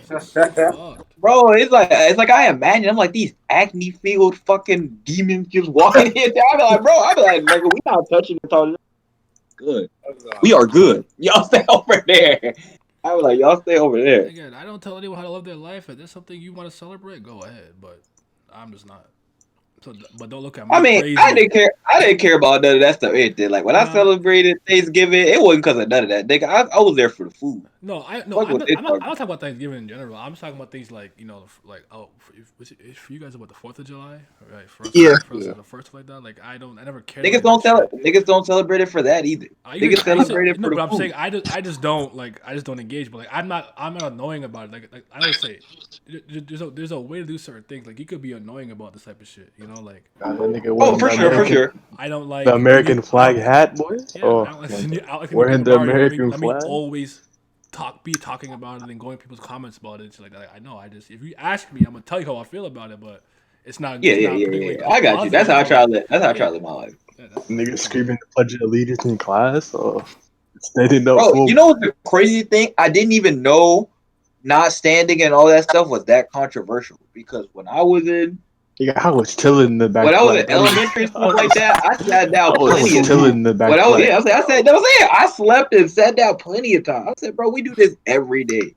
Fuck. Bro, it's like I imagine I'm like these acne filled fucking demons just walking in there. I be like, nigga, we not touching the toilet. Good. We are good. Y'all stay over there. I was like, y'all stay over there. Again, I don't tell anyone how to live their life. If there's something you want to celebrate, go ahead. But I'm just not. So, but don't look at me I mean, crazy. I didn't care about none of that stuff. Anything like when I celebrated Thanksgiving, it wasn't because of none of that. Nigga, I was there for the food. No, Fuck I'm what not, they I'm not. I'm talking not talking about Thanksgiving in general. I'm just talking about things like like for you guys about the 4th of July, right? For us, Yeah. for us the first like that. Like I never cared. Niggas about that shit. Niggas don't celebrate it for that either. Niggas celebrate it No, for but the I'm food. saying I just don't engage. But like I'm not annoying about it. Like I always say, there's a way to do certain things. Like you could be annoying about this type of shit. You know, like God, that nigga Oh, wearing for the sure, for American, sure. I don't like the American when flag hat, boy. Yeah, Oh, I don't like wearing the American let me flag. always be talking about it and going to people's comments about it. It's like I know. If you ask me, I'm gonna tell you how I feel about it, but it's not. Yeah, it's yeah, not yeah, particularly yeah. I got you. That's how I try to live. That's how I try to live my life. Yeah, Nigga screaming the Pledge of Allegiance in class. Oh, standing up Bro, full. you know what the crazy thing? I didn't even know not standing and all that stuff was that controversial because when I was in Nigga, I was chilling in the back. when I was in flag. That was- elementary school like that, I sat down I was plenty of chilling times. in the back. When I was flag. yeah, I said that was it. I slept and sat down plenty of times. I said, bro, we do this every day.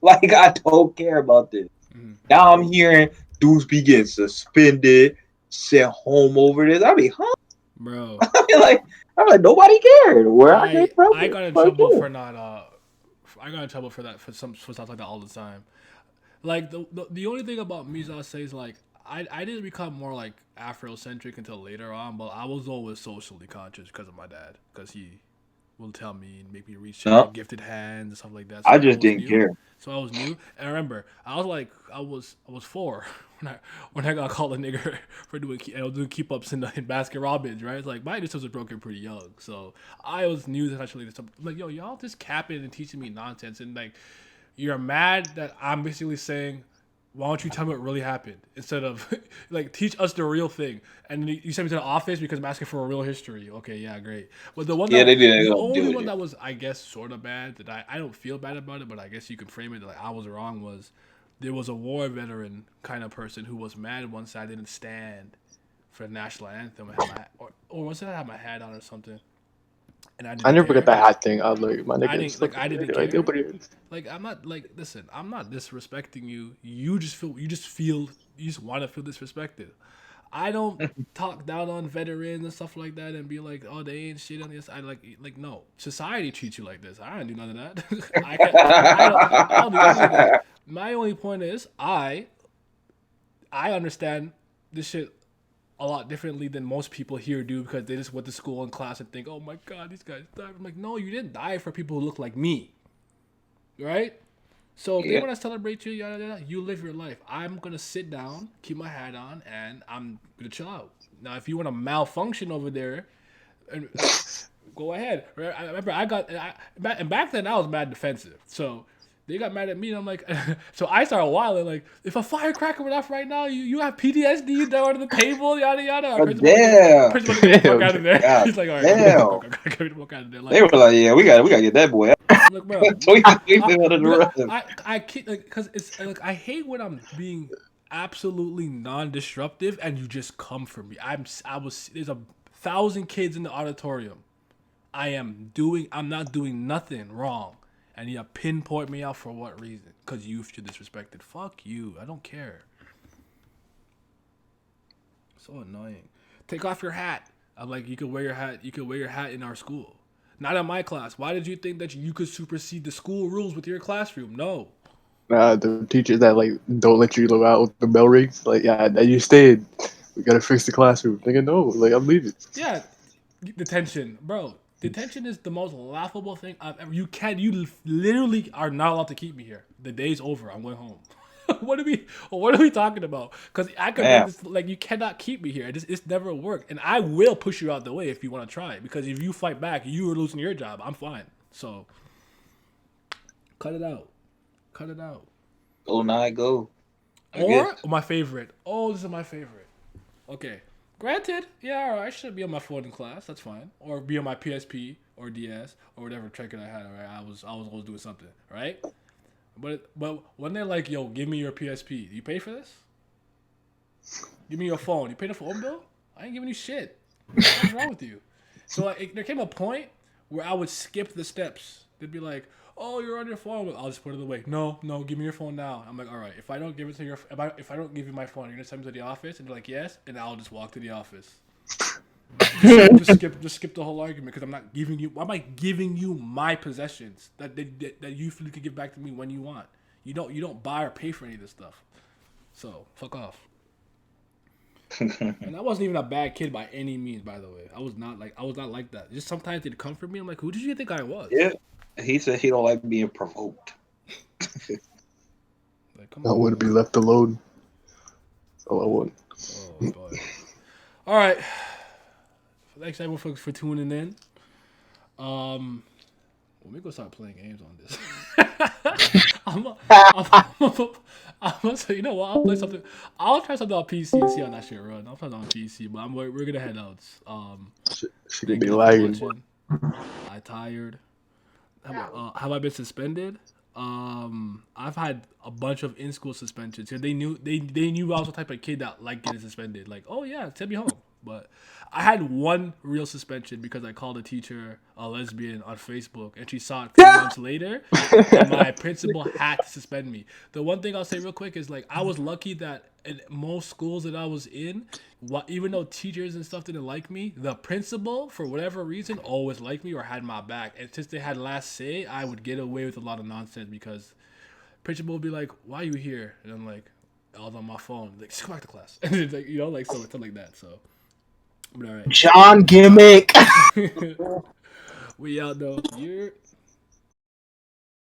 Like I don't care about this. Mhm. Now I'm hearing dudes be getting suspended, sent home over this. I mean, huh? bro. I'm like nobody cared. Where I came from, I got in nobody trouble cared. for not. I got in trouble for that for stuff like that all the time. Like the only thing about me is I'll say is like I didn't become more like Afrocentric until later on, but I was always socially conscious because of my dad, because he will tell me and make me reach No. out, gifted hands and stuff like that. I So just was didn't new. care. So I was new, and I remember I was 4 when I got called a nigger for doing keep ups in Baskin Robbins, right? It's like my initials were broken pretty young, so I was new to actually. I'm like, yo, y'all just capping and teaching me nonsense, and like you're mad that I'm basically saying, why don't you tell me what really happened instead of like teach us the real thing? And you sent me to the office because I'm asking for a real history. Okay, yeah, great. But the one Yeah, they did. the only one that was, I guess, sort of bad that I don't feel bad about it, but I guess you could frame it like I was wrong was there was a war veteran kind of person who was mad once I didn't stand for the national anthem. Or once I had my hat on or something. And I never forget that hat thing. I was like, my nigga. I didn't care. nobody. Like I'm not like listen, I'm not disrespecting you. You just want to feel disrespected. I don't talk down on veterans and stuff like that and be like, oh, they ain't shit on this. I like no. Society treats you like this. I don't do none of that. I don't do any of that. My only point is I understand this shit a lot differently than most people here do because they just went to school and class and think, oh my god, these guys died. I'm like, no, you didn't die for people who look like me. Right? So if they want to celebrate you, yada yada, you live your life. I'm gonna sit down, keep my hat on, and I'm gonna chill out. Now, if you want to malfunction over there, and go ahead. Right? I remember and back then I was mad defensive. So they got mad at me, and I'm like, so I started wilding like, if a firecracker went off right now, you have PTSD down under the table, yada yada. Damn. Principal, get the fuck out of there. God He's like, all right, damn. get the fuck out of there. Like, They were like, yeah, we gotta get that boy. look, bro. I can't because it's like I hate when I'm being absolutely non-disruptive and you just come for me. There's 1,000 kids in the auditorium. I'm not doing nothing wrong, and you pinpoint me out for what reason? Because you feel disrespected. Fuck you. I don't care. So annoying. Take off your hat. I'm like, you can wear your hat. You can wear your hat in our school. Not in my class. Why did you think that you could supersede the school rules with your classroom? No. The teachers that like don't let you go out with the bell rings. Like, yeah, you stayed. We gotta fix the classroom. Nigga, no, like I'm leaving. Yeah, detention, bro. Detention is the most laughable thing I've ever. You literally are not allowed to keep me here. The day's over. I'm going home. What are we talking about? Because I could make this like you cannot keep me here. It's never worked, and I will push you out the way if you want to try it. Because if you fight back, you are losing your job. I'm fine. So cut it out. Cut it out. Go nine, go. Or my favorite. Oh, this is my favorite. Okay. Granted, yeah, all right, I should be on my phone in class. That's fine. Or be on my PSP or DS or whatever trinket I had. All right, I was always doing something. Right. But when they're like, yo, give me your PSP, you pay for this? Give me your phone. You pay the phone bill? I ain't giving you shit. What's wrong with you? So there came a point where I would skip the steps. They'd be like, "Oh, you're on your phone." I'll just put it away. No, give me your phone now. I'm like, all right. If I don't give it to if I don't give you my phone, you're gonna send me to the office, and they're like, yes, and I'll just walk to the office. just skip the whole argument because I'm not giving you. Why am I giving you my possessions that you feel you can give back to me when you want? You don't buy or pay for any of this stuff. So fuck off. And I wasn't even a bad kid by any means, by the way. I was not like that. Just sometimes they'd comfort me. I'm like, who did you think I was? Yeah. He said he don't like being provoked. Like, come I on, want to be left alone. That's all I want. Oh, boy. All right. Thanks everyone for tuning in. Let me go start playing games on this. I'm gonna say, you know what? I'll play something. I'll try something on PC and see how that shit run. I'll try something on PC, but we're gonna head out. She could be lagging. I tired. Have I been suspended? I've had a bunch of in-school suspensions. They knew I was the type of kid that liked getting suspended. Like, oh yeah, send me home. But I had one real suspension because I called a teacher a lesbian on Facebook, and she saw it 3 months later. And my principal had to suspend me. The one thing I'll say real quick is like I was lucky that in most schools that I was in, even though teachers and stuff didn't like me, the principal for whatever reason always liked me or had my back. And since they had last say, I would get away with a lot of nonsense because principal would be like, "Why are you here?" And I'm like, "I was on my phone." Like, "Just go back to class." And it's like, like something like that. So. But all right. John Gimmick. We out though. You're